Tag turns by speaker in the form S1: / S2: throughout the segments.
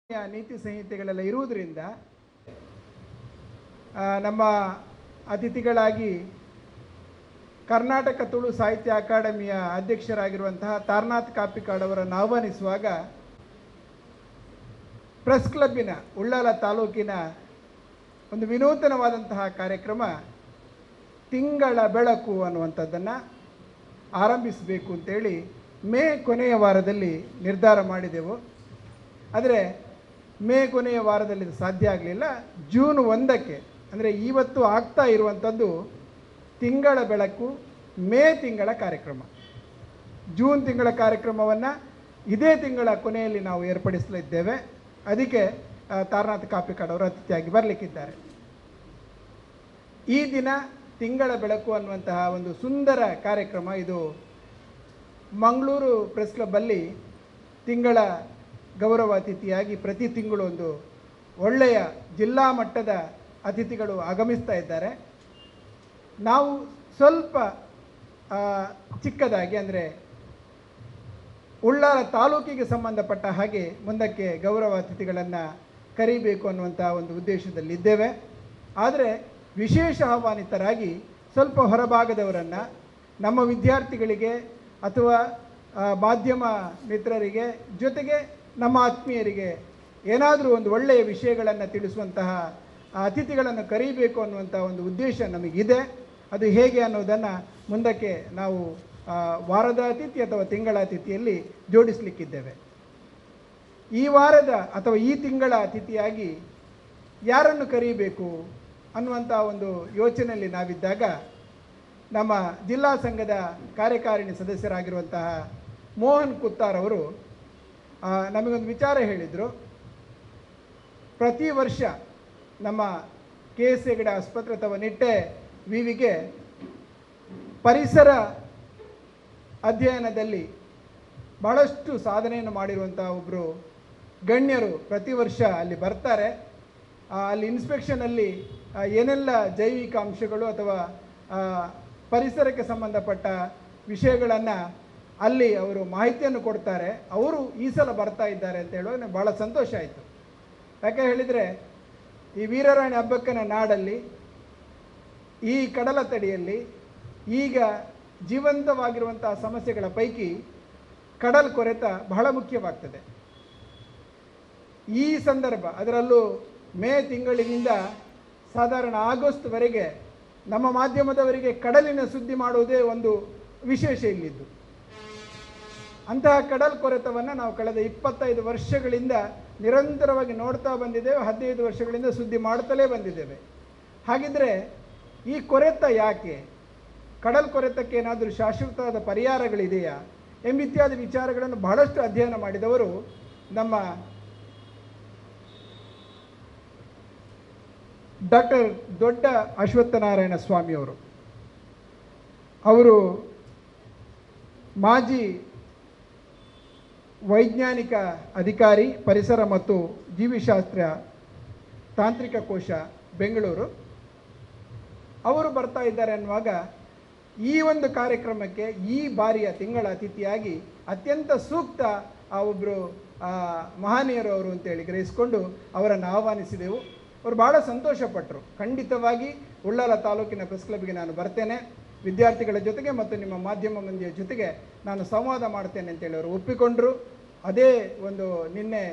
S1: ನೀತಿ ಸಂಹಿತೆಗಳೆಲ್ಲ ಇರುವುದರಿಂದ ನಮ್ಮ ಅತಿಥಿಗಳಾಗಿ ಕರ್ನಾಟಕ ತುಳು ಸಾಹಿತ್ಯ ಅಕಾಡೆಮಿಯ ಅಧ್ಯಕ್ಷರಾಗಿರುವಂತಹ ತಾರನಾಥ್ ಕಾಪಿಕಾಡ್ ಅವರನ್ನು ಆಹ್ವಾನಿಸುವಾಗ ಪ್ರೆಸ್ ಕ್ಲಬ್ಬಿನ ಉಳ್ಳಾಲ ತಾಲೂಕಿನ ಒಂದು ವಿನೂತನವಾದಂತಹ ಕಾರ್ಯಕ್ರಮ ತಿಂಗಳ ಬೆಳಕು ಅನ್ನುವಂಥದ್ದನ್ನು ಆರಂಭಿಸಬೇಕು ಅಂತೇಳಿ ಮೇ ಕೊನೆಯ ವಾರದಲ್ಲಿ ನಿರ್ಧಾರ ಮಾಡಿದೆವು. ಆದರೆ ಮೇ ಕೊನೆಯ ವಾರದಲ್ಲಿ ಸಾಧ್ಯ ಆಗಲಿಲ್ಲ. ಜೂನ್ 1ಕ್ಕೆ ಅಂದರೆ ಇವತ್ತು ಆಗ್ತಾ ಇರುವಂಥದ್ದು ತಿಂಗಳ ಬೆಳಕು ಮೇ ತಿಂಗಳ ಕಾರ್ಯಕ್ರಮ. ಜೂನ್ ತಿಂಗಳ ಕಾರ್ಯಕ್ರಮವನ್ನು ಇದೇ ತಿಂಗಳ ಕೊನೆಯಲ್ಲಿ ನಾವು ಏರ್ಪಡಿಸಲಿದ್ದೇವೆ. ಅದಕ್ಕೆ ತಾರನಾಥ್ ಕಾಪಿಕಾಡ್ ಅವರು ಅತಿಥಿಯಾಗಿ ಬರಲಿಕ್ಕಿದ್ದಾರೆ. ಈ ದಿನ ತಿಂಗಳ ಬೆಳಕು ಅನ್ನುವಂತಹ ಒಂದು ಸುಂದರ ಕಾರ್ಯಕ್ರಮ ಇದು ಮಂಗಳೂರು ಪ್ರೆಸ್ ಕ್ಲಬ್ಬಲ್ಲಿ ತಿಂಗಳ ಗೌರವ ಅತಿಥಿಯಾಗಿ ಪ್ರತಿ ತಿಂಗಳು ಒಂದು ಒಳ್ಳೆಯ ಜಿಲ್ಲಾ ಮಟ್ಟದ ಅತಿಥಿಗಳು ಆಗಮಿಸ್ತಾ ಇದ್ದಾರೆ. ನಾವು ಸ್ವಲ್ಪ ಚಿಕ್ಕದಾಗಿ ಅಂದರೆ ಉಳ್ಳಾಲ ತಾಲೂಕಿಗೆ ಸಂಬಂಧಪಟ್ಟ ಹಾಗೆ ಮುಂದಕ್ಕೆ ಗೌರವ ಅತಿಥಿಗಳನ್ನು ಕರೀಬೇಕು ಅನ್ನುವಂಥ ಒಂದು ಉದ್ದೇಶದಲ್ಲಿದ್ದೇವೆ. ಆದರೆ ವಿಶೇಷ ಆಹ್ವಾನಿತರಾಗಿ ಸ್ವಲ್ಪ ಹೊರಭಾಗದವರನ್ನು ನಮ್ಮ ವಿದ್ಯಾರ್ಥಿಗಳಿಗೆ ಅಥವಾ ಮಾಧ್ಯಮ ಮಿತ್ರರಿಗೆ ಜೊತೆಗೆ ನಮ್ಮ ಆತ್ಮೀಯರಿಗೆ ಏನಾದರೂ ಒಂದು ಒಳ್ಳೆಯ ವಿಷಯಗಳನ್ನು ತಿಳಿಸುವಂತಹ ಅತಿಥಿಗಳನ್ನು ಕರೀಬೇಕು ಅನ್ನುವಂಥ ಒಂದು ಉದ್ದೇಶ ನಮಗಿದೆ. ಅದು ಹೇಗೆ ಅನ್ನೋದನ್ನು ಮುಂದಕ್ಕೆ ನಾವು ವಾರದ ಅತಿಥಿ ಅಥವಾ ತಿಂಗಳ ಅತಿಥಿಯಲ್ಲಿ ಜೋಡಿಸಲಿಕ್ಕಿದ್ದೇವೆ. ಈ ವಾರದ ಅಥವಾ ಈ ತಿಂಗಳ ಅತಿಥಿಯಾಗಿ ಯಾರನ್ನು ಕರೀಬೇಕು ಅನ್ನುವಂಥ ಒಂದು ಯೋಚನೆಯಲ್ಲಿ ನಾವಿದ್ದಾಗ ನಮ್ಮ ಜಿಲ್ಲಾ ಸಂಘದ ಕಾರ್ಯಕಾರಿಣಿ ಸದಸ್ಯರಾಗಿರುವಂತಹ ಮೋಹನ್ ಕುತ್ತಾರ್ ಅವರು ನಮಗೊಂದು ವಿಚಾರ ಹೇಳಿದರು. ಪ್ರತಿ ವರ್ಷ ನಮ್ಮ KS ಹೆಗಡೆ ಆಸ್ಪತ್ರೆ ಅಥವಾ ನಿಟ್ಟೆ ವಿವಿಗೆ ಪರಿಸರ ಅಧ್ಯಯನದಲ್ಲಿ ಭಾಳಷ್ಟು ಸಾಧನೆಯನ್ನು ಮಾಡಿರುವಂಥ ಒಬ್ಬರು ಗಣ್ಯರು ಪ್ರತಿ ವರ್ಷ ಅಲ್ಲಿ ಬರ್ತಾರೆ. ಅಲ್ಲಿ ಇನ್ಸ್ಪೆಕ್ಷನಲ್ಲಿ ಏನೆಲ್ಲ ಜೈವಿಕ ಅಂಶಗಳು ಅಥವಾ ಪರಿಸರಕ್ಕೆ ಸಂಬಂಧಪಟ್ಟ ವಿಷಯಗಳನ್ನು ಅಲ್ಲಿ ಅವರು ಮಾಹಿತಿಯನ್ನು ಕೊಡ್ತಾರೆ. ಅವರು ಈ ಸಲ ಬರ್ತಾ ಇದ್ದಾರೆ ಅಂತ ಹೇಳುವಾಗ ಭಾಳ ಸಂತೋಷ ಆಯಿತು. ಯಾಕೆ ಹೇಳಿದರೆ ಈ ವೀರರಾಣಿ ಹಬ್ಬಕ್ಕನ ನಾಡಲ್ಲಿ ಈ ಕಡಲ ತಡಿಯಲ್ಲಿ ಈಗ ಜೀವಂತವಾಗಿರುವಂಥ ಸಮಸ್ಯೆಗಳ ಪೈಕಿ ಕಡಲ್ ಕೊರೆತ ಬಹಳ ಮುಖ್ಯವಾಗ್ತದೆ. ಈ ಸಂದರ್ಭ ಅದರಲ್ಲೂ ಮೇ ತಿಂಗಳಿನಿಂದ ಸಾಧಾರಣ ಆಗಸ್ಟ್ವರೆಗೆ ನಮ್ಮ ಮಾಧ್ಯಮದವರಿಗೆ ಕಡಲಿನ ಸುದ್ದಿ ಮಾಡುವುದೇ ಒಂದು ವಿಶೇಷ ಇಲ್ಲಿದ್ದು. ಅಂತಹ ಕಡಲ್ ಕೊರೆತವನ್ನು ನಾವು ಕಳೆದ 25 ವರ್ಷಗಳಿಂದ ನಿರಂತರವಾಗಿ ನೋಡ್ತಾ ಬಂದಿದ್ದೇವೆ. 15 ವರ್ಷಗಳಿಂದ ಸುದ್ದಿ ಮಾಡ್ತಲೇ ಬಂದಿದ್ದೇವೆ. ಹಾಗಿದ್ರೆ ಈ ಕೊರೆತ ಯಾಕೆ, ಕಡಲ್ ಕೊರೆತಕ್ಕೆ ಏನಾದರೂ ಶಾಶ್ವತವಾದ ಪರಿಹಾರಗಳಿದೆಯಾ ಎಂಬಿತ್ಯಾದಿ ವಿಚಾರಗಳನ್ನು ಬಹಳಷ್ಟು ಅಧ್ಯಯನ ಮಾಡಿದವರು ನಮ್ಮ ಡಾಕ್ಟರ್ ದೊಡ್ಡ ಅಶ್ವತ್ಥನಾರಾಯಣ ಸ್ವಾಮಿಯವರು. ಅವರು ಮಾಜಿ ವೈಜ್ಞಾನಿಕ ಅಧಿಕಾರಿ, ಪರಿಸರ ಮತ್ತು ಜೀವಿಶಾಸ್ತ್ರ ತಾಂತ್ರಿಕ ಕೋಶ, ಬೆಂಗಳೂರು. ಅವರು ಬರ್ತಾ ಇದ್ದಾರೆ ಅನ್ನುವಾಗ ಈ ಒಂದು ಕಾರ್ಯಕ್ರಮಕ್ಕೆ ಈ ಬಾರಿಯ ತಿಂಗಳ ಅತಿಥಿಯಾಗಿ ಅತ್ಯಂತ ಸೂಕ್ತ ಒಬ್ಬರು ಮಹನೀಯರು ಅವರು ಅಂತೇಳಿ ಗ್ರಹಿಸಿಕೊಂಡು ಅವರನ್ನು ಆಹ್ವಾನಿಸಿದೆವು. ಅವರು ಭಾಳ ಸಂತೋಷಪಟ್ಟರು. ಖಂಡಿತವಾಗಿ ಉಳ್ಳಾಲ ತಾಲೂಕಿನ ಪ್ರೆಸ್ ಕ್ಲಬ್ಗೆ ನಾನು ಬರ್ತೇನೆ, ವಿದ್ಯಾರ್ಥಿಗಳ ಜೊತೆಗೆ ಮತ್ತು ನಿಮ್ಮ ಮಾಧ್ಯಮ ಮಂದಿಯ ಜೊತೆಗೆ ನಾನು ಸಂವಾದ ಮಾಡ್ತೇನೆ ಅಂತೇಳಿ ಅವರು ಒಪ್ಪಿಕೊಂಡರು. ಅದೇ ಒಂದು ನಿನ್ನೆ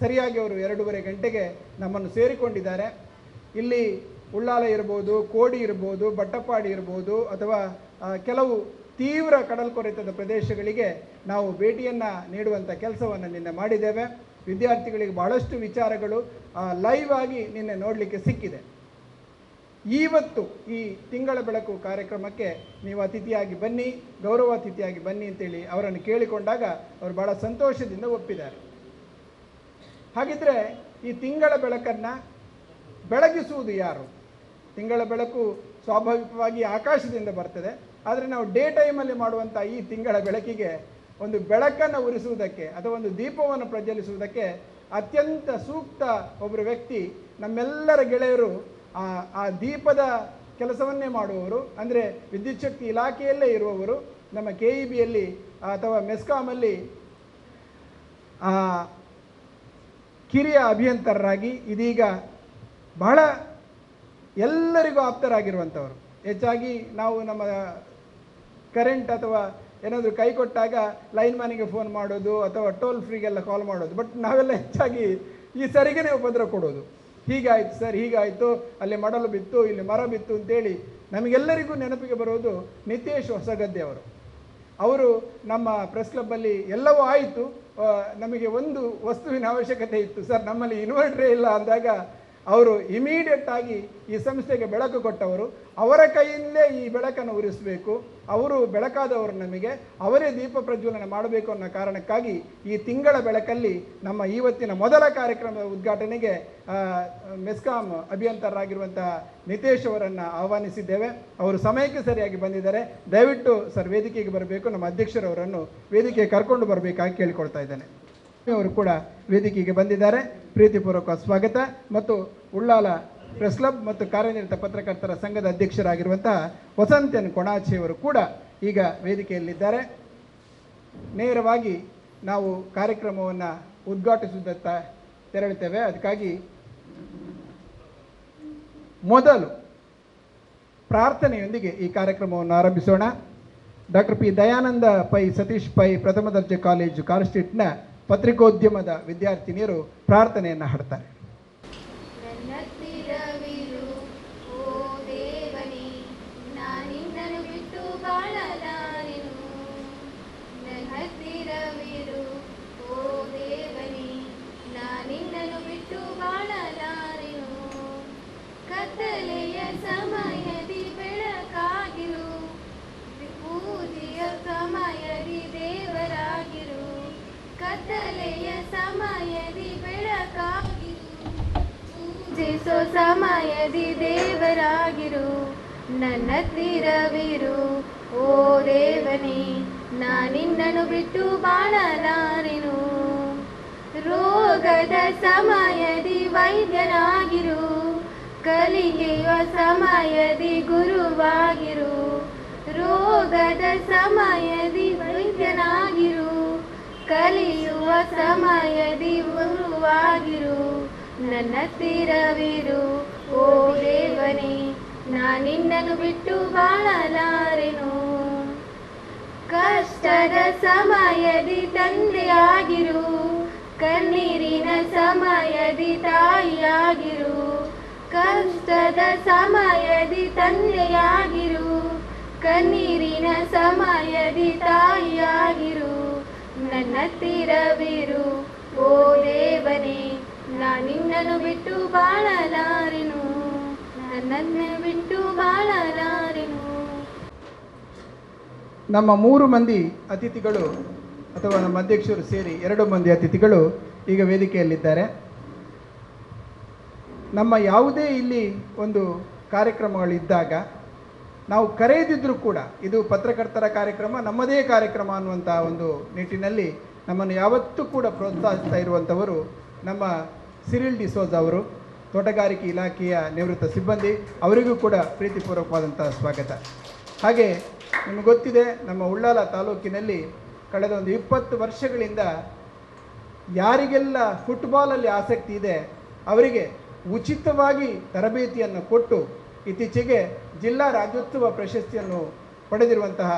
S1: ಸರಿಯಾಗಿ ಅವರು 2:30 ಗಂಟೆಗೆ ನಮ್ಮನ್ನು ಸೇರಿಕೊಂಡಿದ್ದಾರೆ. ಇಲ್ಲಿ ಉಳ್ಳಾಲ ಇರ್ಬೋದು, ಕೋಡಿ ಇರ್ಬೋದು, ಬಟ್ಟಪ್ಪಾಡಿ ಇರ್ಬೋದು ಅಥವಾ ಕೆಲವು ತೀವ್ರ ಕಡಲ್ಕೊರೆತದ ಪ್ರದೇಶಗಳಿಗೆ ನಾವು ಭೇಟಿಯನ್ನು ನೀಡುವಂಥ ಕೆಲಸವನ್ನು ನಿನ್ನೆ ಮಾಡಿದ್ದೇವೆ. ವಿದ್ಯಾರ್ಥಿಗಳಿಗೆ ಭಾಳಷ್ಟು ವಿಚಾರಗಳು ಲೈವ್ ಆಗಿ ನಿನ್ನೆ ನೋಡಲಿಕ್ಕೆ ಸಿಕ್ಕಿದೆ. ಇವತ್ತು ಈ ತಿಂಗಳ ಬೆಳಕು ಕಾರ್ಯಕ್ರಮಕ್ಕೆ ನೀವು ಅತಿಥಿಯಾಗಿ ಬನ್ನಿ, ಗೌರವ ಅತಿಥಿಯಾಗಿ ಬನ್ನಿ ಅಂತೇಳಿ ಅವರನ್ನು ಕೇಳಿಕೊಂಡಾಗ ಅವರು ಭಾಳ ಸಂತೋಷದಿಂದ ಒಪ್ಪಿದ್ದಾರೆ. ಹಾಗಿದ್ರೆ ಈ ತಿಂಗಳ ಬೆಳಕನ್ನು ಬೆಳಗಿಸುವುದು ಯಾರು? ತಿಂಗಳ ಬೆಳಕು ಸ್ವಾಭಾವಿಕವಾಗಿ ಆಕಾಶದಿಂದ ಬರ್ತದೆ. ಆದರೆ ನಾವು ಡೇ ಟೈಮಲ್ಲಿ ಮಾಡುವಂಥ ಈ ತಿಂಗಳ ಬೆಳಕಿಗೆ ಒಂದು ಬೆಳಕನ್ನು ಉರಿಸುವುದಕ್ಕೆ ಅಥವಾ ಒಂದು ದೀಪವನ್ನು ಪ್ರಜ್ವಲಿಸುವುದಕ್ಕೆ ಅತ್ಯಂತ ಸೂಕ್ತ ಒಬ್ಬರು ವ್ಯಕ್ತಿ, ನಮ್ಮೆಲ್ಲರ ಗೆಳೆಯರು, ಆ ದೀಪದ ಕೆಲಸವನ್ನೇ ಮಾಡುವವರು, ಅಂದರೆ ವಿದ್ಯುತ್ ಶಕ್ತಿ ಇಲಾಖೆಯಲ್ಲೇ ಇರುವವರು, ನಮ್ಮ KEBಯಲ್ಲಿ ಅಥವಾ ಮೆಸ್ಕಾಮಲ್ಲಿ ಕಿರಿಯ ಅಭಿಯಂತರರಾಗಿ ಇದೀಗ ಬಹಳ ಎಲ್ಲರಿಗೂ ಆಪ್ತರಾಗಿರುವಂಥವರು. ಹೆಚ್ಚಾಗಿ ನಾವು ನಮ್ಮ ಕರೆಂಟ್ ಅಥವಾ ಏನಾದರೂ ಕೈ ಕೊಟ್ಟಾಗ ಲೈನ್ ಮ್ಯಾನಿಗೆ ಫೋನ್ ಮಾಡೋದು ಅಥವಾ ಟೋಲ್ ಫ್ರೀಗೆಲ್ಲ ಕಾಲ್ ಮಾಡೋದು. ಬಟ್ ನಾವೆಲ್ಲ ಹೆಚ್ಚಾಗಿ ಈ ಸರಿಗೆ ಉಪದ್ರ ಕೊಡೋದು. ಹೀಗಾಯಿತು ಸರ್, ಹೀಗಾಯಿತು, ಅಲ್ಲಿ ಮಡಲು ಬಿತ್ತು, ಇಲ್ಲಿ ಮರ ಬಿತ್ತು ಅಂತೇಳಿ ನಮಗೆಲ್ಲರಿಗೂ ನೆನಪಿಗೆ ಬರೋದು ನಿತೇಶ್ ಹೊಸಗದ್ದೆ ಅವರು ನಮ್ಮ ಪ್ರೆಸ್ ಕ್ಲಬ್ಬಲ್ಲಿ ಎಲ್ಲವೂ ಆಯಿತು, ನಮಗೆ ಒಂದು ವಸ್ತುವಿನ ಅವಶ್ಯಕತೆ ಇತ್ತು ಸರ್, ನಮ್ಮಲ್ಲಿ ಇನ್ವರ್ಟ್ರೇ ಇಲ್ಲ ಅಂದಾಗ ಅವರು ಇಮಿಡಿಯೇಟ್ ಆಗಿ ಈ ಸಂಸ್ಥೆಗೆ ಬೆಳಕು ಕೊಟ್ಟವರು. ಅವರ ಕೈಯಿಂದಲೇ ಈ ಬೆಳಕನ್ನು ಉರಿಸಬೇಕು, ಅವರು ಬೆಳಕಾದವರು, ನಮಗೆ ಅವರೇ ದೀಪ ಪ್ರಜ್ವಲನೆ ಮಾಡಬೇಕು ಅನ್ನೋ ಕಾರಣಕ್ಕಾಗಿ ಈ ತಿಂಗಳ ಬೆಳಕಲ್ಲಿ ನಮ್ಮ ಇವತ್ತಿನ ಮೊದಲ ಕಾರ್ಯಕ್ರಮದ ಉದ್ಘಾಟನೆಗೆ ಮೆಸ್ಕಾಂ ಅಭಿಯಂತರರಾಗಿರುವಂತಹ ನಿತೇಶ್ ಅವರನ್ನು ಆಹ್ವಾನಿಸಿದ್ದೇವೆ. ಅವರು ಸಮಯಕ್ಕೆ ಸರಿಯಾಗಿ ಬಂದಿದ್ದಾರೆ. ದಯವಿಟ್ಟು ಸರ್ ವೇದಿಕೆಗೆ ಬರಬೇಕು, ನಮ್ಮ ಅಧ್ಯಕ್ಷರವರನ್ನು ವೇದಿಕೆಗೆ ಕರ್ಕೊಂಡು ಬರಬೇಕಾಗಿ ಕೇಳಿಕೊಳ್ತಾ ಇದ್ದೇನೆ. ಅವರು ಕೂಡ ವೇದಿಕೆಗೆ ಬಂದಿದ್ದಾರೆ. ಪ್ರೀತಿಪೂರ್ವಕ ಸ್ವಾಗತ. ಮತ್ತು ಉಳ್ಳಾಲ ಪ್ರೆಸ್ ಕ್ಲಬ್ ಮತ್ತು ಕಾರ್ಯನಿರತ ಪತ್ರಕರ್ತರ ಸಂಘದ ಅಧ್ಯಕ್ಷರಾಗಿರುವಂತಹ ವಸಂತನ್ ಕೊಣಾಚೆಯವರು ಕೂಡ ಈಗ ವೇದಿಕೆಯಲ್ಲಿದ್ದಾರೆ. ನೇರವಾಗಿ ನಾವು ಕಾರ್ಯಕ್ರಮವನ್ನು ಉದ್ಘಾಟಿಸುವುದತ್ತ ತೆರಳುತ್ತೇವೆ. ಅದಕ್ಕಾಗಿ ಮೊದಲು ಪ್ರಾರ್ಥನೆಯೊಂದಿಗೆ ಈ ಕಾರ್ಯಕ್ರಮವನ್ನು ಆರಂಭಿಸೋಣ. ಡಾಕ್ಟರ್ ಪಿ ದಯಾನಂದ ಪೈ ಸತೀಶ್ ಪೈ ಪ್ರಥಮ ದರ್ಜೆ ಕಾಲೇಜು ಕಾರ್ಸ್ಟ್ರೀಟ್ನ ಪತ್ರಿಕೋದ್ಯಮದ ವಿದ್ಯಾರ್ಥಿನಿಯರು ಪ್ರಾರ್ಥನೆಯನ್ನು ಹಾಡ್ತಾರೆ.
S2: ಕತ್ತಲೆಯ ಸಮಯದಿ ಬೆಳಕಾಗಿರು, ಪೂಜೆಯ ಸಮಯದಿ ದೇವರಾಗಿರು. ಕತ್ತಲೆಯ ಸಮಯದಿ ಬೆಳಕಾಗಿರು, ಪೂಜಿಸೋ ಸಮಯದಿ ದೇವರಾಗಿರು. ನನ್ನ ಹತ್ತಿರವಿರು ಓ ದೇವನೇ, ನಾನಿನ್ನನು ಬಿಟ್ಟು ಬಾಳಲಾರೆನು. ರೋಗದ ಸಮಯದಿ ವೈದ್ಯನಾಗಿರು, ಕಲಿಕೆಯ ಸಮಯದಿ ಗುರುವಾಗಿರು. ರೋಗದ ಸಮಯದಿ ವೈದ್ಯನಾಗಿರು, ಕಲಿಯುವ ಸಮಯದಿ ಗುರುವಾಗಿರು. ನನ್ನ ಹತ್ತಿರವಿರು ಓ ದೇವನೇ, ನಾನಿನ್ನನು ಬಿಟ್ಟು ಬಾಳಲಾರೆನು. ಕಷ್ಟದ ಸಮಯದಿ ತಂದೆಯಾಗಿರು, ಕಣ್ಣೀರಿನ ಸಮಯದಿ ತಾಯಿಯಾಗಿರು. ಕಷ್ಟದ ಸಮಯದಿ ತಂದೆಯಾಗಿರು, ಕಣ್ಣೀರಿನ ಸಮಯದಿ ತಾಯಿಯಾಗಿರು. ನನ್ನ ಹತ್ತಿರವಿರು ಓ ದೇವನೇ, ನಾನಿನ್ನನು ಬಿಟ್ಟು ಬಾಳಲಾರೆನು. ನನ್ನನ್ನು ಬಿಟ್ಟು ಬಾಳಲಾರೆನು.
S1: ನಮ್ಮ 3 ಮಂದಿ ಅತಿಥಿಗಳು ಅಥವಾ ನಮ್ಮ ಅಧ್ಯಕ್ಷರು ಸೇರಿ 2 ಮಂದಿ ಅತಿಥಿಗಳು ಈಗ ವೇದಿಕೆಯಲ್ಲಿದ್ದಾರೆ. ನಮ್ಮ ಯಾವುದೇ ಇಲ್ಲಿ ಒಂದು ಕಾರ್ಯಕ್ರಮಗಳಿದ್ದಾಗ ನಾವು ಕರೆಯದಿದ್ದರೂ ಕೂಡ ಇದು ಪತ್ರಕರ್ತರ ಕಾರ್ಯಕ್ರಮ, ನಮ್ಮದೇ ಕಾರ್ಯಕ್ರಮ ಅನ್ನುವಂಥ ಒಂದು ನಿಟ್ಟಿನಲ್ಲಿ ನಮ್ಮನ್ನು ಯಾವತ್ತೂ ಕೂಡ ಪ್ರೋತ್ಸಾಹಿಸ್ತಾ ಇರುವಂಥವರು ನಮ್ಮ ಸಿರಿಲ್ ಡಿಸೋಜ್ ಅವರು, ತೋಟಗಾರಿಕೆ ಇಲಾಖೆಯ ನಿವೃತ್ತ ಸಿಬ್ಬಂದಿ. ಅವರಿಗೂ ಕೂಡ ಪ್ರೀತಿಪೂರ್ವಕವಾದಂಥ ಸ್ವಾಗತ. ಹಾಗೆ ನಿಮಗೆ ಗೊತ್ತಿದೆ, ನಮ್ಮ ಉಳ್ಳಾಲ ತಾಲೂಕಿನಲ್ಲಿ ಕಳೆದ ಒಂದು 20 ವರ್ಷಗಳಿಂದ ಯಾರಿಗೆಲ್ಲ ಫುಟ್ಬಾಲಲ್ಲಿ ಆಸಕ್ತಿ ಇದೆ ಅವರಿಗೆ ಉಚಿತವಾಗಿ ತರಬೇತಿಯನ್ನು ಕೊಟ್ಟು ಇತ್ತೀಚೆಗೆ ಜಿಲ್ಲಾ ರಾಜ್ಯೋತ್ಸವ ಪ್ರಶಸ್ತಿಯನ್ನು ಪಡೆದಿರುವಂತಹ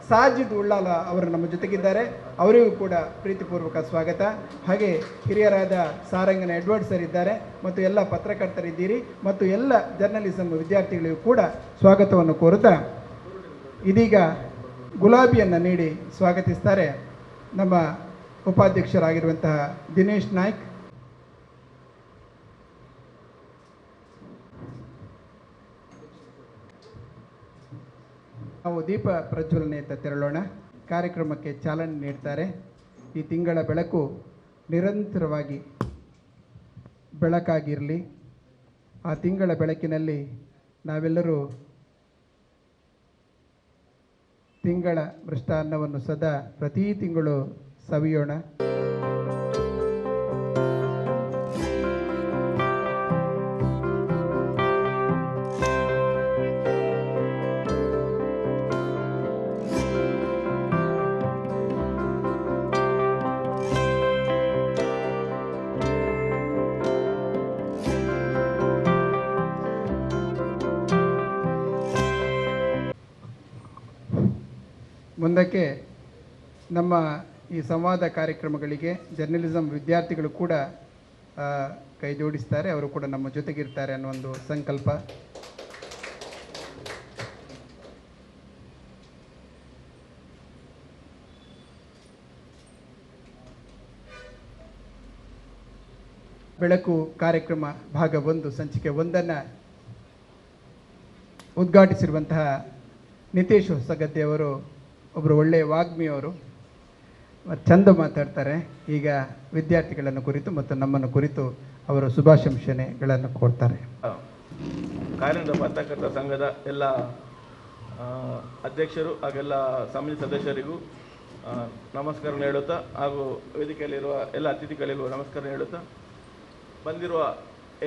S1: ಸಾಜಿದ್ ಉಳ್ಳಾಲ ಅವರು ನಮ್ಮ ಜೊತೆಗಿದ್ದಾರೆ. ಅವರಿಗೂ ಕೂಡ ಪ್ರೀತಿಪೂರ್ವಕ ಸ್ವಾಗತ. ಹಾಗೆ ಹಿರಿಯರಾದ ಸಾರಂಗನ ಎಡ್ವರ್ಡ್ ಸರ್ ಇದ್ದಾರೆ ಮತ್ತು ಎಲ್ಲ ಪತ್ರಕರ್ತರಿದ್ದೀರಿ ಮತ್ತು ಎಲ್ಲ ಜರ್ನಲಿಸಮ್ ವಿದ್ಯಾರ್ಥಿಗಳಿಗೂ ಕೂಡ ಸ್ವಾಗತವನ್ನು ಕೋರುತ್ತಾ ಇದೀಗ ಗುಲಾಬಿಯನ್ನು ನೀಡಿ ಸ್ವಾಗತಿಸ್ತಾರೆ ನಮ್ಮ ಉಪಾಧ್ಯಕ್ಷರಾಗಿರುವಂತಹ ದಿನೇಶ್ ನಾಯ್ಕ್. ನಾವು ದೀಪ ಪ್ರಜ್ವಲನೆಯತ್ತ ತೆರಳೋಣ. ಕಾರ್ಯಕ್ರಮಕ್ಕೆ ಚಾಲನೆ ನೀಡ್ತಾರೆ. ಈ ತಿಂಗಳ ಬೆಳಕು ನಿರಂತರವಾಗಿ ಬೆಳಕಾಗಿರಲಿ. ಆ ತಿಂಗಳ ಬೆಳಕಿನಲ್ಲಿ ನಾವೆಲ್ಲರೂ ತಿಂಗಳ ಮೃಷ್ಟಾನ್ನವನ್ನು ಸದಾ ಪ್ರತಿ ತಿಂಗಳು ಸವಿಯೋಣ. ಮುಂದಕ್ಕೆ ನಮ್ಮ ಈ ಸಂವಾದ ಕಾರ್ಯಕ್ರಮಗಳಿಗೆ ಜರ್ನಲಿಸಮ್ ವಿದ್ಯಾರ್ಥಿಗಳು ಕೂಡ ಕೈ ಜೋಡಿಸ್ತಾರೆ, ಅವರು ಕೂಡ ನಮ್ಮ ಜೊತೆಗಿರ್ತಾರೆ ಅನ್ನೋ ಒಂದು ಸಂಕಲ್ಪ. ಬೆಳಕು ಕಾರ್ಯಕ್ರಮ ಭಾಗ 1 ಸಂಚಿಕೆ 1 ಉದ್ಘಾಟಿಸಿರುವಂತಹ ನಿತೇಶ್ ಹೊಸಗದ್ದೆಯವರು ಒಬ್ಬರು ಒಳ್ಳೆಯ ವಾಗ್ಮಿಯವರು, ಚಂದ ಮಾತಾಡ್ತಾರೆ. ಈಗ ವಿದ್ಯಾರ್ಥಿಗಳನ್ನು ಕುರಿತು ಮತ್ತು ನಮ್ಮನ್ನು ಕುರಿತು ಅವರು ಶುಭಾಶಂಸನೆಗಳನ್ನು ಕೊಡ್ತಾರೆ.
S3: ಕಾರ್ಯನಿರತ ಪತ್ರಕರ್ತರ ಸಂಘದ ಎಲ್ಲ ಅಧ್ಯಕ್ಷರು ಹಾಗೆಲ್ಲ ಸಮಿತಿ ಸದಸ್ಯರಿಗೂ ನಮಸ್ಕಾರ ಹೇಳುತ್ತಾ, ಹಾಗೂ ವೇದಿಕೆಯಲ್ಲಿರುವ ಎಲ್ಲ ಅತಿಥಿಗಳಿಗೂ ನಮಸ್ಕಾರ ಹೇಳುತ್ತಾ, ಬಂದಿರುವ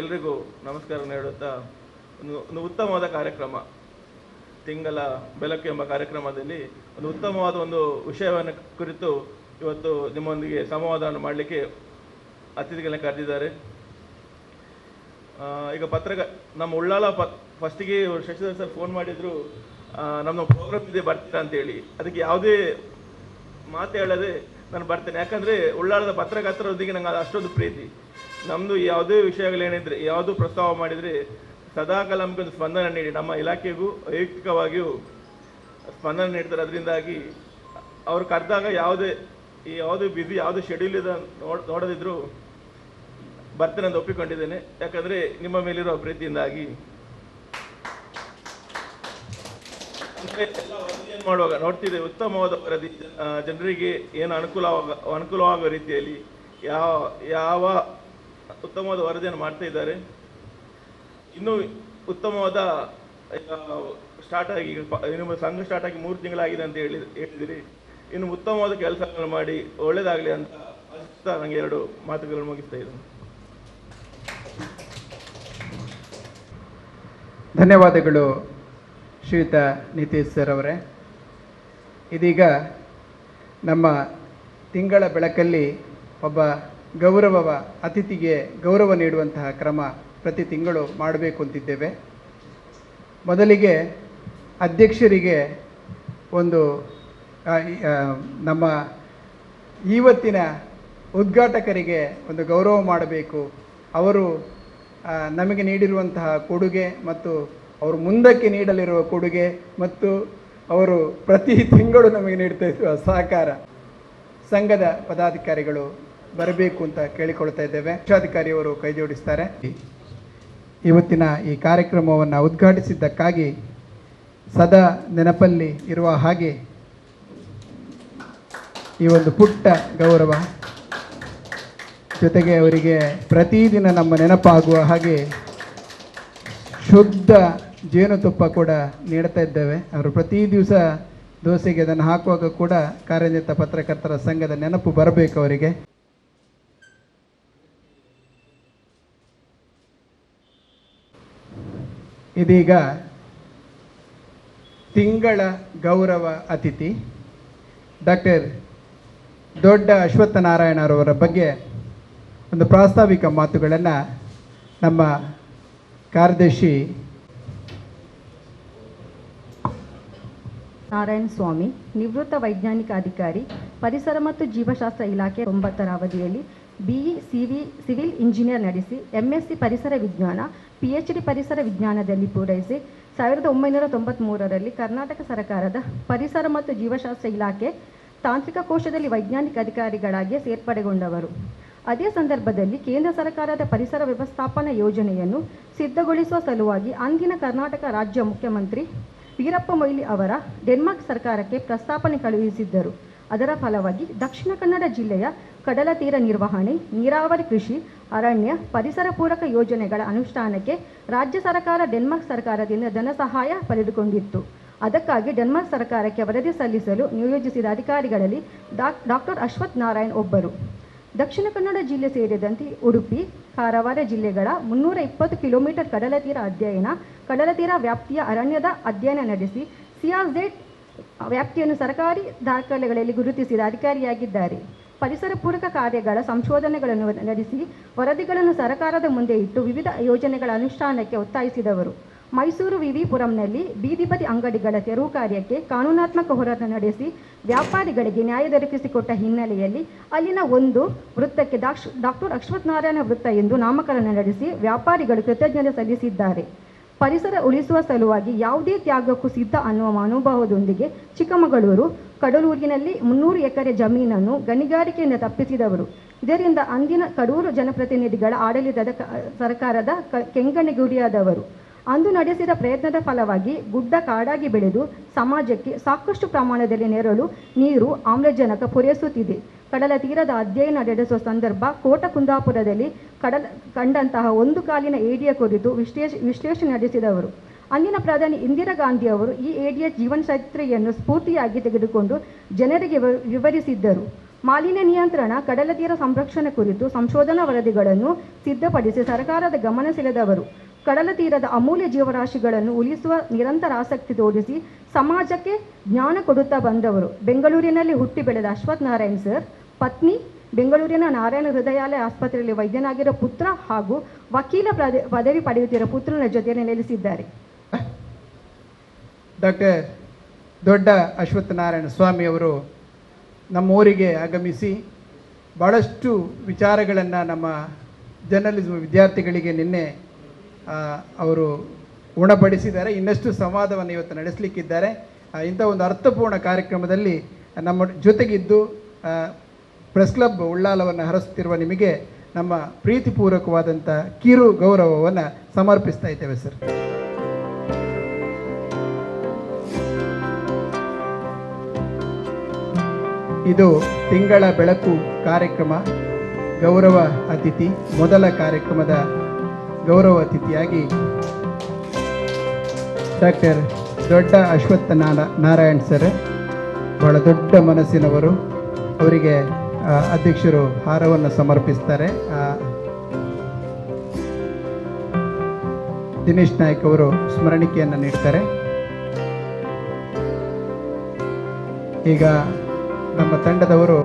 S3: ಎಲ್ರಿಗೂ ನಮಸ್ಕಾರ ಹೇಳುತ್ತಾ, ಒಂದು ಉತ್ತಮವಾದ ಕಾರ್ಯಕ್ರಮ ತಿಂಗಳ ಬೆಳಕು ಎಂಬ ಕಾರ್ಯಕ್ರಮದಲ್ಲಿ ಒಂದು ಉತ್ತಮವಾದ ಒಂದು ವಿಷಯವನ್ನು ಕುರಿತು ಇವತ್ತು ನಿಮ್ಮೊಂದಿಗೆ ಸಂವಾದವನ್ನು ಮಾಡಲಿಕ್ಕೆ ಅತಿಥಿಗಳನ್ನ ಕರೆದಿದ್ದಾರೆ. ಈಗ ನಮ್ಮ ಉಳ್ಳಾಲ ಫಸ್ಟಿಗೆ ಶಶಿಧರ್ ಸರ್ ಫೋನ್ ಮಾಡಿದ್ರು, ನಮ್ಮ ಪ್ರೋಗ್ರಾಮ್ ಇದೆ ಬರ್ತೀರಾ ಅಂತೇಳಿ. ಅದಕ್ಕೆ ಯಾವುದೇ ಮಾತು ಹೇಳದೆ ನಾನು ಬರ್ತೇನೆ, ಯಾಕಂದರೆ ಉಳ್ಳಾಲದ ಪತ್ರಕರ್ತರೊಂದಿಗೆ ನಂಗೆ ಅಷ್ಟೊಂದು ಪ್ರೀತಿ. ನಮ್ಮದು ಯಾವುದೇ ವಿಷಯಗಳೇನಿದ್ರೆ, ಯಾವುದು ಪ್ರಸ್ತಾವ ಮಾಡಿದರೆ ಸದಾಕಾಲ ನಮಗೊಂದು ಸ್ಪಂದನೆ ನೀಡಿ, ನಮ್ಮ ಇಲಾಖೆಗೂ ವೈಯಕ್ತಿಕವಾಗಿಯೂ ಸ್ಪಂದನೆ ನೀಡ್ತಾರೆ. ಅದರಿಂದಾಗಿ ಅವ್ರು ಕರೆದಾಗ ಯಾವುದೇ ಬ್ಯುಸಿ ಯಾವುದೇ ಶೆಡ್ಯೂಲ್ ಇದೆ ನೋಡದಿದ್ರು ಬರ್ತೇನೆ ಅಂತ ಒಪ್ಪಿಕೊಂಡಿದ್ದೇನೆ, ಯಾಕಂದರೆ ನಿಮ್ಮ ಮೇಲಿರೋ ಪ್ರೀತಿಯಿಂದಾಗಿ. ಅಂದರೆ ಎಲ್ಲ ವರದಿಯನ್ನು ಮಾಡುವಾಗ ನೋಡ್ತಿದ್ದೇವೆ, ಉತ್ತಮವಾದ ವರದಿ ಜನರಿಗೆ ಏನು ಅನುಕೂಲವಾಗುವ ರೀತಿಯಲ್ಲಿ ಯಾವ ಉತ್ತಮವಾದ ವರದಿಯನ್ನು ಮಾಡ್ತಾ ಇದ್ದಾರೆ. ಇನ್ನೂ ಉತ್ತಮವಾದ ಸ್ಟಾರ್ಟ್ ಆಗಿ ನಿಮ್ಮ ಸಂಘ ಸ್ಟಾರ್ಟ್ ಆಗಿ 3 ತಿಂಗಳಾಗಿದೆ ಅಂತ ಹೇಳಿದಿರಿ. ಇನ್ನು ಉತ್ತಮವಾದ ಕೆಲಸಗಳನ್ನು ಮಾಡಿ ಒಳ್ಳೆಯದಾಗಲಿ ಅಂತ ಆಶಿಸ್ತಾ ನನಗೆ 2 ಮಾತುಗಳನ್ನು ಮುಗಿಸ್ತಾ ಇದ್ದೇನೆ.
S1: ಧನ್ಯವಾದಗಳು ಶ್ರೀಯುತ ನಿತೇಶ್ ಸರ್ ಅವರೇ. ಇದೀಗ ನಮ್ಮ ತಿಂಗಳ ಬೆಳಕಲ್ಲಿ ಒಬ್ಬ ಗೌರವ ಅತಿಥಿಗೆ ಗೌರವ ನೀಡುವಂತಹ ಕ್ರಮ ಪ್ರತಿ ತಿಂಗಳು ಮಾಡಬೇಕು ಅಂತಿದ್ದೇವೆ. ಮೊದಲಿಗೆ ಅಧ್ಯಕ್ಷರಿಗೆ ಒಂದು ನಮ್ಮ ಇವತ್ತಿನ ಉದ್ಘಾಟಕರಿಗೆ ಒಂದು ಗೌರವ ಮಾಡಬೇಕು. ಅವರು ನಮಗೆ ನೀಡಿರುವಂತಹ ಕೊಡುಗೆ ಮತ್ತು ಅವರು ಮುಂದಕ್ಕೆ ನೀಡಲಿರುವ ಕೊಡುಗೆ ಮತ್ತು ಅವರು ಪ್ರತಿ ತಿಂಗಳು ನಮಗೆ ನೀಡ್ತಾ ಇರುವ ಸಹಕಾರ, ಸಂಘದ ಪದಾಧಿಕಾರಿಗಳು ಬರಬೇಕು ಅಂತ ಕೇಳಿಕೊಳ್ತಾ ಇದ್ದೇವೆ. ಶಿಕ್ಷಾಧಿಕಾರಿಯವರು ಕೈ ಜೋಡಿಸ್ತಾರೆ. ಇವತ್ತಿನ ಈ ಕಾರ್ಯಕ್ರಮವನ್ನು ಉದ್ಘಾಟಿಸಿದ್ದಕ್ಕಾಗಿ ಸದಾ ನೆನಪಲ್ಲಿ ಇರುವ ಹಾಗೆ ಈ ಒಂದು ಪುಟ್ಟ ಗೌರವ, ಜೊತೆಗೆ ಅವರಿಗೆ ಪ್ರತಿದಿನ ನಮ್ಮ ನೆನಪಾಗುವ ಹಾಗೆ ಶುದ್ಧ ಜೇನುತುಪ್ಪ ಕೂಡ ನೀಡ್ತಾ ಇದ್ದೇವೆ. ಅವರು ಪ್ರತಿ ದಿವಸ ದೋಸೆಗೆ ಅದನ್ನು ಹಾಕುವಾಗ ಕೂಡ ಕಾರ್ಯನಿರತ ಪತ್ರಕರ್ತರ ಸಂಘದ ನೆನಪು ಬರಬೇಕು ಅವರಿಗೆ. ಇದೀಗ ತಿಂಗಳ ಗೌರವ ಅತಿಥಿ ಡಾಕ್ಟರ್ ದೊಡ್ಡ ಅಶ್ವತ್ಥನಾರಾಯಣರವರ ಬಗ್ಗೆ ಒಂದು ಪ್ರಾಸ್ತಾವಿಕ ಮಾತುಗಳನ್ನು ನಮ್ಮ ಕಾರ್ಯದರ್ಶಿ
S4: ನಾರಾಯಣ ಸ್ವಾಮಿ, ನಿವೃತ್ತ ವೈಜ್ಞಾನಿಕ ಅಧಿಕಾರಿ, ಪರಿಸರ ಮತ್ತು ಜೀವಶಾಸ್ತ್ರ ಇಲಾಖೆ 9ರ ಅವಧಿಯಲ್ಲಿ BE ಸಿವಿಲ್ ಇಂಜಿನಿಯರ್ ನಡೆಸಿ MSc ಪರಿಸರ ವಿಜ್ಞಾನ, PhD ಪರಿಸರ ವಿಜ್ಞಾನದಲ್ಲಿ ಪೂರೈಸಿ 1993ರಲ್ಲಿ ಕರ್ನಾಟಕ ಸರ್ಕಾರದ ಪರಿಸರ ಮತ್ತು ಜೀವಶಾಸ್ತ್ರ ಇಲಾಖೆ ತಾಂತ್ರಿಕ ಕೋಶದಲ್ಲಿ ವೈಜ್ಞಾನಿಕ ಅಧಿಕಾರಿಗಳಾಗಿ ಸೇರ್ಪಡೆಗೊಂಡವರು. ಅದೇ ಸಂದರ್ಭದಲ್ಲಿ ಕೇಂದ್ರ ಸರ್ಕಾರದ ಪರಿಸರ ವ್ಯವಸ್ಥಾಪನಾ ಯೋಜನೆಯನ್ನು ಸಿದ್ಧಗೊಳಿಸುವ ಸಲುವಾಗಿ ಅಂದಿನ ಕರ್ನಾಟಕ ರಾಜ್ಯ ಮುಖ್ಯಮಂತ್ರಿ ವೀರಪ್ಪ ಮೊಯ್ಲಿ ಅವರ ಡೆನ್ಮಾರ್ಕ್ ಸರ್ಕಾರಕ್ಕೆ ಪ್ರಸ್ತಾಪನೆ ಕಳುಹಿಸಿದ್ದರು. ಅದರ ಫಲವಾಗಿ ದಕ್ಷಿಣ ಕನ್ನಡ ಜಿಲ್ಲೆಯ ಕಡಲ ತೀರ ನಿರ್ವಹಣೆ, ನೀರಾವರಿ, ಕೃಷಿ, ಅರಣ್ಯ, ಪರಿಸರ ಪೂರಕ ಯೋಜನೆಗಳ ಅನುಷ್ಠಾನಕ್ಕೆ ರಾಜ್ಯ ಸರ್ಕಾರ ಡೆನ್ಮಾರ್ಕ್ ಸರ್ಕಾರದಿಂದ ಧನ ಸಹಾಯ ಪಡೆದುಕೊಂಡಿತ್ತು. ಅದಕ್ಕಾಗಿ ಡೆನ್ಮಾರ್ಕ್ ಸರ್ಕಾರಕ್ಕೆ ವರದಿ ಸಲ್ಲಿಸಲು ನಿಯೋಜಿಸಿದ ಅಧಿಕಾರಿಗಳಲ್ಲಿ ಡಾಕ್ಟರ್ ಅಶ್ವಥ್ ನಾರಾಯಣ್ ಒಬ್ಬರು. ದಕ್ಷಿಣ ಕನ್ನಡ ಜಿಲ್ಲೆ ಸೇರಿದಂತೆ ಉಡುಪಿ, ಕಾರವಾರ ಜಿಲ್ಲೆಗಳ 320 ಕಿಲೋಮೀಟರ್ ಕಡಲ ತೀರ ಅಧ್ಯಯನ, ಕಡಲ ತೀರ ವ್ಯಾಪ್ತಿಯ ಅರಣ್ಯದ ಅಧ್ಯಯನ ನಡೆಸಿ CRZ ವ್ಯಾಪ್ತಿಯನ್ನು ಸರ್ಕಾರಿ ದಾಖಲೆಗಳಲ್ಲಿ ಗುರುತಿಸಿದ ಅಧಿಕಾರಿಯಾಗಿದ್ದಾರೆ. ಪರಿಸರ ಪೂರಕ ಕಾರ್ಯಗಳ ಸಂಶೋಧನೆಗಳನ್ನು ನಡೆಸಿ ವರದಿಗಳನ್ನು ಸರ್ಕಾರದ ಮುಂದೆ ಇಟ್ಟು ವಿವಿಧ ಯೋಜನೆಗಳ ಅನುಷ್ಠಾನಕ್ಕೆ ಒತ್ತಾಯಿಸಿದವರು. ಮೈಸೂರು ವಿವಿಪುರಂನಲ್ಲಿ ಬೀದಿಬದಿ ಅಂಗಡಿಗಳ ತೆರವು ಕಾರ್ಯಕ್ಕೆ ಕಾನೂನಾತ್ಮಕ ಹೋರಾಟ ನಡೆಸಿ ವ್ಯಾಪಾರಿಗಳಿಗೆ ನ್ಯಾಯ ದೊರಕಿಸಿಕೊಟ್ಟ ಹಿನ್ನೆಲೆಯಲ್ಲಿ ಅಲ್ಲಿನ ಒಂದು ವೃತ್ತಕ್ಕೆ ಡಾಕ್ಟರ್ ಅಶ್ವಥ್ ನಾರಾಯಣ ವೃತ್ತ ಎಂದು ನಾಮಕರಣ ನಡೆಸಿ ವ್ಯಾಪಾರಿಗಳು ಕೃತಜ್ಞತೆ ಸಲ್ಲಿಸಿದ್ದಾರೆ. ಪರಿಸರ ಉಳಿಸುವ ಸಲುವಾಗಿ ಯಾವುದೇ ತ್ಯಾಗಕ್ಕೂ ಸಿದ್ಧ ಅನ್ನುವ ಮನೋಭಾವದೊಂದಿಗೆ ಚಿಕ್ಕಮಗಳೂರು ಕಡಲೂರಿನಲ್ಲಿ 300 ಎಕರೆ ಜಮೀನನ್ನು ಗಣಿಗಾರಿಕೆಯಿಂದ ತಪ್ಪಿಸಿದವರು. ಇದರಿಂದ ಅಂದಿನ ಕಡೂರು ಜನಪ್ರತಿನಿಧಿಗಳ ಆಡಳಿತದ ಸರ್ಕಾರದ ಕೆಂಗಣ್ಣಿಗುರಿಯಾದವರು. ಅಂದು ನಡೆಸಿದ ಪ್ರಯತ್ನದ ಫಲವಾಗಿ ಗುಡ್ಡ ಕಾಡಾಗಿ ಬೆಳೆದು ಸಮಾಜಕ್ಕೆ ಸಾಕಷ್ಟು ಪ್ರಮಾಣದಲ್ಲಿ ನೆರಳು, ನೀರು, ಆಮ್ಲಜನಕ ಪೂರೈಸುತ್ತಿದೆ. ಕಡಲ ತೀರದ ಅಧ್ಯಯನ ನಡೆಸುವ ಸಂದರ್ಭ ಕೋಟ ಕುಂದಾಪುರದಲ್ಲಿ ಕಂಡಂತಹ ಒಂದು ಕಾಲಿನ ಏಡಿಯ ಕುರಿತು ವಿಶ್ಲೇಷಣೆ ನಡೆಸಿದವರು. ಅಂದಿನ ಪ್ರಧಾನಿ ಇಂದಿರಾ ಗಾಂಧಿ ಅವರು ಈ ಏಡಿಯ ಜೀವನ ಚರಿತ್ರೆಯನ್ನು ಸ್ಫೂರ್ತಿಯಾಗಿ ತೆಗೆದುಕೊಂಡು ಜನರಿಗೆ ವಿವರಿಸಿದ್ದರು. ಮಾಲಿನ್ಯ ನಿಯಂತ್ರಣ, ಕಡಲ ತೀರ ಸಂರಕ್ಷಣೆ ಕುರಿತು ಸಂಶೋಧನಾ ವರದಿಗಳನ್ನು ಸಿದ್ಧಪಡಿಸಿ ಸರ್ಕಾರದ ಗಮನ ಸೆಳೆದವರು. ಕಡಲ ತೀರದ ಅಮೂಲ್ಯ ಜೀವರಾಶಿಗಳನ್ನು ಉಳಿಸುವ ನಿರಂತರ ಆಸಕ್ತಿ ತೋರಿಸಿ ಸಮಾಜಕ್ಕೆ ಜ್ಞಾನ ಕೊಡುತ್ತಾ ಬಂದವರು. ಬೆಂಗಳೂರಿನಲ್ಲಿ ಹುಟ್ಟಿ ಬೆಳೆದ ಅಶ್ವಥ್ ನಾರಾಯಣ್ ಸರ್ ಪತ್ನಿ ಬೆಂಗಳೂರಿನ ನಾರಾಯಣ ಹೃದಯಾಲಯ ಆಸ್ಪತ್ರೆಯಲ್ಲಿ ವೈದ್ಯನಾಗಿರೋ ಪುತ್ರ ಹಾಗೂ ವಕೀಲ ಪದವಿ ಪಡೆಯುತ್ತಿರುವ ಪುತ್ರನ ಜೊತೆಯಲ್ಲಿ ನೆಲೆಸಿದ್ದಾರೆ.
S1: ಡಾಕ್ಟರ್ ದೊಡ್ಡ ಅಶ್ವಥ್ ನಾರಾಯಣ ಸ್ವಾಮಿ ಅವರು ನಮ್ಮ ಊರಿಗೆ ಆಗಮಿಸಿ ಭಾಳಷ್ಟು ವಿಚಾರಗಳನ್ನು ನಮ್ಮ ಜರ್ನಲಿಸಮ್ ವಿದ್ಯಾರ್ಥಿಗಳಿಗೆ ನಿನ್ನೆ ಅವರು ಉಣಬಡಿಸಿದ್ದಾರೆ. ಇನ್ನಷ್ಟು ಸಂವಾದವನ್ನು ಇವತ್ತು ನಡೆಸಲಿಕ್ಕಿದ್ದಾರೆ. ಇಂಥ ಒಂದು ಅರ್ಥಪೂರ್ಣ ಕಾರ್ಯಕ್ರಮದಲ್ಲಿ ನಮ್ಮ ಜೊತೆಗಿದ್ದು ಪ್ರೆಸ್ ಕ್ಲಬ್ ಉಳ್ಳಾಲವನ್ನು ಹರಸುತ್ತಿರುವ ನಿಮಗೆ ನಮ್ಮ ಪ್ರೀತಿಪೂರ್ವಕವಾದಂಥ ಕಿರು ಗೌರವವನ್ನು ಸಮರ್ಪಿಸ್ತಾ ಇದ್ದೇವೆ ಸರ್. ಇದು ತಿಂಗಳ ಬೆಳಕು ಕಾರ್ಯಕ್ರಮ. ಗೌರವ ಅತಿಥಿ, ಮೊದಲ ಕಾರ್ಯಕ್ರಮದ ಗೌರವ ಅತಿಥಿಯಾಗಿ ಡಾಕ್ಟರ್ ದೊಡ್ಡ ಅಶ್ವಥ್ ನಾರಾಯಣ್ ಸರ್, ಬಹಳ ದೊಡ್ಡ ಮನಸ್ಸಿನವರು. ಅವರಿಗೆ ಅಧ್ಯಕ್ಷರು ಹಾರವನ್ನು ಸಮರ್ಪಿಸ್ತಾರೆ. ದಿನೇಶ್ ನಾಯ್ಕ್ ಅವರು ಸ್ಮರಣಿಕೆಯನ್ನು ನೀಡ್ತಾರೆ. ಈಗ ನಮ್ಮ ತಂಡದವರು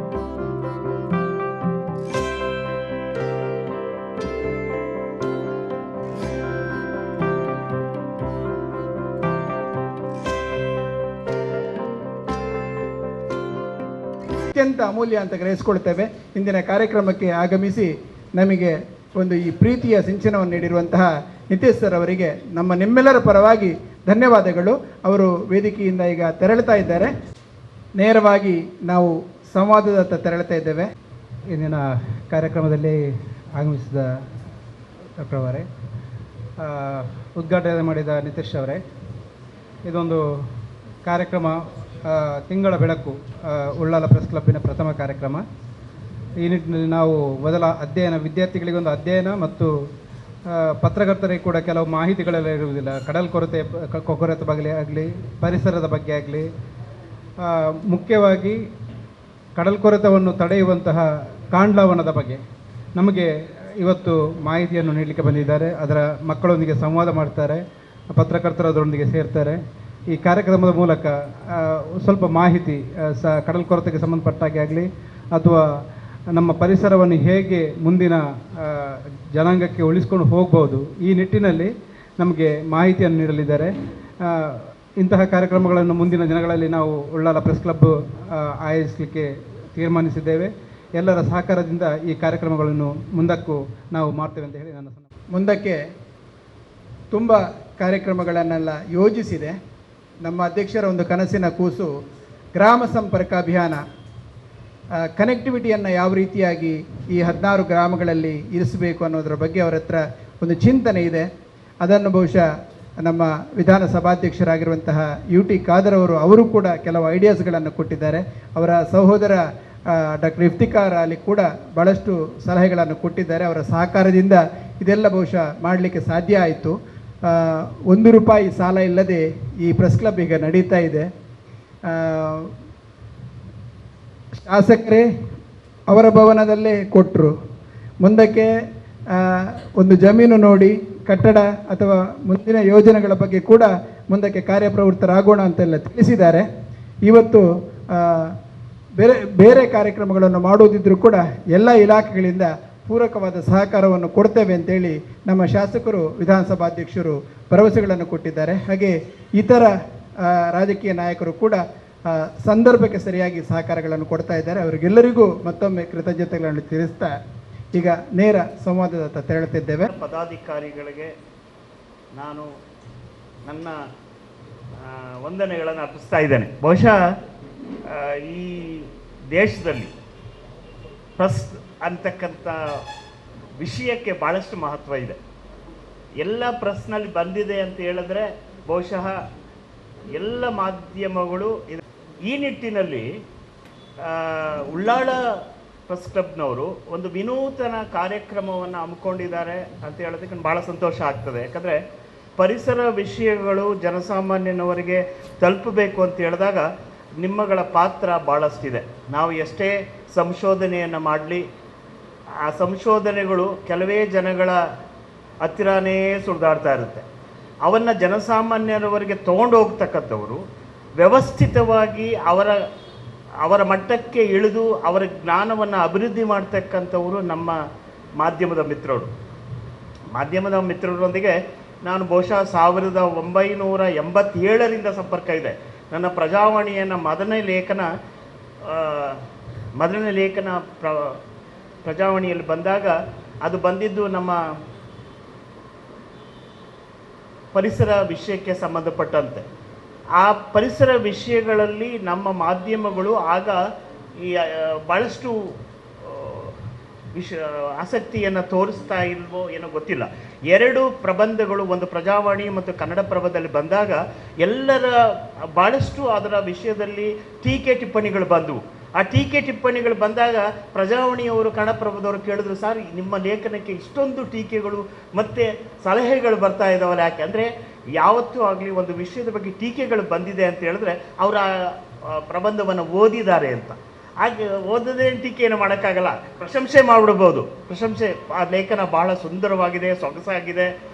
S1: ಅತ್ಯಂತ ಅಮೂಲ್ಯ ಅಂತ ಗ್ರಹಿಸಿಕೊಳ್ತೇವೆ. ಇಂದಿನ ಕಾರ್ಯಕ್ರಮಕ್ಕೆ ಆಗಮಿಸಿ ನಮಗೆ ಒಂದು ಈ ಪ್ರೀತಿಯ ಸಿಂಚನವನ್ನು ನೀಡಿರುವಂತಹ ನಿತೇಶ್ ಸರ್ ಅವರಿಗೆ ನಮ್ಮ ನಿಮ್ಮೆಲ್ಲರ ಪರವಾಗಿ ಧನ್ಯವಾದಗಳು. ಅವರು ವೇದಿಕೆಯಿಂದ ಈಗ ತೆರಳುತ್ತಾ ಇದ್ದಾರೆ. ನೇರವಾಗಿ ನಾವು ಸಂವಾದದತ್ತ ತೆರಳುತ್ತಾ ಇದ್ದೇವೆ.
S5: ಇಂದಿನ ಕಾರ್ಯಕ್ರಮದಲ್ಲಿ ಆಗಮಿಸಿದ ಡಾಕ್ಟರ್ ಅವರೇ, ಉದ್ಘಾಟನೆ ಮಾಡಿದ ನಿತೇಶ್ ಅವರೇ, ಇದೊಂದು ಕಾರ್ಯಕ್ರಮ ತಿಂಗಳ ಬೆಳಕು ಉಳ್ಳಾಲ ಪ್ರೆಸ್ ಕ್ಲಬ್ಬಿನ ಪ್ರಥಮ ಕಾರ್ಯಕ್ರಮ. ಈ ನಿಟ್ಟಿನಲ್ಲಿ ನಾವು ಮೊದಲ ವಿದ್ಯಾರ್ಥಿಗಳಿಗೊಂದು ಅಧ್ಯಯನ ಮತ್ತು ಪತ್ರಕರ್ತರಿಗೆ ಕೂಡ ಕೆಲವು ಮಾಹಿತಿಗಳೆಲ್ಲ ಇರುವುದಿಲ್ಲ. ಕಡಲ್ ಕೊರತೆ ಬಗ್ಗೆ ಆಗಲಿ, ಪರಿಸರದ ಬಗ್ಗೆ ಆಗಲಿ, ಮುಖ್ಯವಾಗಿ ಕಡಲ್ಕೊರೆತವನ್ನು ತಡೆಯುವಂತಹ ಕಾಂಡ್ಲಾವನದ ಬಗ್ಗೆ ನಮಗೆ ಇವತ್ತು ಮಾಹಿತಿಯನ್ನು ನೀಡಲಿಕ್ಕೆ ಬಂದಿದ್ದಾರೆ. ಅದರ ಮಕ್ಕಳೊಂದಿಗೆ ಸಂವಾದ ಮಾಡ್ತಾರೆ, ಪತ್ರಕರ್ತರದರೊಂದಿಗೆ ಸೇರ್ತಾರೆ. ಈ ಕಾರ್ಯಕ್ರಮದ ಮೂಲಕ ಸ್ವಲ್ಪ ಮಾಹಿತಿ ಕಡಲ್ಕೊರೆತೆಗೆ ಸಂಬಂಧಪಟ್ಟಾಗೆ ಆಗಲಿ ಅಥವಾ ನಮ್ಮ ಪರಿಸರವನ್ನು ಹೇಗೆ ಮುಂದಿನ ಜನಾಂಗಕ್ಕೆ ಉಳಿಸ್ಕೊಂಡು ಹೋಗ್ಬೋದು, ಈ ನಿಟ್ಟಿನಲ್ಲಿ ನಮಗೆ ಮಾಹಿತಿಯನ್ನು ನೀಡಲಿದ್ದಾರೆ. ಇಂತಹ ಕಾರ್ಯಕ್ರಮಗಳನ್ನು ಮುಂದಿನ ದಿನಗಳಲ್ಲಿ ನಾವು ಉಳ್ಳಾಲ ಪ್ರೆಸ್ ಕ್ಲಬ್ ಆಯೋಜಿಸಲಿಕ್ಕೆ ತೀರ್ಮಾನಿಸಿದ್ದೇವೆ. ಎಲ್ಲರ ಸಹಕಾರದಿಂದ ಈ ಕಾರ್ಯಕ್ರಮಗಳನ್ನು ಮುಂದಕ್ಕೂ ನಾವು ಮಾಡ್ತೇವೆ ಅಂತ ಹೇಳಿ ನನ್ನ
S1: ಮುಂದಕ್ಕೆ ತುಂಬ ಕಾರ್ಯಕ್ರಮಗಳನ್ನೆಲ್ಲ ಯೋಜಿಸಿದೆ. ನಮ್ಮ ಅಧ್ಯಕ್ಷರ ಒಂದು ಕನಸಿನ ಕೂಸು ಗ್ರಾಮ ಸಂಪರ್ಕ ಅಭಿಯಾನ, ಕನೆಕ್ಟಿವಿಟಿಯನ್ನು ಯಾವ ರೀತಿಯಾಗಿ ಈ 16 ಗ್ರಾಮಗಳಲ್ಲಿ ಇರಿಸಬೇಕು ಅನ್ನೋದರ ಬಗ್ಗೆ ಅವರ ಹತ್ರ ಒಂದು ಚಿಂತನೆ ಇದೆ. ಅದನ್ನು ಬಹುಶಃ ನಮ್ಮ ವಿಧಾನಸಭಾಧ್ಯಕ್ಷರಾಗಿರುವಂತಹ UT ಖಾದರ್ ಅವರು ಕೂಡ ಕೆಲವು ಐಡಿಯಾಸ್ಗಳನ್ನು ಕೊಟ್ಟಿದ್ದಾರೆ. ಅವರ ಸಹೋದರ ಡಾಕ್ಟರ್ ಇಫ್ತಿಕಾರ್ ಅಲಿ ಕೂಡ ಭಾಳಷ್ಟು ಸಲಹೆಗಳನ್ನು ಕೊಟ್ಟಿದ್ದಾರೆ. ಅವರ ಸಹಕಾರದಿಂದ ಇದೆಲ್ಲ ಬಹುಶಃ ಮಾಡಲಿಕ್ಕೆ ಸಾಧ್ಯ ಆಯಿತು. 1 ರೂಪಾಯಿ ಸಾಲ ಇಲ್ಲದೆ ಈ ಪ್ರೆಸ್ ಕ್ಲಬ್ ಈಗ ನಡೀತಾ ಇದೆ. ಶಾಸಕರೇ ಅವರ ಭವನದಲ್ಲೇ ಕೊಟ್ಟರು. ಮುಂದಕ್ಕೆ ಒಂದು ಜಮೀನು ನೋಡಿ ಕಟ್ಟಡ ಅಥವಾ ಮುಂದಿನ ಯೋಜನೆಗಳ ಬಗ್ಗೆ ಕೂಡ ಮುಂದಕ್ಕೆ ಕಾರ್ಯಪ್ರವೃತ್ತರಾಗೋಣ ಅಂತೆಲ್ಲ ತಿಳಿಸಿದ್ದಾರೆ. ಇವತ್ತು ಬೇರೆ ಬೇರೆ ಕಾರ್ಯಕ್ರಮಗಳನ್ನು ಮಾಡುವುದಿದ್ರೂ ಕೂಡ ಎಲ್ಲ ಇಲಾಖೆಗಳಿಂದ ಪೂರಕವಾದ ಸಹಕಾರವನ್ನು ಕೊಡ್ತೇವೆ ಅಂತೇಳಿ ನಮ್ಮ ಶಾಸಕರು ವಿಧಾನಸಭಾಧ್ಯಕ್ಷರು ಭರವಸೆಗಳನ್ನು ಕೊಟ್ಟಿದ್ದಾರೆ. ಹಾಗೆ ಇತರ ರಾಜಕೀಯ ನಾಯಕರು ಕೂಡ ಸಂದರ್ಭಕ್ಕೆ ಸರಿಯಾಗಿ ಸಹಕಾರಗಳನ್ನು ಕೊಡ್ತಾ ಇದ್ದಾರೆ. ಅವರಿಗೆಲ್ಲರಿಗೂ ಮತ್ತೊಮ್ಮೆ ಕೃತಜ್ಞತೆಗಳನ್ನು ತಿಳಿಸ್ತಾ ಈಗ ನೇರ ಸಂವಾದದತ್ತ ತೆರಳುತ್ತಿದ್ದೇವೆ.
S6: ಪದಾಧಿಕಾರಿಗಳಿಗೆ ನಾನು ನನ್ನ ವಂದನೆಗಳನ್ನು ಅರ್ಪಿಸ್ತಾ ಇದ್ದೇನೆ. ಬಹುಶಃ ಈ ದೇಶದಲ್ಲಿ ಪ್ರೆಸ್ ಅಂತಕ್ಕಂಥ ವಿಷಯಕ್ಕೆ ಭಾಳಷ್ಟು ಮಹತ್ವ ಇದೆ. ಎಲ್ಲ ಪ್ರೆಸ್ನಲ್ಲಿ ಬಂದಿದೆ ಅಂತ ಹೇಳಿದ್ರೆ ಬಹುಶಃ ಎಲ್ಲ ಮಾಧ್ಯಮಗಳು ಈ ನಿಟ್ಟಿನಲ್ಲಿ ಉಳ್ಳಾಳ ಪ್ರೆಸ್ ಕ್ಲಬ್ನವರು ಒಂದು ವಿನೂತನ ಕಾರ್ಯಕ್ರಮವನ್ನು ಹಮ್ಮಿಕೊಂಡಿದ್ದಾರೆ ಅಂತ ಹೇಳೋದಕ್ಕೆ ಭಾಳ ಸಂತೋಷ ಆಗ್ತದೆ. ಯಾಕಂದರೆ ಪರಿಸರ ವಿಷಯಗಳು ಜನಸಾಮಾನ್ಯನವರಿಗೆ ತಲುಪಬೇಕು ಅಂತ ಹೇಳಿದಾಗ ನಿಮ್ಮಗಳ ಪಾತ್ರ ಭಾಳಷ್ಟಿದೆ. ನಾವು ಎಷ್ಟೇ ಸಂಶೋಧನೆಯನ್ನು ಮಾಡಲಿ, ಆ ಸಂಶೋಧನೆಗಳು ಕೆಲವೇ ಜನಗಳ ಹತ್ತಿರನೇ ಸುಳಿದಾಡ್ತಾ ಇರುತ್ತೆ. ಅವನ್ನು ಜನಸಾಮಾನ್ಯರವರೆಗೆ ತೊಗೊಂಡು ಹೋಗ್ತಕ್ಕಂಥವರು ವ್ಯವಸ್ಥಿತವಾಗಿ ಅವರ ಮಟ್ಟಕ್ಕೆ ಇಳಿದು ಅವರ ಜ್ಞಾನವನ್ನು ಅಭಿವೃದ್ಧಿ ಮಾಡ್ತಕ್ಕಂಥವರು ನಮ್ಮ ಮಾಧ್ಯಮದ ಮಿತ್ರರು. ಮಾಧ್ಯಮದ ಮಿತ್ರರೊಂದಿಗೆ ನಾನು ಬಹುಶಃ 1987ರಿಂದ ಸಂಪರ್ಕ ಇದೆ. ನನ್ನ ಪ್ರಜಾವಾಣಿಯನ್ನು ಮೊದಲನೇ ಲೇಖನ ಪ್ರಜಾವಾಣಿಯಲ್ಲಿ ಬಂದಾಗ ಅದು ಬಂದಿದ್ದು ನಮ್ಮ ಪರಿಸರ ವಿಷಯಕ್ಕೆ ಸಂಬಂಧಪಟ್ಟಂತೆ. ಆ ಪರಿಸರ ವಿಷಯಗಳಲ್ಲಿ ನಮ್ಮ ಮಾಧ್ಯಮಗಳು ಆಗ ಈ ಭಾಳಷ್ಟು ಆಸಕ್ತಿಯನ್ನು ತೋರಿಸ್ತಾ ಇಲ್ವೋ ಏನೋ ಗೊತ್ತಿಲ್ಲ. 2 ಪ್ರಬಂಧಗಳು, ಒಂದು ಪ್ರಜಾವಾಣಿ ಮತ್ತು ಕನ್ನಡ ಪ್ರಭದಲ್ಲಿ ಬಂದಾಗ ಎಲ್ಲರ ಭಾಳಷ್ಟು ಅದರ ವಿಷಯದಲ್ಲಿ ಟೀಕೆ ಟಿಪ್ಪಣಿಗಳು ಬಂದವು. ಆ ಟೀಕೆ ಟಿಪ್ಪಣಿಗಳು ಬಂದಾಗ ಪ್ರಜಾವಾಣಿಯವರು ಕನ್ನಡಪ್ರಭದವರು ಕೇಳಿದ್ರು, ಸರ್ ನಿಮ್ಮ ಲೇಖನಕ್ಕೆ ಇಷ್ಟೊಂದು ಟೀಕೆಗಳು ಮತ್ತು ಸಲಹೆಗಳು ಬರ್ತಾ ಇದ್ದಾವಲ್ಲ, ಯಾಕೆ ಅಂದರೆ ಯಾವತ್ತೂ ಆಗಲಿ ಒಂದು ವಿಷಯದ ಬಗ್ಗೆ ಟೀಕೆಗಳು ಬಂದಿದೆ ಅಂತ ಹೇಳಿದ್ರೆ ಅವರ ಪ್ರಬಂಧವನ್ನು ಓದಿದ್ದಾರೆ ಅಂತ. ಹಾಗೆ ಓದದೇ ಟೀಕೆಯನ್ನು ಮಾಡೋಕ್ಕಾಗಲ್ಲ, ಪ್ರಶಂಸೆ ಮಾಡಿಬಿಡ್ಬೋದು. ಆ ಲೇಖನ ಬಹಳ ಸುಂದರವಾಗಿದೆ, ಸೊಗಸಾಗಿದೆ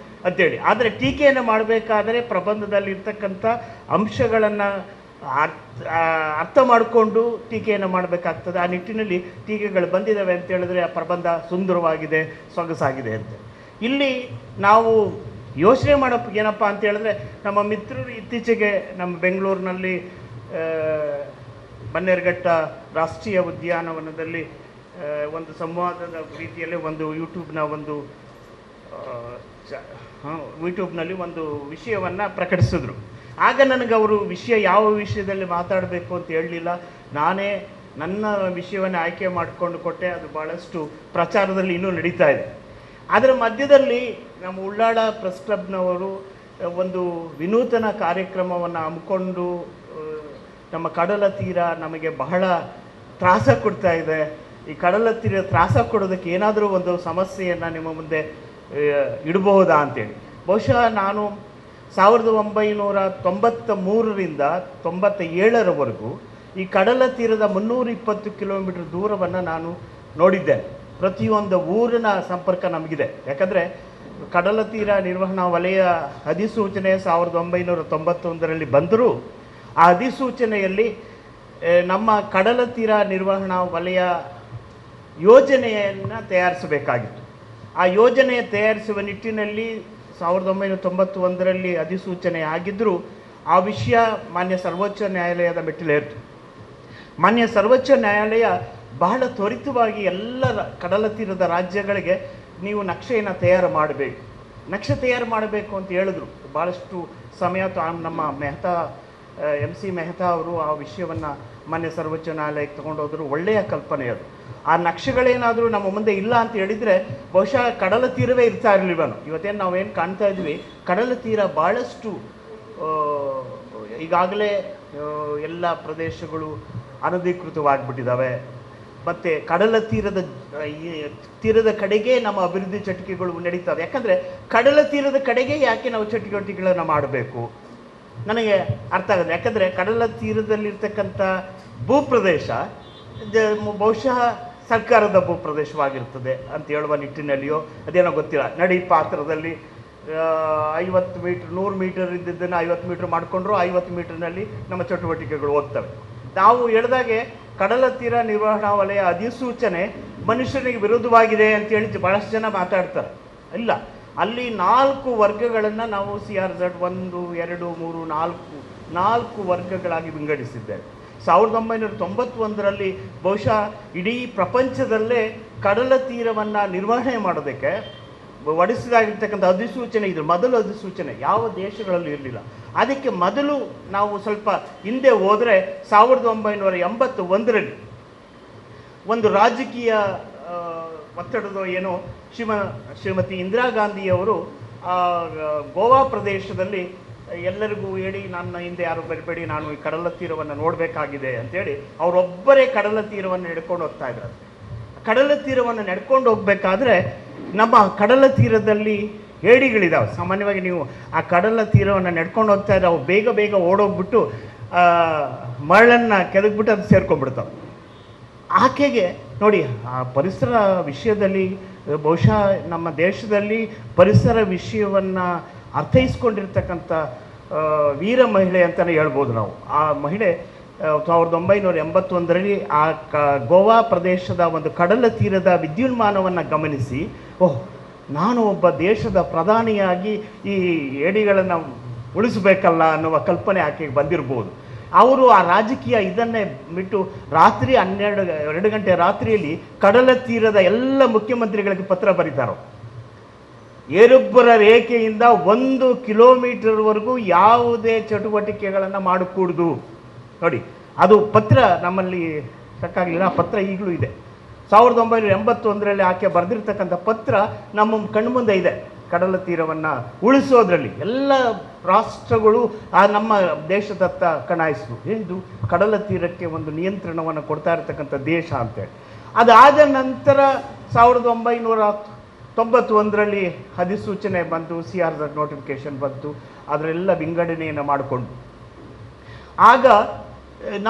S6: ಅಂತೇಳಿ. ಆದರೆ ಟೀಕೆಯನ್ನು ಮಾಡಬೇಕಾದರೆ ಪ್ರಬಂಧದಲ್ಲಿ ಇರ್ತಕ್ಕಂಥ ಅಂಶಗಳನ್ನು ಅರ್ಥ ಮಾಡಿಕೊಂಡು ಟೀಕೆಯನ್ನು ಮಾಡಬೇಕಾಗ್ತದೆ. ಆ ನಿಟ್ಟಿನಲ್ಲಿ ಟೀಕೆಗಳು ಬಂದಿದ್ದಾವೆ ಅಂತ ಹೇಳಿದ್ರೆ ಆ ಪ್ರಬಂಧ ಸುಂದರವಾಗಿದೆ, ಸೊಗಸಾಗಿದೆ ಅಂತ. ಇಲ್ಲಿ ನಾವು ಯೋಚನೆ ಮಾಡೋಕ್ಕೆ ಏನಪ್ಪ ಅಂತ ಹೇಳಿದ್ರೆ, ನಮ್ಮ ಮಿತ್ರರು ಇತ್ತೀಚೆಗೆ ನಮ್ಮ ಬೆಂಗಳೂರಿನಲ್ಲಿ ಬನ್ನೇರುಘಟ್ಟ ರಾಷ್ಟ್ರೀಯ ಉದ್ಯಾನವನದಲ್ಲಿ ಒಂದು ಸಂವಾದದ ರೀತಿಯಲ್ಲಿ ಒಂದು ಯೂಟ್ಯೂಬ್ನಲ್ಲಿ ಒಂದು ವಿಷಯವನ್ನು ಪ್ರಕಟಿಸಿದ್ರು. ಆಗ ನನಗೆ ಅವರು ಯಾವ ವಿಷಯದಲ್ಲಿ ಮಾತಾಡಬೇಕು ಅಂತ ಹೇಳಲಿಲ್ಲ. ನಾನೇ ನನ್ನ ವಿಷಯವನ್ನು ಆಯ್ಕೆ ಮಾಡಿಕೊಂಡು ಕೊಟ್ಟೆ. ಅದು ಭಾಳಷ್ಟು ಪ್ರಚಾರದಲ್ಲಿ ಇನ್ನೂ ನಡೀತಾ ಇದೆ. ಅದರ ಮಧ್ಯದಲ್ಲಿ ನಮ್ಮ ಉಳ್ಳಾಳ ಪ್ರೆಸ್ ಕ್ಲಬ್ನವರು ಒಂದು ವಿನೂತನ ಕಾರ್ಯಕ್ರಮವನ್ನು ಹಮ್ಮಿಕೊಂಡು ನಮ್ಮ ಕಡಲ ತೀರ ನಮಗೆ ಬಹಳ ತ್ರಾಸ ಕೊಡ್ತಾ ಇದೆ. ಈ ಕಡಲ ತೀರ ತ್ರಾಸ ಕೊಡೋದಕ್ಕೆ ಏನಾದರೂ ಒಂದು ಸಮಸ್ಯೆಯನ್ನು ನಿಮ್ಮ ಮುಂದೆ ಇಡಬಹುದಾ ಅಂತೇಳಿ. ಬಹುಶಃ ನಾನು 1993ರಿಂದ 97ರವರೆಗೂ ಈ ಕಡಲ ತೀರದ 320 ಕಿಲೋಮೀಟರ್ ದೂರವನ್ನು ನಾನು ನೋಡಿದ್ದೇನೆ. ಪ್ರತಿಯೊಂದು ಊರಿನ ಸಂಪರ್ಕ ನಮಗಿದೆ. ಯಾಕಂದರೆ ಕಡಲ ತೀರ ನಿರ್ವಹಣಾ ವಲಯ ಅಧಿಸೂಚನೆ 1991ರಲ್ಲಿ ಬಂದರೂ ಆ ಅಧಿಸೂಚನೆಯಲ್ಲಿ ನಮ್ಮ ಕಡಲ ತೀರ ನಿರ್ವಹಣಾ ವಲಯ ಯೋಜನೆಯನ್ನು ತಯಾರಿಸಬೇಕಾಗಿತ್ತು. ಆ ಯೋಜನೆ ತಯಾರಿಸುವ ನಿಟ್ಟಿನಲ್ಲಿ 1991ರಲ್ಲಿ ಅಧಿಸೂಚನೆ ಆಗಿದ್ದರೂ ಆ ವಿಷಯ ಮಾನ್ಯ ಸರ್ವೋಚ್ಚ ನ್ಯಾಯಾಲಯದ ಮೆಟ್ಟಿಲೇರಿತು. ಮಾನ್ಯ ಸರ್ವೋಚ್ಚ ನ್ಯಾಯಾಲಯ ಬಹಳ ತ್ವರಿತವಾಗಿ ಎಲ್ಲ ಕಡಲ ತೀರದ ರಾಜ್ಯಗಳಿಗೆ ನೀವು ನಕ್ಷೆಯನ್ನು ತಯಾರು ಮಾಡಬೇಕು ಅಂತ ಹೇಳಿದ್ರು. ಭಾಳಷ್ಟು ಸಮಯ ನಮ್ಮ MC ಮೆಹ್ತಾ ಅವರು ಆ ವಿಷಯವನ್ನು ಮಾನ್ಯ ಸರ್ವೋಚ್ಚ ನ್ಯಾಯಾಲಯಕ್ಕೆ ತೊಗೊಂಡೋದ್ರು. ಒಳ್ಳೆಯ ಕಲ್ಪನೆ ಅದು. ಆ ನಕ್ಷೆಗಳೇನಾದರೂ ನಮ್ಮ ಮುಂದೆ ಇಲ್ಲ ಅಂತ ಹೇಳಿದರೆ ಬಹುಶಃ ಕಡಲ ತೀರವೇ ಇರ್ತಾ ಇರಲಿಲ್ವನು. ಇವತ್ತೇನು ನಾವೇನು ಕಾಣ್ತಾ ಇದ್ವಿ, ಕಡಲ ತೀರ ಭಾಳಷ್ಟು ಈಗಾಗಲೇ ಎಲ್ಲ ಪ್ರದೇಶಗಳು ಅನಧಿಕೃತವಾಗಿಬಿಟ್ಟಿದ್ದಾವೆ. ಮತ್ತು ಕಡಲ ತೀರದ ಕಡೆಗೆ ನಮ್ಮ ಅಭಿವೃದ್ಧಿ ಚಟುವಟಿಕೆಗಳು ನಡೀತವೆ. ಯಾಕಂದರೆ ಕಡಲ ತೀರದ ಕಡೆಗೆ ಯಾಕೆ ನಾವು ಚಟುವಟಿಕೆಗಳನ್ನು ಮಾಡಬೇಕು ನನಗೆ ಅರ್ಥ ಆಗೋದು. ಯಾಕಂದರೆ ಕಡಲ ತೀರದಲ್ಲಿರ್ತಕ್ಕಂಥ ಭೂಪ್ರದೇಶ ಬಹುಶಃ ಸರ್ಕಾರದ ಭೂಪ್ರದೇಶವಾಗಿರ್ತದೆ ಅಂತ ಹೇಳುವ ನಿಟ್ಟಿನಲ್ಲಿಯೋ ಅದೇನೋ ಗೊತ್ತಿಲ್ಲ. ನಡಿ ಪಾತ್ರದಲ್ಲಿ 50 ಮೀಟ್ರ್ 100 ಮೀಟರ್ ಇದ್ದಿದ್ದನ್ನು 50 ಮೀಟ್ರ್ ಮಾಡಿಕೊಂಡ್ರು 50 ಮೀಟರ್ನಲ್ಲಿ ನಮ್ಮ ಚಟುವಟಿಕೆಗಳು ಹೋಗ್ತವೆ. ನಾವು ಹೇಳಿದಾಗೆ ಕಡಲ ತೀರ ನಿರ್ವಹಣಾ ವಲಯ ಅಧಿಸೂಚನೆ ಮನುಷ್ಯನಿಗೆ ವಿರುದ್ಧವಾಗಿದೆ ಅಂತೇಳಿ ಭಾಳಷ್ಟು ಜನ ಮಾತಾಡ್ತಾರೆ. ಇಲ್ಲ, ಅಲ್ಲಿ 4 ವರ್ಗಗಳನ್ನು ನಾವು CRZ 1, 2, 3, 4 ವರ್ಗಗಳಾಗಿ ವಿಂಗಡಿಸಿದ್ದೇವೆ. 1991ರಲ್ಲಿ ಬಹುಶಃ ಇಡೀ ಪ್ರಪಂಚದಲ್ಲೇ ಕಡಲ ತೀರವನ್ನು ನಿರ್ವಹಣೆ ಮಾಡೋದಕ್ಕೆ ಹೊರಡಿಸಿದಾಗಿರ್ತಕ್ಕಂಥ ಅಧಿಸೂಚನೆ, ಇದು ಮೊದಲು ಅಧಿಸೂಚನೆ, ಯಾವ ದೇಶಗಳಲ್ಲೂ ಇರಲಿಲ್ಲ. ಅದಕ್ಕೆ ಮೊದಲು ನಾವು ಸ್ವಲ್ಪ ಹಿಂದೆ ಹೋದರೆ 1981ರಲ್ಲಿ ಒಂದು ರಾಜಕೀಯ ಒತ್ತಡದ ಏನೋ ಶ್ರೀಮತಿ ಇಂದಿರಾ ಗಾಂಧಿಯವರು ಗೋವಾ ಪ್ರದೇಶದಲ್ಲಿ ಎಲ್ಲರಿಗೂ ಹೇಳಿ, ನನ್ನ ಹಿಂದೆ ಯಾರು ಬರಬೇಡಿ, ನಾನು ಈ ಕಡಲ ತೀರವನ್ನು ನೋಡಬೇಕಾಗಿದೆ ಅಂತೇಳಿ ಅವರೊಬ್ಬರೇ ಕಡಲ ತೀರವನ್ನು ನಡ್ಕೊಂಡು ಹೋಗ್ತಾ ಇದ್ರು. ಕಡಲ ತೀರವನ್ನು ನಡ್ಕೊಂಡು ಹೋಗ್ಬೇಕಾದ್ರೆ ನಮ್ಮ ಕಡಲ ತೀರದಲ್ಲಿ ಏಡಿಗಳಿದಾವೆ. ಸಾಮಾನ್ಯವಾಗಿ ನೀವು ಆ ಕಡಲ ತೀರವನ್ನು ನಡ್ಕೊಂಡು ಹೋಗ್ತಾ ಇದ್ರೆ ಅವು ಬೇಗ ಬೇಗ ಓಡೋಗ್ಬಿಟ್ಟು ಮರಳನ್ನು ಕೆದಕ್ಬಿಟ್ಟು ಅದು ಸೇರ್ಕೊಂಡ್ಬಿಡ್ತಾವೆ. ಆಕೆಗೆ ನೋಡಿ, ಆ ಪರಿಸರ ವಿಷಯದಲ್ಲಿ ಬಹುಶಃ ನಮ್ಮ ದೇಶದಲ್ಲಿ ಪರಿಸರ ವಿಷಯವನ್ನು ಅರ್ಥೈಸ್ಕೊಂಡಿರ್ತಕ್ಕಂಥ ವೀರ ಮಹಿಳೆ ಅಂತಲೇ ಹೇಳ್ಬೋದು ನಾವು. ಆ ಮಹಿಳೆ 1981ರಲ್ಲಿ ಆ ಗೋವಾ ಪ್ರದೇಶದ ಒಂದು ಕಡಲ ತೀರದ ವಿದ್ಯುನ್ಮಾನವನ್ನು ಗಮನಿಸಿ, ನಾನು ಒಬ್ಬ ದೇಶದ ಪ್ರಧಾನಿಯಾಗಿ ಈ ಏಡಿಗಳನ್ನು ಉಳಿಸಬೇಕಲ್ಲ ಅನ್ನುವ ಕಲ್ಪನೆ ಆಕೆಗೆ ಬಂದಿರ್ಬೋದು. ಅವರು ಆ ರಾಜಕೀಯ ಇದನ್ನೇ ಬಿಟ್ಟು ರಾತ್ರಿ 2 ಗಂಟೆ ರಾತ್ರಿಯಲ್ಲಿ ಕಡಲ ತೀರದ ಎಲ್ಲ ಮುಖ್ಯಮಂತ್ರಿಗಳಿಗೆ ಪತ್ರ ಬರೀತಾರೋ. ಏರುಬ್ಬರ ರೇಖೆಯಿಂದ 1 ಕಿಲೋಮೀಟರ್ವರೆಗೂ ಯಾವುದೇ ಚಟುವಟಿಕೆಗಳನ್ನು ಮಾಡಕೂಡ್ದು. ನೋಡಿ, ಅದು ಪತ್ರ ನಮ್ಮಲ್ಲಿ ಸಾಕಾಗಲಿಲ್ಲ, ಆ ಪತ್ರ ಈಗಲೂ ಇದೆ. 1981ರಲ್ಲಿ ಆಕೆ ಬರೆದಿರ್ತಕ್ಕಂಥ ಪತ್ರ ನಮ್ಮ ಕಣ್ಮುಂದೆ ಇದೆ. ಕಡಲ ತೀರವನ್ನು ಉಳಿಸೋದ್ರಲ್ಲಿ ಎಲ್ಲ ರಾಷ್ಟ್ರಗಳು ನಮ್ಮ ದೇಶದತ್ತ ಕಣಾಯಿಸಿದ್ರು. ಇದು ಕಡಲ ತೀರಕ್ಕೆ ಒಂದು ನಿಯಂತ್ರಣವನ್ನು ಕೊಡ್ತಾ ಇರತಕ್ಕಂಥ ದೇಶ ಅಂತೇಳಿ. ಅದಾದ ನಂತರ 1991ರಲ್ಲಿ ಅಧಿಸೂಚನೆ ಬಂತು, CRZ ನೋಟಿಫಿಕೇಶನ್ ಬಂತು, ಅದರೆಲ್ಲ ವಿಂಗಡಣೆಯನ್ನು ಮಾಡಿಕೊಂಡು ಆಗ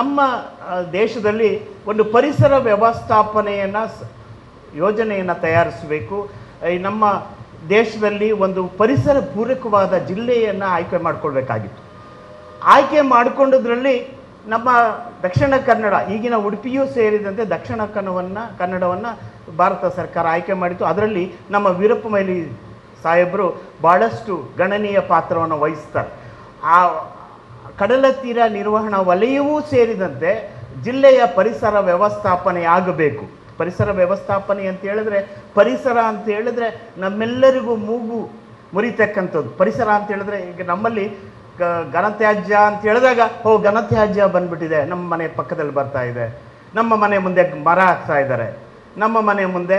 S6: ನಮ್ಮ ದೇಶದಲ್ಲಿ ಒಂದು ಪರಿಸರ ವ್ಯವಸ್ಥಾಪನೆಯನ್ನು ಯೋಜನೆಯನ್ನು ತಯಾರಿಸಬೇಕು. ನಮ್ಮ ದೇಶದಲ್ಲಿ ಒಂದು ಪರಿಸರ ಪೂರಕವಾದ ಜಿಲ್ಲೆಯನ್ನು ಆಯ್ಕೆ ಮಾಡಿಕೊಳ್ಬೇಕಾಗಿತ್ತು. ಆಯ್ಕೆ ಮಾಡಿಕೊಂಡದ್ರಲ್ಲಿ ನಮ್ಮ ದಕ್ಷಿಣ ಕನ್ನಡ, ಈಗಿನ ಉಡುಪಿಯೂ ಸೇರಿದಂತೆ ದಕ್ಷಿಣ ಕನ್ನಡವನ್ನು ಭಾರತ ಸರ್ಕಾರ ಆಯ್ಕೆ ಮಾಡಿತ್ತು. ಅದರಲ್ಲಿ ನಮ್ಮ ವೀರಪ್ಪ ಮೊಯ್ಲಿ ಸಾಹೇಬರು ಭಾಳಷ್ಟು ಗಣನೀಯ ಪಾತ್ರವನ್ನು ವಹಿಸ್ತಾರೆ. ಆ ಕಡಲ ತೀರ ನಿರ್ವಹಣಾ ವಲಯವೂ ಸೇರಿದಂತೆ ಜಿಲ್ಲೆಯ ಪರಿಸರ ವ್ಯವಸ್ಥಾಪನೆ ಆಗಬೇಕು. ಪರಿಸರ ವ್ಯವಸ್ಥಾಪನೆ ಅಂತ ಹೇಳಿದ್ರೆ, ಪರಿಸರ ಅಂತ ಹೇಳಿದ್ರೆ ನಮ್ಮೆಲ್ಲರಿಗೂ ಮೂಗು ಮುರಿತಕ್ಕಂಥದ್ದು. ಪರಿಸರ ಅಂತ ಹೇಳಿದ್ರೆ ಈಗ ನಮ್ಮಲ್ಲಿ ಘನತ್ಯಾಜ್ಯ ಅಂತ ಹೇಳಿದಾಗ ಘನತ್ಯಾಜ್ಯ ಬಂದ್ಬಿಟ್ಟಿದೆ, ನಮ್ಮ ಮನೆ ಪಕ್ಕದಲ್ಲಿ ಬರ್ತಾ ಇದೆ, ನಮ್ಮ ಮನೆ ಮುಂದೆ ಮರ ಹಾಕ್ತಾ ಇದ್ದಾರೆ, ನಮ್ಮ ಮನೆ ಮುಂದೆ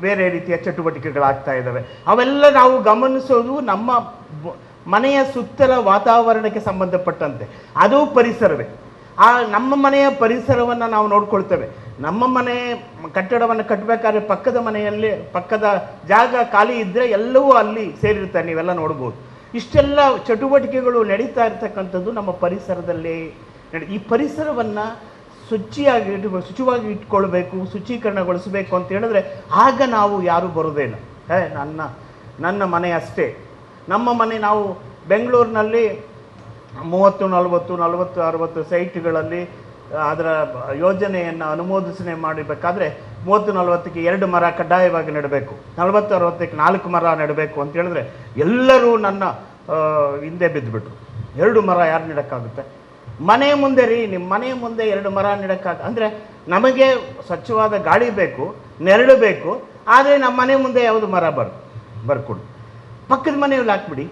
S6: ಬೇರೆ ರೀತಿಯ ಚಟುವಟಿಕೆಗಳಾಗ್ತಾ ಇದ್ದಾವೆ. ಅವೆಲ್ಲ ನಾವು ಗಮನಿಸೋದು ನಮ್ಮ ಮನೆಯ ಸುತ್ತಲ ವಾತಾವರಣಕ್ಕೆ ಸಂಬಂಧಪಟ್ಟಂತೆ, ಅದು ಪರಿಸರವೇ. ಆ ನಮ್ಮ ಮನೆಯ ಪರಿಸರವನ್ನು ನಾವು ನೋಡ್ಕೊಳ್ತೇವೆ. ನಮ್ಮ ಮನೆ ಕಟ್ಟಡವನ್ನು ಕಟ್ಟಬೇಕಾದ್ರೆ ಪಕ್ಕದ ಜಾಗ ಖಾಲಿ ಇದ್ದರೆ ಎಲ್ಲವೂ ಅಲ್ಲಿ ಸೇರಿರ್ತಾರೆ, ನೀವೆಲ್ಲ ನೋಡ್ಬೋದು. ಇಷ್ಟೆಲ್ಲ ಚಟುವಟಿಕೆಗಳು ನಡೀತಾ ಇರ್ತಕ್ಕಂಥದ್ದು ನಮ್ಮ ಪರಿಸರದಲ್ಲೇ ಈ ಪರಿಸರವನ್ನು ಶುಚಿವಾಗಿ ಇಟ್ಕೊಳ್ಬೇಕು, ಶುಚೀಕರಣಗೊಳಿಸಬೇಕು ಅಂತ ಹೇಳಿದ್ರೆ ಆಗ ನಾವು ಯಾರೂ ಬರೋದೇ ಇಲ್ಲ. ನನ್ನ ಮನೆ ಅಷ್ಟೇ, ನಮ್ಮ ಮನೆ. ನಾವು ಬೆಂಗಳೂರಿನಲ್ಲಿ 30-40-60 ಸೈಟ್ಗಳಲ್ಲಿ ಅದರ ಯೋಜನೆಯನ್ನು ಅನುಮೋದನೆ ಮಾಡಬೇಕಾದ್ರೆ 30-40ಕ್ಕೆ 2 ಮರ ಕಡ್ಡಾಯವಾಗಿ ನೆಡಬೇಕು, 40-60ಕ್ಕೆ 4 ಮರ ನೆಡಬೇಕು ಅಂತ ಹೇಳಿದ್ರೆ ಎಲ್ಲರೂ ನನ್ನ ಹಿಂದೆ ಬಿದ್ದುಬಿಟ್ರು. 2 ಮರ ಯಾರು ನೆಡೋಕ್ಕಾಗುತ್ತೆ? ಮನೆ ಮುಂದೆ ನಿಮ್ಮ ಮನೆ ಮುಂದೆ 2 ಮರ ಅಂದರೆ ನಮಗೆ ಸ್ವಚ್ಛವಾದ ಗಾಳಿ ಬೇಕು, ನೆರಳು ಬೇಕು, ಆದರೆ ನಮ್ಮ ಮನೆ ಮುಂದೆ ಯಾವುದು ಮರ ಬರ್ಕೊಡು, ಪಕ್ಕದ ಮನೆಯಲ್ಲಿ ಹಾಕ್ಬಿಡಿ.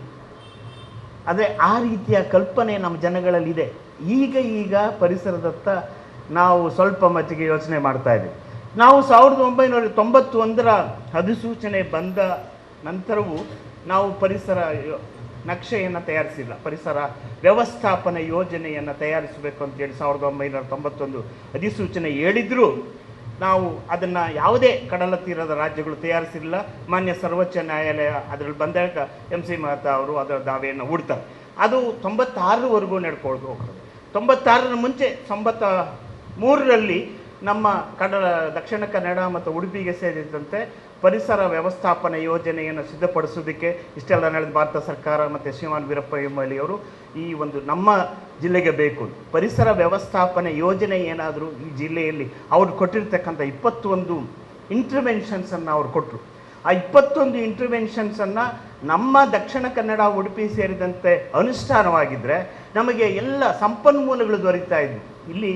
S6: ಆದರೆ ಆ ರೀತಿಯ ಕಲ್ಪನೆ ನಮ್ಮ ಜನಗಳಲ್ಲಿದೆ. ಈಗ ಪರಿಸರದತ್ತ ನಾವು ಸ್ವಲ್ಪ ಮಟ್ಟಿಗೆ ಯೋಚನೆ ಮಾಡ್ತಾ ಇದ್ದೀವಿ. ನಾವು 1991ರ ಅಧಿಸೂಚನೆ ಬಂದ ನಂತರವೂ ನಾವು ಪರಿಸರ ನಕ್ಷೆಯನ್ನು ತಯಾರಿಸಿಲ್ಲ, ಪರಿಸರ ವ್ಯವಸ್ಥಾಪನೆ ಯೋಜನೆಯನ್ನು ತಯಾರಿಸಬೇಕು ಅಂತೇಳಿ 1991 ಅಧಿಸೂಚನೆ ಹೇಳಿದರೂ ನಾವು ಅದನ್ನು ಯಾವುದೇ ಕಡಲ ತೀರದ ರಾಜ್ಯಗಳು ತಯಾರಿಸಿರಲಿಲ್ಲ. ಮಾನ್ಯ ಸರ್ವೋಚ್ಚ ನ್ಯಾಯಾಲಯ ಅದರಲ್ಲಿ ಬಂದಾಗ MC ಮಹತಾ ಅವರು ಅದರ ದಾವೆಯನ್ನು ಹೂಡ್ತಾರೆ. ಅದು 96ವರೆಗೂ ನಡ್ಕೊಂಡು ಹೋಗ್ತದೆ. 96ರ ಮುಂಚೆ 93ರಲ್ಲಿ ನಮ್ಮ ದಕ್ಷಿಣ ಕನ್ನಡ ಮತ್ತು ಉಡುಪಿಗೆ ಸೇರಿದಂತೆ ಪರಿಸರ ವ್ಯವಸ್ಥಾಪನೆ ಯೋಜನೆಯನ್ನು ಸಿದ್ಧಪಡಿಸೋದಕ್ಕೆ ಇಷ್ಟೆಲ್ಲ ನಡೆದ ಭಾರತ ಸರ್ಕಾರ ಮತ್ತು ಶ್ರೀಮಾನ್ ವೀರಪ್ಪ ಮೊಯ್ಲಿ ಅವರು ಈ ಒಂದು ನಮ್ಮ ಜಿಲ್ಲೆಗೆ ಬೇಕು ಪರಿಸರ ವ್ಯವಸ್ಥಾಪನೆ ಯೋಜನೆ ಏನಾದರೂ ಈ ಜಿಲ್ಲೆಯಲ್ಲಿ ಅವ್ರು ಕೊಟ್ಟಿರ್ತಕ್ಕಂಥ 21 ಇಂಟರ್ವೆನ್ಷನ್ಸನ್ನು ಅವ್ರು ಕೊಟ್ಟರು. ಆ 21 ಇಂಟರ್ವೆನ್ಷನ್ಸನ್ನು ನಮ್ಮ ದಕ್ಷಿಣ ಕನ್ನಡ, ಉಡುಪಿ ಸೇರಿದಂತೆ ಅನುಷ್ಠಾನವಾಗಿದ್ದರೆ ನಮಗೆ ಎಲ್ಲ ಸಂಪನ್ಮೂಲಗಳು ದೊರೀತಾ ಇದ್ವು. ಇಲ್ಲಿ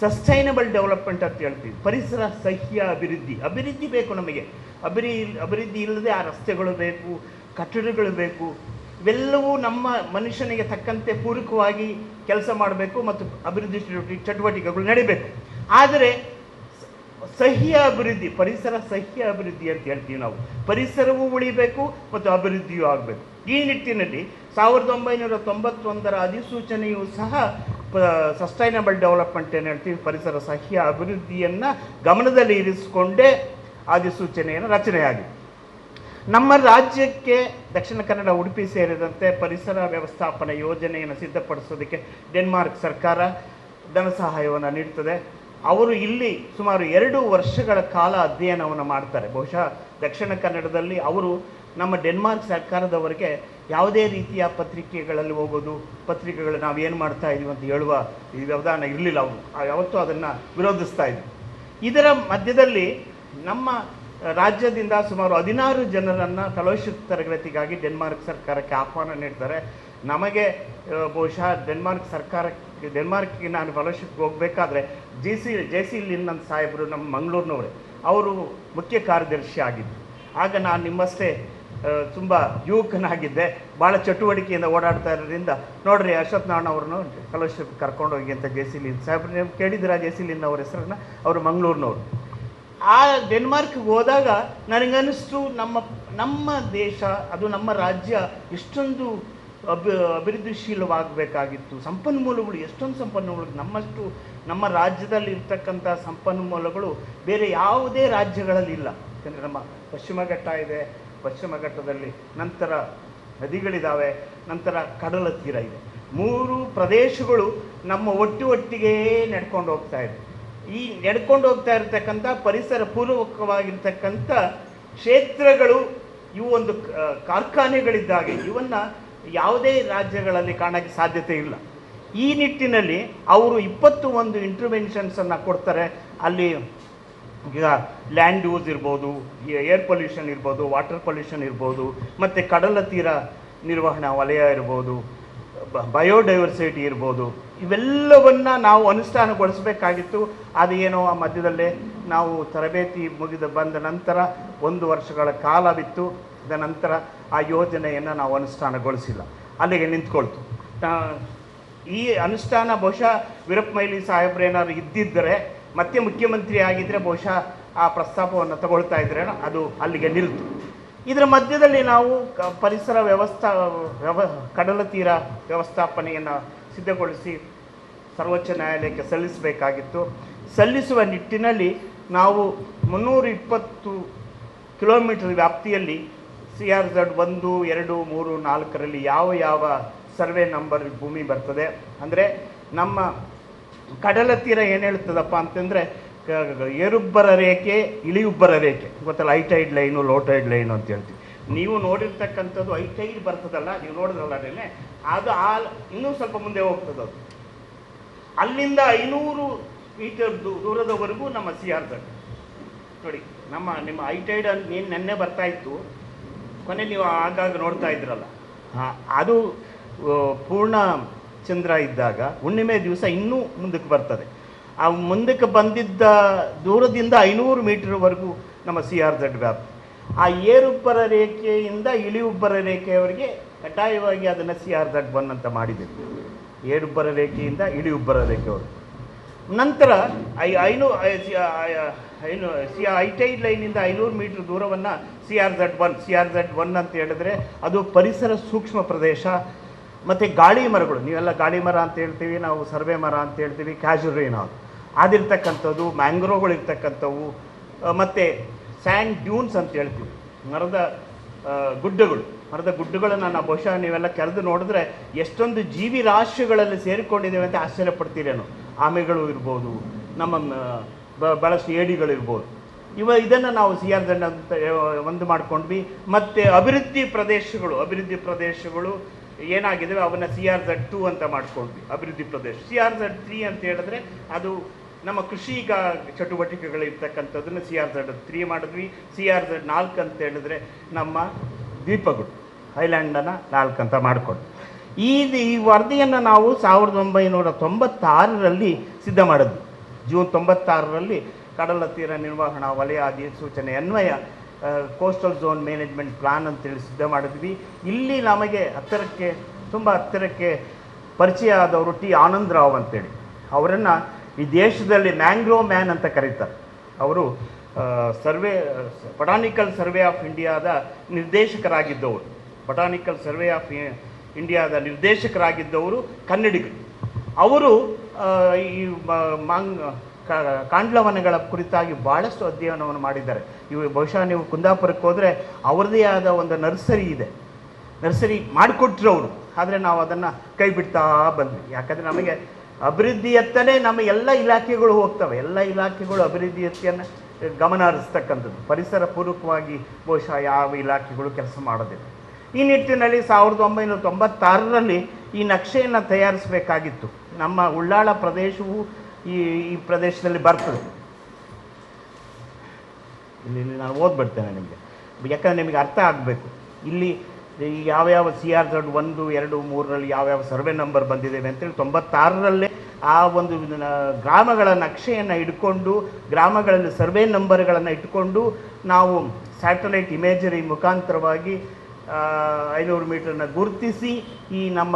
S6: ಸಸ್ಟೈನಬಲ್ ಡೆವಲಪ್ಮೆಂಟ್ ಅಂತ ಹೇಳ್ತೀವಿ, ಪರಿಸರ ಸಹ್ಯ ಅಭಿವೃದ್ಧಿ ಬೇಕು ನಮಗೆ. ಅಭಿವೃದ್ಧಿ ಇಲ್ಲದೆ ಆ ರಸ್ತೆಗಳು ಬೇಕು, ಕಟ್ಟಡಗಳು ಬೇಕು, ಇವೆಲ್ಲವೂ ನಮ್ಮ ಮನುಷ್ಯನಿಗೆ ತಕ್ಕಂತೆ ಪೂರಕವಾಗಿ ಕೆಲಸ ಮಾಡಬೇಕು ಮತ್ತು ಅಭಿವೃದ್ಧಿ ಚಟುವಟಿಕೆಗಳು ನಡಿಬೇಕು. ಆದರೆ ಸಹ್ಯ ಅಭಿವೃದ್ಧಿ, ಪರಿಸರ ಸಹ್ಯ ಅಭಿವೃದ್ಧಿ ಅಂತ ಹೇಳ್ತೀವಿ ನಾವು. ಪರಿಸರವೂ ಉಳಿಬೇಕು ಮತ್ತು ಅಭಿವೃದ್ಧಿಯೂ ಆಗಬೇಕು. ಈ ನಿಟ್ಟಿನಲ್ಲಿ 1991ರ ಅಧಿಸೂಚನೆಯೂ ಸಹ ಸಸ್ಟೈನಬಲ್ ಡೆವಲಪ್ಮೆಂಟ್ ಏನು ಹೇಳ್ತೀವಿ, ಪರಿಸರ ಸಹ್ಯ ಅಭಿವೃದ್ಧಿಯನ್ನು ಗಮನದಲ್ಲಿ ಇರಿಸಿಕೊಂಡೇ ಅಧಿಸೂಚನೆಯನ್ನು ರಚನೆಯಾಗಿದೆ. ನಮ್ಮ ರಾಜ್ಯಕ್ಕೆ ದಕ್ಷಿಣ ಕನ್ನಡ, ಉಡುಪಿ ಸೇರಿದಂತೆ ಪರಿಸರ ವ್ಯವಸ್ಥಾಪನಾ ಯೋಜನೆಯನ್ನು ಸಿದ್ಧಪಡಿಸೋದಕ್ಕೆ ಡೆನ್ಮಾರ್ಕ್ ಸರ್ಕಾರ ಧನ ಸಹಾಯವನ್ನು ನೀಡ್ತದೆ. ಅವರು ಇಲ್ಲಿ ಸುಮಾರು 2 ವರ್ಷಗಳ ಕಾಲ ಅಧ್ಯಯನವನ್ನು ಮಾಡ್ತಾರೆ. ಬಹುಶಃ ದಕ್ಷಿಣ ಕನ್ನಡದಲ್ಲಿ ಅವರು ನಮ್ಮ ಡೆನ್ಮಾರ್ಕ್ ಸರ್ಕಾರದವರಿಗೆ ಯಾವುದೇ ರೀತಿಯ ಪತ್ರಿಕೆಗಳಲ್ಲಿ ಹೋಗೋದು, ಪತ್ರಿಕೆಗಳು ನಾವೇನು ಮಾಡ್ತಾ ಇದ್ದೀವಿ ಅಂತ ಹೇಳುವ ಈ ವ್ಯವಧಾನ ಇರಲಿಲ್ಲ. ಅವರು ಯಾವತ್ತೂ ಅದನ್ನು ವಿರೋಧಿಸ್ತಾ ಇದ್ದರು. ಇದರ ಮಧ್ಯದಲ್ಲಿ ನಮ್ಮ ರಾಜ್ಯದಿಂದ ಸುಮಾರು 16 ಜನರನ್ನು ಫೆಲೋಶಿಪ್ ತರಗತಿಗಾಗಿ ಡೆನ್ಮಾರ್ಕ್ ಸರ್ಕಾರಕ್ಕೆ ಆಹ್ವಾನ ನೀಡ್ತಾರೆ. ನಮಗೆ ಬಹುಶಃ ಡೆನ್ಮಾರ್ಕ್ಗೆ ನಾನು ಫೆಲೋಶಿಪ್ಗೆ ಹೋಗಬೇಕಾದ್ರೆ ಜೆ ಸಿ ಲಿನ್ ಅಂತ ಸಾಹೇಬರು, ನಮ್ಮ ಮಂಗಳೂರಿನವರೇ, ಅವರು ಮುಖ್ಯ ಕಾರ್ಯದರ್ಶಿ ಆಗಿದ್ದರು. ಆಗ ನಾನು ನಿಮ್ಮಷ್ಟೇ ತುಂಬ ಯುವಕನಾಗಿದ್ದೆ, ಭಾಳ ಚಟುವಟಿಕೆಯಿಂದ ಓಡಾಡ್ತಾ ಇರೋದ್ರಿಂದ ನೋಡ್ರಿ ಅಶ್ವಥ್ ನಾರಾಯಣ ಅವ್ರನ್ನು ಫೆಲೋಶಿಪ್ ಕರ್ಕೊಂಡೋಗಿ ಅಂತ ಜೆ ಸಿ ಲಿನ್ ಸಾಹೇಬ್ರು, ನೀವು ಕೇಳಿದ್ದೀರಾ ಜೆ ಸಿ ಲಿನ್ ಅವ್ರ ಹೆಸರನ್ನು? ಅವರು ಮಂಗಳೂರಿನವರು. ಆ ಡೆನ್ಮಾರ್ಕ್ಗೆ ಹೋದಾಗ ನನಗನ್ನಿಸ್ತು ನಮ್ಮ ದೇಶ, ಅದು ನಮ್ಮ ರಾಜ್ಯ ಎಷ್ಟೊಂದು ಅಭಿವೃದ್ಧಿಶೀಲವಾಗಬೇಕಾಗಿತ್ತು. ಸಂಪನ್ಮೂಲಗಳು, ಎಷ್ಟೊಂದು ಸಂಪನ್ಮೂಲಗಳು, ನಮ್ಮಷ್ಟು ನಮ್ಮ ರಾಜ್ಯದಲ್ಲಿ ಇರ್ತಕ್ಕಂಥ ಸಂಪನ್ಮೂಲಗಳು ಬೇರೆ ಯಾವುದೇ ರಾಜ್ಯಗಳಲ್ಲಿ ಇಲ್ಲ. ಯಾಕಂದರೆ ನಮ್ಮ ಪಶ್ಚಿಮ ಘಟ್ಟ ಇದೆ, ಪಶ್ಚಿಮ ಘಟ್ಟದಲ್ಲಿ ನಂತರ ನದಿಗಳಿದ್ದಾವೆ, ನಂತರ ಕಡಲ ತೀರ ಇದೆ. 3 ಪ್ರದೇಶಗಳು ನಮ್ಮ ಒಟ್ಟಿಗೆ ನಡ್ಕೊಂಡು ಹೋಗ್ತಾ ಇದೆ. ಈ ನಡ್ಕೊಂಡು ಹೋಗ್ತಾ ಇರತಕ್ಕಂಥ ಪರಿಸರ ಪೂರ್ವಕವಾಗಿರ್ತಕ್ಕಂಥ ಕ್ಷೇತ್ರಗಳು ಇವು ಒಂದು ಕಾರ್ಖಾನೆಗಳಿದ್ದಾಗೆ, ಇವನ್ನು ಯಾವುದೇ ರಾಜ್ಯಗಳಲ್ಲಿ ಕಾಣೋಕ್ಕೆ ಸಾಧ್ಯತೆ ಇಲ್ಲ. ಈ ನಿಟ್ಟಿನಲ್ಲಿ ಅವರು 21 ಇಂಟರ್ವೆನ್ಷನ್ಸನ್ನು ಕೊಡ್ತಾರೆ. ಅಲ್ಲಿ ಈಗ ಲ್ಯಾಂಡ್ ಯೂಸ್ ಇರ್ಬೋದು, ಏರ್ ಪೊಲ್ಯೂಷನ್ ಇರ್ಬೋದು, ವಾಟರ್ ಪೊಲ್ಯೂಷನ್ ಇರ್ಬೋದು, ಮತ್ತು ಕಡಲ ತೀರ ನಿರ್ವಹಣಾ ವಲಯ ಇರ್ಬೋದು, ಬಯೋಡೈವರ್ಸಿಟಿ ಇರ್ಬೋದು, ಇವೆಲ್ಲವನ್ನು ನಾವು ಅನುಷ್ಠಾನಗೊಳಿಸಬೇಕಾಗಿತ್ತು. ಅದು ಏನೋ ಆ ಮಧ್ಯದಲ್ಲೇ ನಾವು ತರಬೇತಿ ಬಂದ ನಂತರ 1 ವರ್ಷಗಳ ಕಾಲವಿತ್ತು. ಅದ ನಂತರ ಆ ಯೋಜನೆಯನ್ನು ನಾವು ಅನುಷ್ಠಾನಗೊಳಿಸಿಲ್ಲ, ಅಲ್ಲಿಗೆ ನಿಂತ್ಕೊಳ್ತು. ಈ ಅನುಷ್ಠಾನ ಬಹುಶಃ ವೀರಪ್ಪ ಮೊಯ್ಲಿ ಸಾಹೇಬ್ರೇನಾದ್ರು ಇದ್ದಿದ್ದರೆ, ಮತ್ತೆ ಮುಖ್ಯಮಂತ್ರಿ ಆಗಿದ್ದರೆ ಬಹುಶಃ ಆ ಪ್ರಸ್ತಾಪವನ್ನು ತಗೊಳ್ತಾ ಇದ್ರೆ ಅದು ಅಲ್ಲಿಗೆ ನಿಲ್ತು. ಇದರ ಮಧ್ಯದಲ್ಲಿ ನಾವು ಪರಿಸರ ಕಡಲ ತೀರ ವ್ಯವಸ್ಥಾಪನೆಯನ್ನು ಸಿದ್ಧಗೊಳಿಸಿ ಸರ್ವೋಚ್ಚ ನ್ಯಾಯಾಲಯಕ್ಕೆ ಸಲ್ಲಿಸಬೇಕಾಗಿತ್ತು. ಸಲ್ಲಿಸುವ ನಿಟ್ಟಿನಲ್ಲಿ ನಾವು 320 ಕಿಲೋಮೀಟರ್ ವ್ಯಾಪ್ತಿಯಲ್ಲಿ CRZ 1, 2, 3, 4ರಲ್ಲಿ ಯಾವ ಸರ್ವೆ ನಂಬರ್ ಭೂಮಿ ಬರ್ತದೆ, ಅಂದರೆ ನಮ್ಮ ಕಡಲ ತೀರ ಏನು ಹೇಳ್ತದಪ್ಪ ಅಂತಂದರೆ ಏರುಬ್ಬರ ರೇಖೆ, ಇಳಿಯುಬ್ಬರ ರೇಖೆ ಗೊತ್ತಲ್ಲ, high tide line, low tide line ಅಂತ ಹೇಳ್ತೀವಿ. ನೀವು ನೋಡಿರ್ತಕ್ಕಂಥದ್ದು ಹೈಟೈಡ್ ಬರ್ತದಲ್ಲ, ನೀವು ನೋಡಿದ್ರಲ್ಲ ಅದೇನೆ, ಅದು ಇನ್ನೂ ಸ್ವಲ್ಪ ಮುಂದೆ ಹೋಗ್ತದೆ. ಅದು ಅಲ್ಲಿಂದ 500 ಮೀಟರ್ ದೂರದವರೆಗೂ ನಮ್ಮ CRZ ನೋಡಿ. ನಿಮ್ಮ ಹೈಟೈಡ್ ಏನು ನೆನ್ನೆ ಬರ್ತಾ ಇತ್ತು, ಕೊನೆ ನೀವು ಆಗಾಗ ನೋಡ್ತಾ ಇದ್ರಲ್ಲ, ಅದು ಪೂರ್ಣ ಚಂದ್ರ ಇದ್ದಾಗ ಹುಣ್ಣಿಮೆ ದಿವಸ ಇನ್ನೂ ಮುಂದಕ್ಕೆ ಬರ್ತದೆ. ಆ ಮುಂದಕ್ಕೆ ಬಂದಿದ್ದ ದೂರದಿಂದ 500 ಮೀಟರ್ವರೆಗೂ ನಮ್ಮ CRZ ವ್ಯಾಪ್ತಿ. ಆ ಏರುಬ್ಬರ ರೇಖೆಯಿಂದ ಇಳಿಯುಬ್ಬರ ರೇಖೆಯವರೆಗೆ ಕಡ್ಡಾಯವಾಗಿ ಅದನ್ನು CRZ 1 ಅಂತ ಮಾಡಿದ್ದೇವೆ. ಏರುಬ್ಬರ ರೇಖೆಯಿಂದ ಇಳಿಯುಬ್ಬರ ರೇಖೆವರೆಗೂ. ನಂತರ ಹೈಟೈಡ್ ಲೈನಿಂದ 500 ಮೀಟರ್ ದೂರವನ್ನು CRZ 1 ಅಂತ ಹೇಳಿದ್ರೆ ಅದು ಪರಿಸರ ಸೂಕ್ಷ್ಮ ಪ್ರದೇಶ. ಮತ್ತು ಗಾಳಿ ಮರಗಳು, ನೀವೆಲ್ಲ ಗಾಳಿ ಮರ ಅಂತ ಹೇಳ್ತೀವಿ, ನಾವು ಸರ್ವೆ ಮರ ಅಂತ ಹೇಳ್ತೀವಿ, ಕ್ಯಾಜುರಿ ನಾವು ಅದಿರ್ತಕ್ಕಂಥದ್ದು, ಮ್ಯಾಂಗ್ರೋವ್ಗಳು ಇರ್ತಕ್ಕಂಥವು, ಮತ್ತು ಸ್ಯಾಂಡ್ ಡ್ಯೂನ್ಸ್ ಅಂತ ಹೇಳ್ತೀವಿ, ಮರದ ಗುಡ್ಡಗಳನ್ನು ನಾವು ಬಹುಶಃ ನೀವೆಲ್ಲ ಕೆರೆದು ನೋಡಿದ್ರೆ ಎಷ್ಟೊಂದು ಜೀವಿ ರಾಶಿಗಳಲ್ಲಿ ಸೇರಿಕೊಂಡಿದ್ದೇವೆ ಅಂತ ಆಶ್ಚರ್ಯಪಡ್ತೀರೇನು. ಆಮೆಗಳು ಇರ್ಬೋದು, ನಮ್ಮ ಭಾಳಷ್ಟು ಏಡಿಗಳಿರ್ಬೋದು. ಇದನ್ನು ನಾವು CRZ ಅಂತ ಒಂದು ಮಾಡ್ಕೊಂಡ್ವಿ. ಮತ್ತು ಅಭಿವೃದ್ಧಿ ಪ್ರದೇಶಗಳು ಏನಾಗಿದ್ದಾವೆ ಅವನ್ನ CRZ 2 ಅಂತ ಮಾಡ್ಕೊಂಡ್ವಿ. ಅಭಿವೃದ್ಧಿ ಪ್ರದೇಶ CRZ 3 ಅಂತ ಹೇಳಿದ್ರೆ ಅದು ನಮ್ಮ ಕೃಷಿಗ ಚಟುವಟಿಕೆಗಳಿರ್ತಕ್ಕಂಥದ್ದನ್ನು CRZ3 ಮಾಡಿದ್ವಿ. CRZ4 ಅಂತ ಹೇಳಿದ್ರೆ ನಮ್ಮ ದ್ವೀಪಗಳು, ಐಲ್ಯಾಂಡನ್ನು 4 ಅಂತ ಮಾಡಿಕೊಂಡು ಈ ವರದಿಯನ್ನು ನಾವು 1996ರಲ್ಲಿ ಸಿದ್ಧ ಮಾಡಿದ್ವಿ. ಜೂನ್ 96ರಲ್ಲಿ ಕಡಲ ತೀರ ನಿರ್ವಹಣಾ ವಲಯ ಅಧಿಸೂಚನೆ ಅನ್ವಯ ಕೋಸ್ಟಲ್ ಝೋನ್ ಮ್ಯಾನೇಜ್ಮೆಂಟ್ ಪ್ಲಾನ್ ಅಂತೇಳಿ ಸಿದ್ಧ ಮಾಡಿದ್ವಿ. ಇಲ್ಲಿ ನಮಗೆ ತುಂಬ ಹತ್ತಿರಕ್ಕೆ ಪರಿಚಯ ಆದವರು ಟಿ ಆನಂದರಾವ್ ಅಂತೇಳಿ, ಅವರನ್ನು ಈ ದೇಶದಲ್ಲಿ ಮ್ಯಾಂಗ್ರೋವ್ ಮ್ಯಾನ್ ಅಂತ ಕರೀತಾರೆ. ಅವರು ಬಟಾನಿಕಲ್ ಸರ್ವೆ ಆಫ್ ಇಂಡಿಯಾದ ನಿರ್ದೇಶಕರಾಗಿದ್ದವರು. ನಿರ್ದೇಶಕರಾಗಿದ್ದವರು ಕನ್ನಡಿಗರು. ಅವರು ಈ ಕಾಂಡ್ಲವನಗಳ ಕುರಿತಾಗಿ ಭಾಳಷ್ಟು ಅಧ್ಯಯನವನ್ನು ಮಾಡಿದ್ದಾರೆ. ಬಹುಶಃ ನೀವು ಕುಂದಾಪುರಕ್ಕೆ ಹೋದರೆ ಅವರದೇ ಆದ ಒಂದು ನರ್ಸರಿ ಇದೆ, ನರ್ಸರಿ ಮಾಡಿಕೊಟ್ರು ಅವರು. ಆದರೆ ನಾವು ಅದನ್ನು ಕೈ ಬಿಡ್ತಾ ಬಂದ್ವಿ. ಯಾಕಂದರೆ ನಮಗೆ ಅಭಿವೃದ್ಧಿಯತ್ತನೇ ನಮ್ಮ ಎಲ್ಲ ಇಲಾಖೆಗಳು ಹೋಗ್ತವೆ. ಎಲ್ಲ ಇಲಾಖೆಗಳು ಅಭಿವೃದ್ಧಿಯತ್ತೆಯನ್ನು ಗಮನ ಹರಿಸ್ತಕ್ಕಂಥದ್ದು. ಪರಿಸರ ಪೂರ್ವಕವಾಗಿ ಬಹುಶಃ ಯಾವ ಇಲಾಖೆಗಳು ಕೆಲಸ ಮಾಡೋದಿಲ್ಲ. ಈ ನಿಟ್ಟಿನಲ್ಲಿ 1996ರಲ್ಲಿ ಈ ನಕ್ಷೆಯನ್ನು ತಯಾರಿಸಬೇಕಾಗಿತ್ತು. ನಮ್ಮ ಉಳ್ಳಾಳ ಪ್ರದೇಶವು ಈ ಪ್ರದೇಶದಲ್ಲಿ ಬರ್ತದೆ. ಇಲ್ಲಿ ನಾನು ಓದ್ಬಿಡ್ತೇನೆ ನಿಮಗೆ, ಯಾಕಂದರೆ ನಿಮಗೆ ಅರ್ಥ ಆಗಬೇಕು. ಇಲ್ಲಿ ಯಾವ್ಯಾವ CRZ 1, 2, 3ರಲ್ಲಿ ಯಾವ್ಯಾವ ಸರ್ವೆ ನಂಬರ್ ಬಂದಿದ್ದೇವೆ ಅಂತೇಳಿ 96ರಲ್ಲೇ ಆ ಒಂದು ಗ್ರಾಮಗಳ ನಕ್ಷೆಯನ್ನು ಇಟ್ಕೊಂಡು, ಗ್ರಾಮಗಳಲ್ಲಿ ಸರ್ವೆ ನಂಬರ್ಗಳನ್ನು ಇಟ್ಕೊಂಡು ನಾವು ಸ್ಯಾಟಲೈಟ್ ಇಮೇಜರಿ ಮುಖಾಂತರವಾಗಿ 500 ಮೀಟರ್ನ ಗುರುತಿಸಿ ಈ ನಮ್ಮ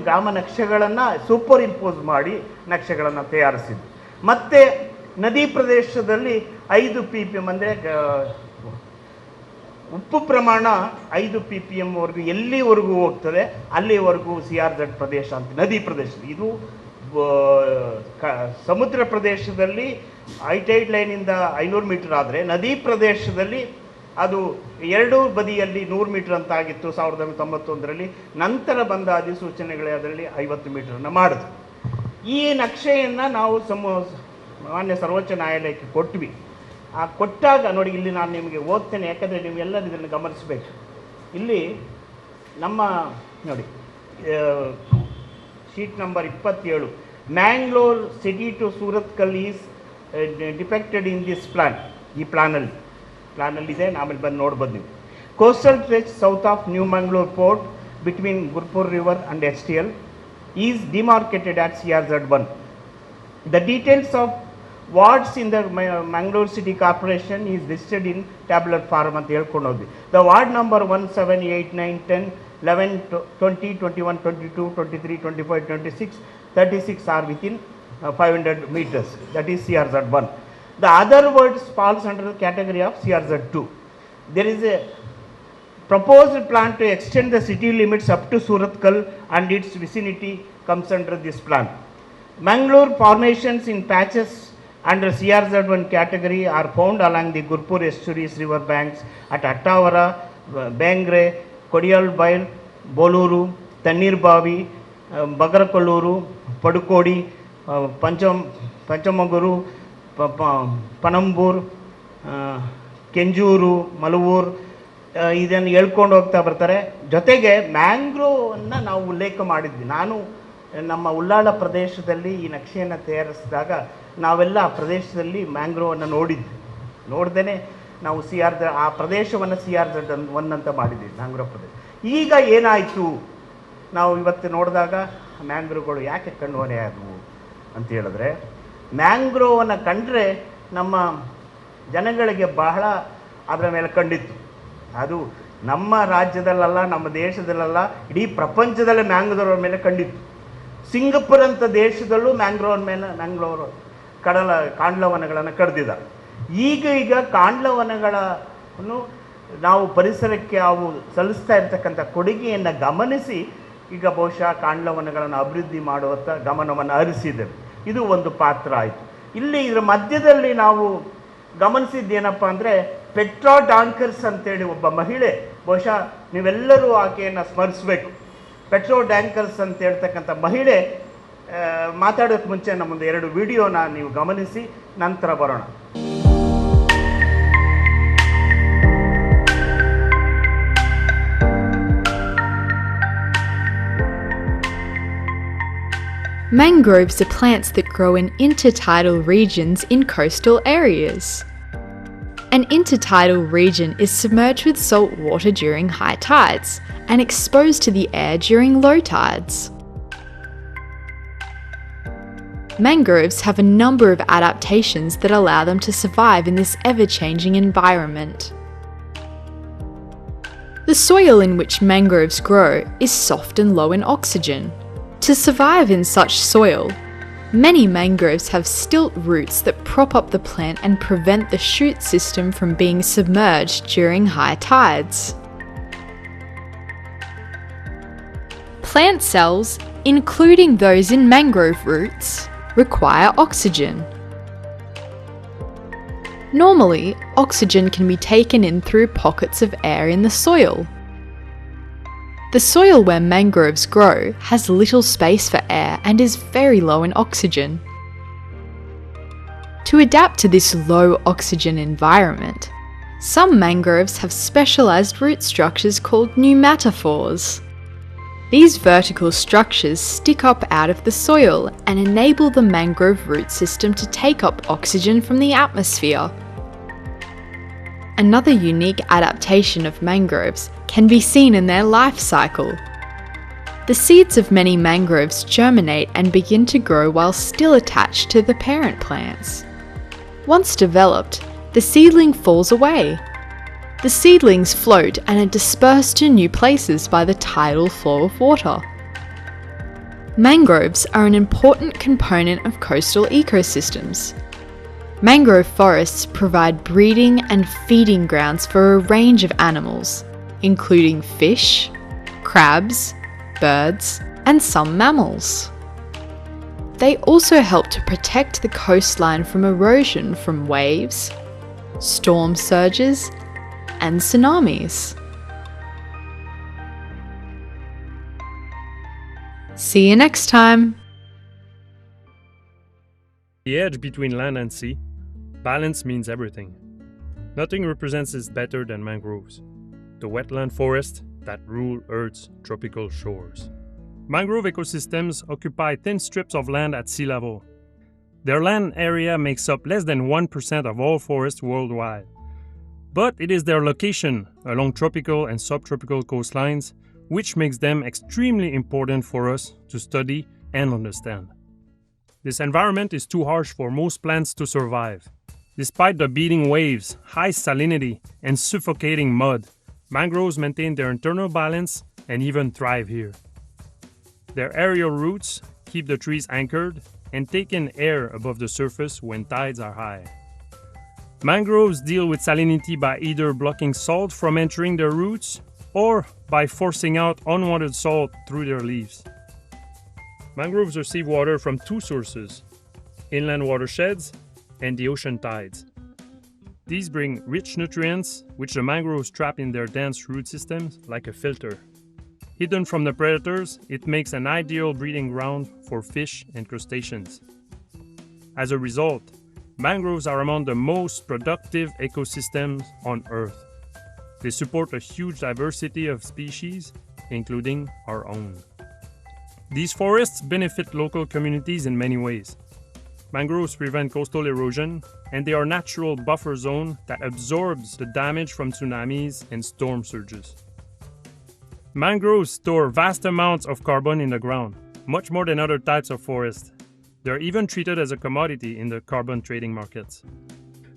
S6: ಗ್ರಾಮ ನಕ್ಷೆಗಳನ್ನು ಸೂಪರ್ ಇಂಪೋಸ್ ಮಾಡಿ ನಕ್ಷೆಗಳನ್ನು ತಯಾರಿಸಿದ್ವಿ. ಮತ್ತು ನದಿ ಪ್ರದೇಶದಲ್ಲಿ 5 ppm ಅಂದರೆ ಉಪ್ಪು ಪ್ರಮಾಣ 5 ppm ವರೆಗೂ ಎಲ್ಲಿವರೆಗೂ ಹೋಗ್ತದೆ ಅಲ್ಲಿವರೆಗೂ CRZ ಪ್ರದೇಶ ಅಂತ. ನದಿ ಪ್ರದೇಶ ಇದು ಸಮುದ್ರ ಪ್ರದೇಶದಲ್ಲಿ ಹೈಟೈಡ್ ಲೈನಿಂದ 500 ಮೀಟರ್ ಆದರೆ ನದಿ ಪ್ರದೇಶದಲ್ಲಿ ಅದು 2 ಬದಿಯಲ್ಲಿ 100 ಮೀಟರ್ ಅಂತ ಆಗಿತ್ತು 1991ರಲ್ಲಿ. ನಂತರ ಬಂದ ಅಧಿಸೂಚನೆಗಳೇ ಅದರಲ್ಲಿ 50 ಮೀಟರನ್ನು ಮಾಡಿದ್ರು. ಈ ನಕ್ಷೆಯನ್ನು ನಾವು ಮಾನ್ಯ ಸರ್ವೋಚ್ಚ ನ್ಯಾಯಾಲಯಕ್ಕೆ ಕೊಟ್ವಿ. ಆ ಕೊಟ್ಟಾಗ ನೋಡಿ, ಇಲ್ಲಿ ನಾನು ನಿಮಗೆ ಓದ್ತೇನೆ, ಯಾಕಂದರೆ ನೀವೆಲ್ಲರೂ ಇದನ್ನು ಗಮನಿಸಬೇಕು. ಇಲ್ಲಿ ನಮ್ಮ ನೋಡಿ sheet number 27, Mangalore city to Surathkal is depicted in this plan. ಈ ಪ್ಲಾನಲ್ಲಿದೆ, ಆಮೇಲೆ ಬಂದು ನೋಡ್ಬೋದು ನೀವು. Coastal stretch south of new Mangaluru port between Gurpur river and STL is demarcated at CRZ1. The details of wards in the Mangalore City Corporation is listed in tabular form ಅಂತ ಹೇಳ್ಕೊಂಡು ಹೋದ್ವಿ. The ward number 1, 7, 8, 9, 10, 11, 20, 21, 22, 23, 25, 26, 36 are within 500 meters. That is CRZ1. The other wards falls under the category of CRZ2. There is a proposed plan to extend the city limits up to Surathkal and its vicinity comes under this plan. Mangalore formations in patches under CRZ1 category are found along the Gurpur estuaries river banks at Attavara, Bengre, Kodiyalbail, Boluru, Tannirbavi, Bagarakolluru, Padukodi, Panchamaguru, Panambur, Kenjoor, ಮಲವೂರು ಇದನ್ನು ಹೇಳ್ಕೊಂಡು ಹೋಗ್ತಾ ಬರ್ತಾರೆ. ಜೊತೆಗೆ ಮ್ಯಾಂಗ್ರೋವನ್ನು ನಾವು ಉಲ್ಲೇಖ ಮಾಡಿದ್ವಿ. ನಾನು ನಮ್ಮ ಉಳ್ಳಾಳ ಪ್ರದೇಶದಲ್ಲಿ ಈ ನಕ್ಷೆಯನ್ನು ತಯಾರಿಸಿದಾಗ ನಾವೆಲ್ಲ ಆ ಪ್ರದೇಶದಲ್ಲಿ ಮ್ಯಾಂಗ್ರೋವನ್ನು ನೋಡ್ದೇ ನಾವು ಆ ಪ್ರದೇಶವನ್ನು CRZ1 ಅಂತ ಮಾಡಿದ್ವಿ, ಮ್ಯಾಂಗ್ರೋವ್ ಪ್ರದೇಶ. ಈಗ ಏನಾಯಿತು, ನಾವು ಇವತ್ತು ನೋಡಿದಾಗ ಮ್ಯಾಂಗ್ರೋವ್ಗಳು ಯಾಕೆ ಕಣ್ಮರೆ ಆದವು ಅಂತ ಹೇಳಿದ್ರೆ, ಮ್ಯಾಂಗ್ರೋವನ್ನು ಕಂಡ್ರೆ ನಮ್ಮ ಜನಗಳಿಗೆ ಬಹಳ ಅದರ ಮೇಲೆ ಕಂಡಿತ್ತು. ಅದು ನಮ್ಮ ರಾಜ್ಯದಲ್ಲ, ನಮ್ಮ ದೇಶದಲ್ಲ, ಇಡೀ ಪ್ರಪಂಚದಲ್ಲೇ ಮ್ಯಾಂಗ್ರೋವ್ ಮೇಲೆ ಕಂಡಿತ್ತು. ಸಿಂಗಪುರ್ ಅಂತ ದೇಶದಲ್ಲೂ ಮ್ಯಾಂಗ್ಳೂರು ಕಾಂಡ್ಲವನಗಳನ್ನು ಕಡ್ದಿದ್ದಾರೆ. ಈಗ ಕಾಂಡ್ಲವನಗಳನ್ನು ನಾವು ಪರಿಸರಕ್ಕೆ ಅವು ಸಲ್ಲಿಸ್ತಾ ಇರ್ತಕ್ಕಂಥ ಕೊಡುಗೆಯನ್ನು ಗಮನಿಸಿ ಈಗ ಬಹುಶಃ ಕಾಂಡ್ಲವನಗಳನ್ನು ಅಭಿವೃದ್ಧಿ ಮಾಡುವತ್ತ ಗಮನವನ್ನು ಹರಿಸಿದ್ದೇವೆ. ಇದು ಒಂದು ಪಾತ್ರ ಆಯಿತು. ಇಲ್ಲಿ ಇದರ ಮಧ್ಯದಲ್ಲಿ ನಾವು ಗಮನಿಸಿದ್ದೇನಪ್ಪ ಅಂದರೆ, ಪೆಟ್ರಾ ಡಾಂಕರ್ಸ್ ಅಂತೇಳಿ ಒಬ್ಬ ಮಹಿಳೆ, ಬಹುಶಃ ನೀವೆಲ್ಲರೂ ಆಕೆಯನ್ನು ಸ್ಮರಿಸಬೇಕು. ಪೆಟ್ರೋ ಡ್ಯಾಂಕರ್ಸ್ ಅಂತ ಹೇಳ್ತಕ್ಕಂಥ ಮಹಿಳೆ ಮಾತಾಡೋಕ್ಕೆ ಮುಂಚೆ ನಮ್ಮೊಂದು 2 ವಿಡಿಯೋನ ನೀವು ಗಮನಿಸಿ ನಂತರ ಬರೋಣ.
S7: Mangroves are plants that grow in intertidal regions in coastal areas. An intertidal region is submerged with salt water during high tides and exposed to the air during low tides. Mangroves have a number of adaptations that allow them to survive in this ever-changing environment. The soil in which mangroves grow is soft and low in oxygen. To survive in such soil, many mangroves have stilt roots that prop up the plant and prevent the shoot system from being submerged during high tides. Plant cells, including those in mangrove roots, require oxygen. Normally, oxygen can be taken in through pockets of air in the soil. The soil where mangroves grow has little space for air and is very low in oxygen. To adapt to this low oxygen environment, some mangroves have specialised root structures called pneumatophores. These vertical structures stick up out of the soil and enable the mangrove root system to take up oxygen from the atmosphere. Another unique adaptation of mangroves can be seen in their life cycle. The seeds of many mangroves germinate and begin to grow while still attached to the parent plants. Once developed, the seedling falls away. The seedlings float and are dispersed to new places by the tidal flow of water. Mangroves are an important component of coastal ecosystems. Mangrove forests provide breeding and feeding grounds for a range of animals, including fish, crabs, birds, and some mammals. They also help to protect the coastline from erosion from waves, storm surges, and tsunamis. See you next time!
S8: The edge between land and sea, balance means everything. Nothing represents this better than mangroves, the wetland forest that rule Earth's tropical shores. Mangrove ecosystems occupy thin strips of land at sea level. Their land area makes up less than 1% of all forests worldwide. But it is their location along tropical and subtropical coastlines which makes them extremely important for us to study and understand. This environment is too harsh for most plants to survive. Despite the beating waves, high salinity, and suffocating mud, mangroves maintain their internal balance and even thrive here. Their aerial roots keep the trees anchored and take in air above the surface when tides are high. Mangroves deal with salinity by either blocking salt from entering their roots or by forcing out unwanted salt through their leaves. Mangroves receive water from two sources: inland watersheds and the ocean tides. These bring rich nutrients which the mangroves trap in their dense root systems like a filter. Hidden from the predators, it makes an ideal breeding ground for fish and crustaceans. As a result, mangroves are among the most productive ecosystems on Earth. They support a huge diversity of species, including our own. These forests benefit local communities in many ways. Mangroves prevent coastal erosion, and they are a natural buffer zone that absorbs the damage from tsunamis and storm surges. Mangroves store vast amounts of carbon in the ground, much more than other types of forests. They are even treated as a commodity in the carbon trading markets.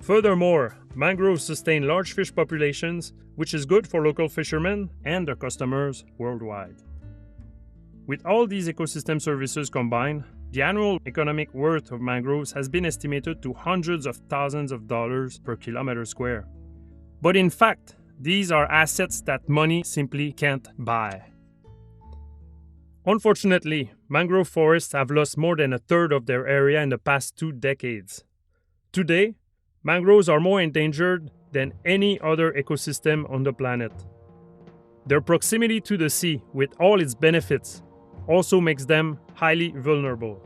S8: Furthermore, mangroves sustain large fish populations, which is good for local fishermen and their customers worldwide. With all these ecosystem services combined, the annual economic worth of mangroves has been estimated to hundreds of thousands of dollars per kilometer square. But in fact, these are assets that money simply can't buy. Unfortunately, mangrove forests have lost more than a third of their area in the past 2 decades. Today, mangroves are more endangered than any other ecosystem on the planet. Their proximity to the sea, with all its benefits, also makes them highly vulnerable.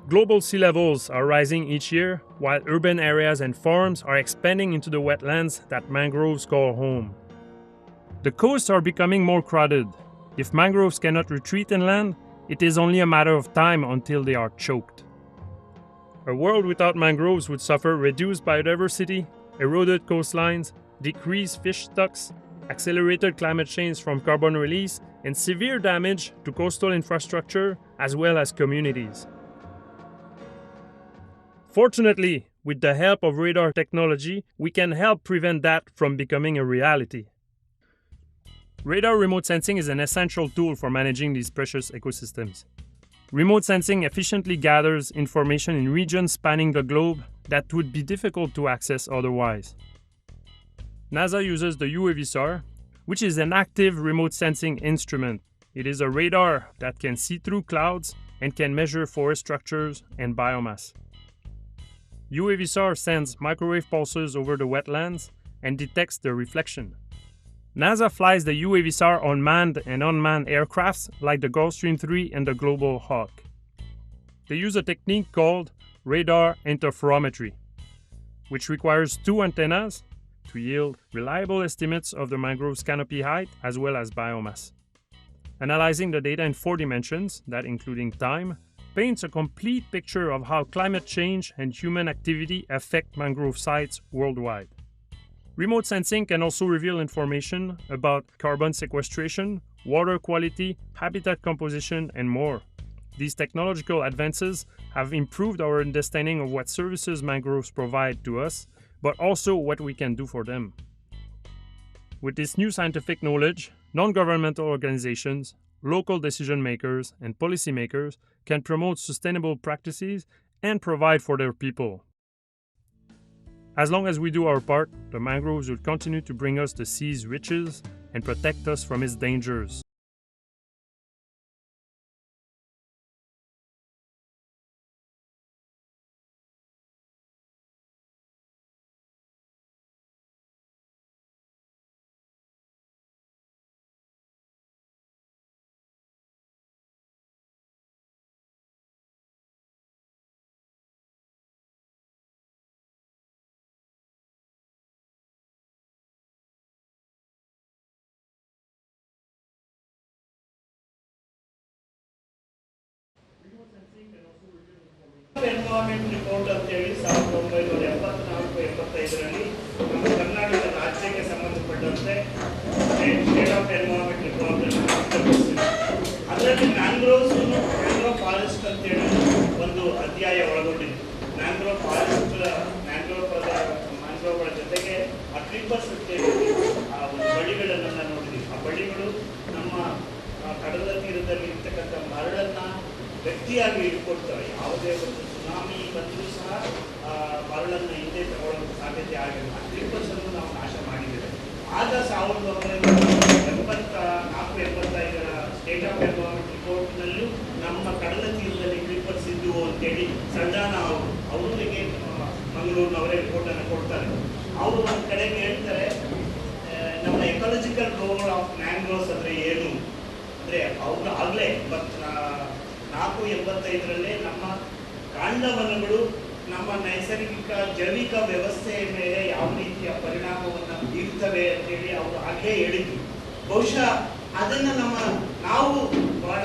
S8: Global sea levels are rising each year, while urban areas and farms are expanding into the wetlands that mangroves call home. The coasts are becoming more crowded. If mangroves cannot retreat inland, it is only a matter of time until they are choked. A world without mangroves would suffer reduced biodiversity, eroded coastlines, decreased fish stocks, accelerated climate change from carbon release, and severe damage to coastal infrastructure as well as communities. Fortunately, with the help of radar technology, we can help prevent that from becoming a reality. Radar remote sensing is an essential tool for managing these precious ecosystems. Remote sensing efficiently gathers information in regions spanning the globe that would be difficult to access otherwise. NASA uses the UAVSAR, which is an active remote sensing instrument. It is a radar that can see through clouds and can measure forest structures and biomass. UAVSAR sends microwave pulses over the wetlands and detects the reflection. NASA flies the UAVSAR on manned and unmanned aircrafts like the Gulfstream 3 and the Global Hawk. They use a technique called radar interferometry, which requires two antennas to yield reliable estimates of the mangrove's canopy height as well as biomass. Analyzing the data in 4 dimensions, that including time, paints a complete picture of how climate change and human activity affect mangrove sites worldwide. Remote sensing can also reveal information about carbon sequestration, water quality, habitat composition, and more. These technological advances have improved our understanding of what services mangroves provide to us, but also what we can do for them. With this new scientific knowledge, non-governmental organizations, local decision makers, and policymakers can promote sustainable practices and provide for their people. As long as we do our part, the mangroves will continue to bring us the sea's riches and protect us from its dangers.
S6: Environment report ಅಂತೇಳಿ 1974-75ರಲ್ಲಿ ನಮ್ಮ ಕರ್ನಾಟಕ ರಾಜ್ಯಕ್ಕೆ ಸಂಬಂಧಪಟ್ಟಂತೆ state of environment report ಅದರಲ್ಲಿ mangroves forest ಅಂತೇಳಿ ಒಂದು ಅಧ್ಯಾಯ ಒಳಗೊಂಡಿತ್ತು. Mangrove forest ಮ್ಯಾಂಗ್ರೋವ್ಗಳ ಜೊತೆಗೆ ಆ ಕ್ರೀಪರ್ಸ್ ಅಂತೇಳಿ ಆ ಒಂದು ಬಳ್ಳಿಗಳನ್ನು ನೋಡಿದ್ವಿ. ಆ ಬಳ್ಳಿಗಳು ನಮ್ಮ ಕಡಲ ತೀರದಲ್ಲಿ ಇರ್ತಕ್ಕಂಥ ಮರಳನ್ನು ಗಟ್ಟಿಯಾಗಿ ಇಟ್ಕೊಡ್ತವೆ. ಯಾವುದೇ ಒಂದು ಸುನಾಮಿ ಬಂದರೂ ಸಹ ಮರಳನ್ನು ಹಿಂದೆ ತಗೊಳ್ಳೋಕ್ಕೆ ಸಾಧ್ಯತೆ ಆಗಿಲ್ಲ. ಆ ಕ್ರೀಪರ್ಸನ್ನು ನಾವು ನಾಶ ಮಾಡಿದ್ದೇವೆ. ಆಗ 1974-75ರ ಸ್ಟೇಟ್ ಆಫ್ ಎನ್ವೈರನ್ಮೆಂಟ್ ರಿಪೋರ್ಟ್ನಲ್ಲೂ ನಮ್ಮ ಕಡಲ ತೀರದಲ್ಲಿ ಕ್ರೀಪರ್ಸ್ ಇದ್ದವು ಅಂತೇಳಿ ಸಣ್ಣ ಅವರಿಗೆ ಮಂಗಳೂರಿನವರೇ ರಿಪೋರ್ಟನ್ನು ಕೊಡ್ತಾರೆ. ಅವರು ಒಂದು ಕಡೆಗೆ ಹೇಳ್ತಾರೆ, ನಮ್ಮ ಎಕಾಲಜಿಕಲ್ ರೋಲ್ ಆಫ್ ಮ್ಯಾಂಗ್ರೋವ್ಸ್ ಅಂದರೆ ಏನು ಅಂದರೆ ಅವರು ಆಗಲೇ 1984-85ರಲ್ಲೇ ನಮ್ಮ ಕಾಂಡವನಗಳು ನಮ್ಮ ನೈಸರ್ಗಿಕ ಜೈವಿಕ ವ್ಯವಸ್ಥೆಯ ಮೇಲೆ ಯಾವ ರೀತಿಯ ಪರಿಣಾಮವನ್ನು ಬೀರ್ತವೆ ಅಂತೇಳಿ ಅವರು ಆಗಲೇ ಹೇಳಿದ್ರು. ಬಹುಶಃ ಅದನ್ನು ನಾವು ಬಹಳ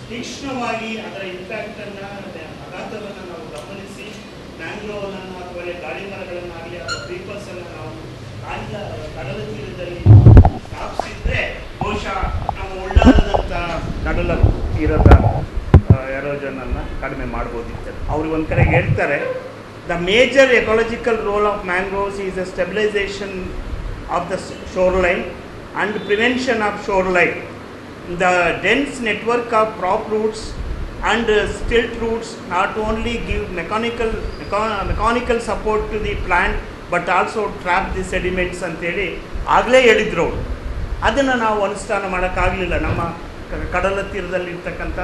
S6: ತೀಕ್ಷ್ಣವಾಗಿ ಅದರ ಇಂಪ್ಯಾಕ್ಟನ್ನು ಆಘಾತವನ್ನು ನಾವು ಗಮನಿಸಿ ಮ್ಯಾಂಗ್ರೋವನ್ನು ಅಥವಾ ಗಾಳಿ ಮರಗಳನ್ನಾಗಲಿ ಅಥವಾ ಕ್ರೀಪರ್ಸನ್ನು ನಾವು ಕಡಲ ತೀರದಲ್ಲಿ ಸ್ಥಾಪಿಸಿದ್ರೆ ಬಹುಶಃ ನಾವು ಒಳ್ಳಾದಂಥ ಕಡಲ ತೀರದ ಎರೋಜನನ್ನು ಕಡಿಮೆ ಮಾಡ್ಬೋದಿತ್ತು. ಅವರು ಒಂದು ಕಡೆ ಹೇಳ್ತಾರೆ, the major ecological role of mangroves is the stabilisation of the shoreline and prevention of shoreline. The dense network of prop roots and stilt roots not only give mechanical support to the plant but also trap the sediments ಅಂತೇಳಿ ಆಗಲೇ ಹೇಳಿದ್ರು. ಅದನ್ನು ನಾವು ಅನುಷ್ಠಾನ ಮಾಡೋಕ್ಕಾಗಲಿಲ್ಲ. ನಮ್ಮ ಕಡಲ ತೀರದಲ್ಲಿರ್ತಕ್ಕಂಥ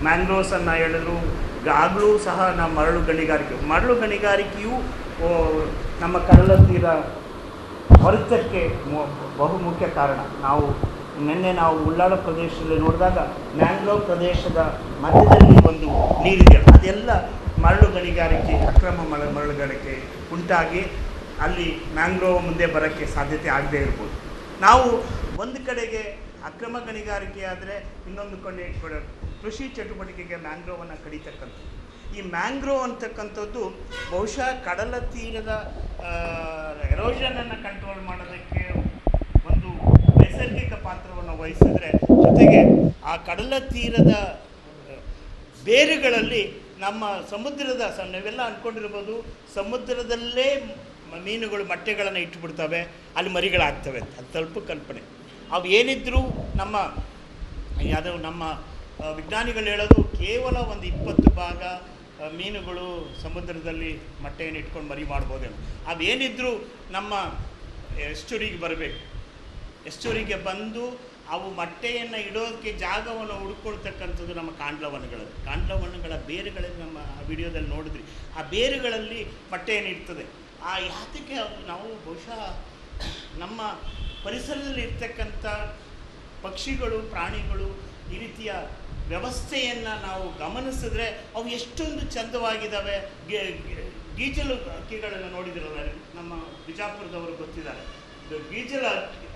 S6: ಮ್ಯಾಂಗ್ರೋವ್ಸನ್ನು ಹೇಳಿದ್ರು. ಆಗಲೂ ಸಹ ನಮ್ಮ ಮರಳು ಗಣಿಗಾರಿಕೆಯು ನಮ್ಮ ಕಡಲ ತೀರ ಹೊರತಕ್ಕೆ ಬಹುಮುಖ್ಯ ಕಾರಣ. ನಿನ್ನೆ ನಾವು ಉಳ್ಳಾಳ ಪ್ರದೇಶದಲ್ಲಿ ನೋಡಿದಾಗ ಮ್ಯಾಂಗ್ರೋವ್ ಪ್ರದೇಶದ ಮಧ್ಯದಲ್ಲಿ ಒಂದು ನೀರಿದೆ, ಅದೆಲ್ಲ ಮರಳು ಗಣಿಗಾರಿಕೆ, ಅಕ್ರಮ ಮರಳುಗಾರಿಕೆ ಉಂಟಾಗಿ ಅಲ್ಲಿ ಮ್ಯಾಂಗ್ರೋವ್ ಮುಂದೆ ಬರೋಕ್ಕೆ ಸಾಧ್ಯತೆ ಆಗದೇ ಇರ್ಬೋದು. ನಾವು ಒಂದು ಕಡೆಗೆ ಅಕ್ರಮ ಗಣಿಗಾರಿಕೆ ಆದರೆ ಇನ್ನೊಂದು ಕಡೆ ಕೃಷಿ ಚಟುವಟಿಕೆಗೆ ಮ್ಯಾಂಗ್ರೋವನ್ನು ಕಡಿತಕ್ಕಂಥದ್ದು. ಈ ಮ್ಯಾಂಗ್ರೋವ್ ಅಂತಕ್ಕಂಥದ್ದು ಬಹುಶಃ ಕಡಲ ತೀರದ ಎರೋಷನನ್ನು ಕಂಟ್ರೋಲ್ ಮಾಡೋದಕ್ಕೆ ಒಂದು ನೈಸರ್ಗಿಕ ಪಾತ್ರವನ್ನು ವಹಿಸಿದರೆ, ಜೊತೆಗೆ ಆ ಕಡಲ ತೀರದ ಬೇರುಗಳಲ್ಲಿ ನಮ್ಮ ಸಮುದ್ರದ ನಾವೆಲ್ಲ ಅಂದ್ಕೊಂಡಿರ್ಬೋದು ಸಮುದ್ರದಲ್ಲೇ ಮೀನುಗಳು ಮೊಟ್ಟೆಗಳನ್ನು ಇಟ್ಟುಬಿಡ್ತವೆ, ಅಲ್ಲಿ ಮರಿಗಳಾಗ್ತವೆ ಅಂತ. ಅದು ಸ್ವಲ್ಪ ಕಲ್ಪನೆ. ಅವು ಏನಿದ್ರೂ ನಮ್ಮ ವಿಜ್ಞಾನಿಗಳು ಹೇಳೋದು ಕೇವಲ ಒಂದು 20 ಭಾಗ ಮೀನುಗಳು ಸಮುದ್ರದಲ್ಲಿ ಮೊಟ್ಟೆಯನ್ನು ಇಟ್ಕೊಂಡು ಮರಿ ಮಾಡ್ಬೋದೇನೋ. ಅವೇನಿದ್ರೂ ನಮ್ಮ ಎಸ್ಟುರಿಗೆ ಬರಬೇಕು. ಎಸ್ಟುರಿಗೆ ಬಂದು ಅವು ಮೊಟ್ಟೆಯನ್ನು ಇಡೋದಕ್ಕೆ ಜಾಗವನ್ನು ಹುಡ್ಕೊಳ್ತಕ್ಕಂಥದ್ದು ನಮ್ಮ ಕಾಂಡ್ಲವನಗಳ ಬೇರುಗಳಲ್ಲಿ ನಮ್ಮ ವಿಡಿಯೋದಲ್ಲಿ ನೋಡಿದ್ರಿ. ಆ ಬೇರುಗಳಲ್ಲಿ ಮೊಟ್ಟೆಯನ್ನು ಇಡ್ತದೆ. ಆ ಯಾತಕ್ಕೆ ನಾವು ಬಹುಶಃ ನಮ್ಮ ಪರಿಸರದಲ್ಲಿ ಇರ್ತಕ್ಕಂಥ ಪಕ್ಷಿಗಳು, ಪ್ರಾಣಿಗಳು ಈ ರೀತಿಯ ವ್ಯವಸ್ಥೆಯನ್ನು ನಾವು ಗಮನಿಸಿದ್ರೆ ಅವು ಎಷ್ಟೊಂದು ಚಂದವಾಗಿದ್ದಾವೆ. ಗೀಜಲು ಅಕ್ಕಿಗಳನ್ನು ನೋಡಿದಿರಲ್ಲ, ನಮ್ಮ ಬಿಜಾಪುರದವರು ಗೊತ್ತಿದ್ದಾರೆ. ಗೀಜಲ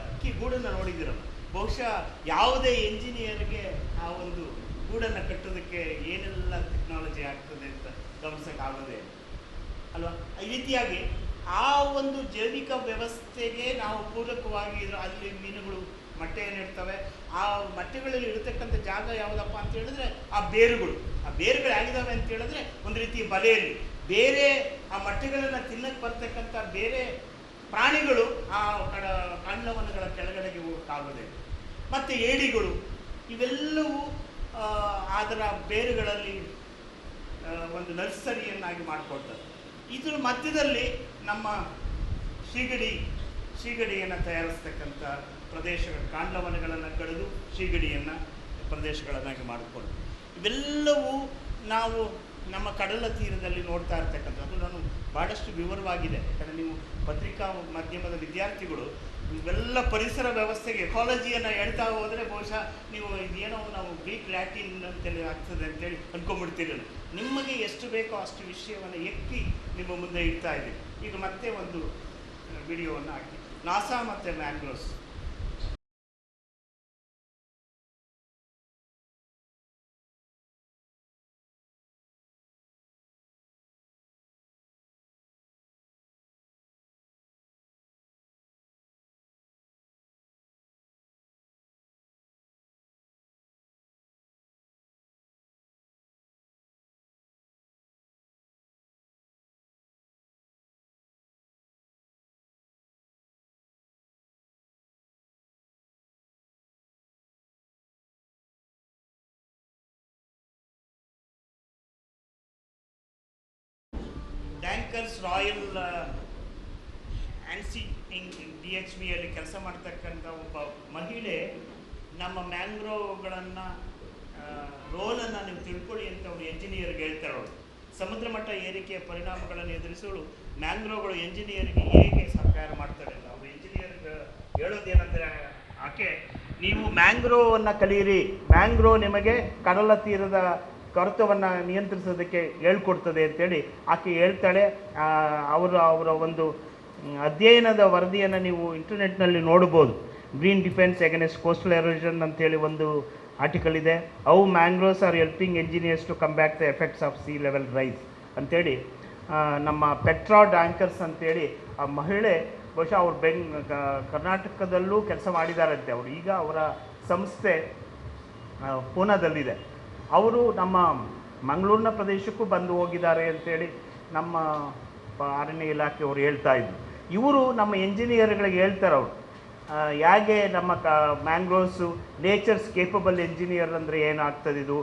S6: ಅಕ್ಕಿ ಗೂಡನ್ನು ನೋಡಿದಿರಲ್ಲ. ಬಹುಶಃ ಯಾವುದೇ ಎಂಜಿನಿಯರ್ಗೆ ಆ ಒಂದು ಗೂಡನ್ನು ಕಟ್ಟೋದಕ್ಕೆ ಏನೆಲ್ಲ ಟೆಕ್ನಾಲಜಿ ಆಗ್ತದೆ ಅಂತ ಗಮನಿಸೋಕ್ಕಾಗೋದೇ ಅಲ್ವಾ. ಈ ರೀತಿಯಾಗಿ ಆ ಒಂದು ಜೈವಿಕ ವ್ಯವಸ್ಥೆಗೆ ನಾವು ಪೂರಕವಾಗಿ ಅಲ್ಲಿ ಮೀನುಗಳು ಮೊಟ್ಟೆಯನ್ನು ಇಡ್ತವೆ. ಆ ಮೊಟ್ಟೆಗಳಲ್ಲಿ ಇರತಕ್ಕಂಥ ಜಾಗ ಯಾವುದಪ್ಪ ಅಂತ ಹೇಳಿದ್ರೆ ಆ ಬೇರುಗಳು ಹೇಗಿದ್ದಾವೆ ಅಂತ ಹೇಳಿದ್ರೆ ಒಂದು ರೀತಿ ಬಲೆಯಲ್ಲಿ ಬೇರೆ ಆ ಮೊಟ್ಟೆಗಳನ್ನು ತಿನ್ನಕ್ಕೆ ಬರ್ತಕ್ಕಂಥ ಬೇರೆ ಪ್ರಾಣಿಗಳು ಆ ಕಾಂಡವನಗಳ ಕೆಳಗಡೆಗೆ ಹೋಗೋಕ್ಕಾಗೋದೇ. ಮತ್ತು ಏಡಿಗಳು ಇವೆಲ್ಲವೂ ಅದರ ಬೇರುಗಳಲ್ಲಿ ಒಂದು ನರ್ಸರಿಯನ್ನಾಗಿ ಮಾಡಿಕೊಡ್ತದೆ. ಇದ್ರ ಮಧ್ಯದಲ್ಲಿ ನಮ್ಮ ಸೀಗಡಿಯನ್ನು ತಯಾರಿಸ್ತಕ್ಕಂಥ ಪ್ರದೇಶಗಳು, ಕಾಂಡವನಗಳನ್ನು ಕಡಿದು ಸೀಗಡಿಯನ್ನು ಪ್ರದೇಶಗಳನ್ನಾಗಿ ಮಾಡಿಕೊಂಡು ಇವೆಲ್ಲವೂ ನಾವು ನಮ್ಮ ಕಡಲ ತೀರದಲ್ಲಿ ನೋಡ್ತಾ ಇರ್ತಕ್ಕಂಥದ್ದು. ನಾನು ಭಾಳಷ್ಟು ವಿವರವಾಗಿದೆ, ಯಾಕಂದರೆ ನೀವು ಪತ್ರಿಕಾ ಮಾಧ್ಯಮದ ವಿದ್ಯಾರ್ಥಿಗಳು ಇವೆಲ್ಲ ಪರಿಸರ ವ್ಯವಸ್ಥೆಗೆ ಎಕಾಲಜಿಯನ್ನು ಹೇಳ್ತಾ ಹೋದರೆ ಬಹುಶಃ ನೀವು ಇದೇನೋ ನಾವು ಗ್ರೀಕ್ ಲ್ಯಾಟಿನ್ ಅಂತೇಳಿ ಆಗ್ತದೆ ಅಂತೇಳಿ ಅಂದ್ಕೊಂಡ್ಬಿಡ್ತೀರಲ್ಲ. ನಿಮಗೆ ಎಷ್ಟು ಬೇಕೋ ಅಷ್ಟು ವಿಷಯವನ್ನು ಎತ್ತಿ ನಿಮ್ಮ ಮುಂದೆ ಇಡ್ತಾ ಇದ್ದೀವಿ. ಈಗ ಮತ್ತೆ ಒಂದು ವಿಡಿಯೋವನ್ನು ಹಾಕಿ, ನಾಸಾ ಮತ್ತು ಮ್ಯಾಂಗ್ರೋವ್ಸ್. ಟ್ಯಾಂಕರ್ಸ್ ರಾಯಲ್ ಆನ್ಸಿ DHBಯಲ್ಲಿ ಕೆಲಸ ಮಾಡ್ತಕ್ಕಂಥ ಒಬ್ಬ ಮಹಿಳೆ ನಮ್ಮ ಮ್ಯಾಂಗ್ರೋವ್ಗಳನ್ನು ರೋಲನ್ನು ನೀವು ತಿಳ್ಕೊಳ್ಳಿ ಅಂತ ಅವರು ಎಂಜಿನಿಯರ್ಗೆ ಹೇಳ್ತಾಳೆ. ಸಮುದ್ರ ಮಟ್ಟ ಏರಿಕೆಯ ಪರಿಣಾಮಗಳನ್ನು ಎದುರಿಸಲು ಮ್ಯಾಂಗ್ರೋವ್ಗಳು ಎಂಜಿನಿಯರ್ಗೆ ಹೇಗೆ ಸಹಕಾರ ಮಾಡ್ತಾರೆ ಅಂತ ಅವರು ಎಂಜಿನಿಯರ್ಗೆ ಹೇಳೋದೇನಂದರೆ, ಆಕೆ ನೀವು ಮ್ಯಾಂಗ್ರೋವನ್ನು ಕಲಿಯಿರಿ, ಮ್ಯಾಂಗ್ರೋವ್ ನಿಮಗೆ ಕಡಲ ತೀರದ ಕೊರತವನ್ನು ನಿಯಂತ್ರಿಸೋದಕ್ಕೆ ಹೇಳ್ಕೊಡ್ತದೆ ಅಂತೇಳಿ ಆಕೆ ಹೇಳ್ತಾಳೆ. ಅವರ ಒಂದು ಅಧ್ಯಯನದ ವರದಿಯನ್ನು ನೀವು ಇಂಟರ್ನೆಟ್ನಲ್ಲಿ ನೋಡ್ಬೋದು. Green defence against coastal erosion ಅಂತೇಳಿ ಒಂದು ಆರ್ಟಿಕಲ್ ಇದೆ. How mangroves are helping engineers to combat the effects of sea level rise ಅಂತೇಳಿ ನಮ್ಮ ಪೆಟ್ರಾ ಡ್ಯಾಂಕರ್ಸ್ ಅಂತೇಳಿ ಆ ಮಹಿಳೆ ಬಹುಶಃ ಅವ್ರು ಕರ್ನಾಟಕದಲ್ಲೂ ಕೆಲಸ ಮಾಡಿದಾರಂತೆ. ಅವರು ಈಗ ಅವರ ಸಂಸ್ಥೆ ಪೂನಾದಲ್ಲಿದೆ. ಅವರು ನಮ್ಮ ಮಂಗಳೂರಿನ ಪ್ರದೇಶಕ್ಕೂ ಬಂದು ಹೋಗಿದ್ದಾರೆ ಅಂತೇಳಿ ನಮ್ಮ ಅರಣ್ಯ ಇಲಾಖೆಯವರು ಹೇಳ್ತಾ ಇದ್ರು. ಇವರು ನಮ್ಮ ಎಂಜಿನಿಯರ್ಗಳಿಗೆ ಹೇಳ್ತಾರೆ, ಅವರು ಹೇಗೆ ನಮ್ಮ ಮ್ಯಾಂಗ್ರೋವ್ಸು ನೇಚರ್ಸ್ ಕೇಪಬಲ್ ಎಂಜಿನಿಯರ್ ಅಂದರೆ ಏನಾಗ್ತದೆ, ಇದು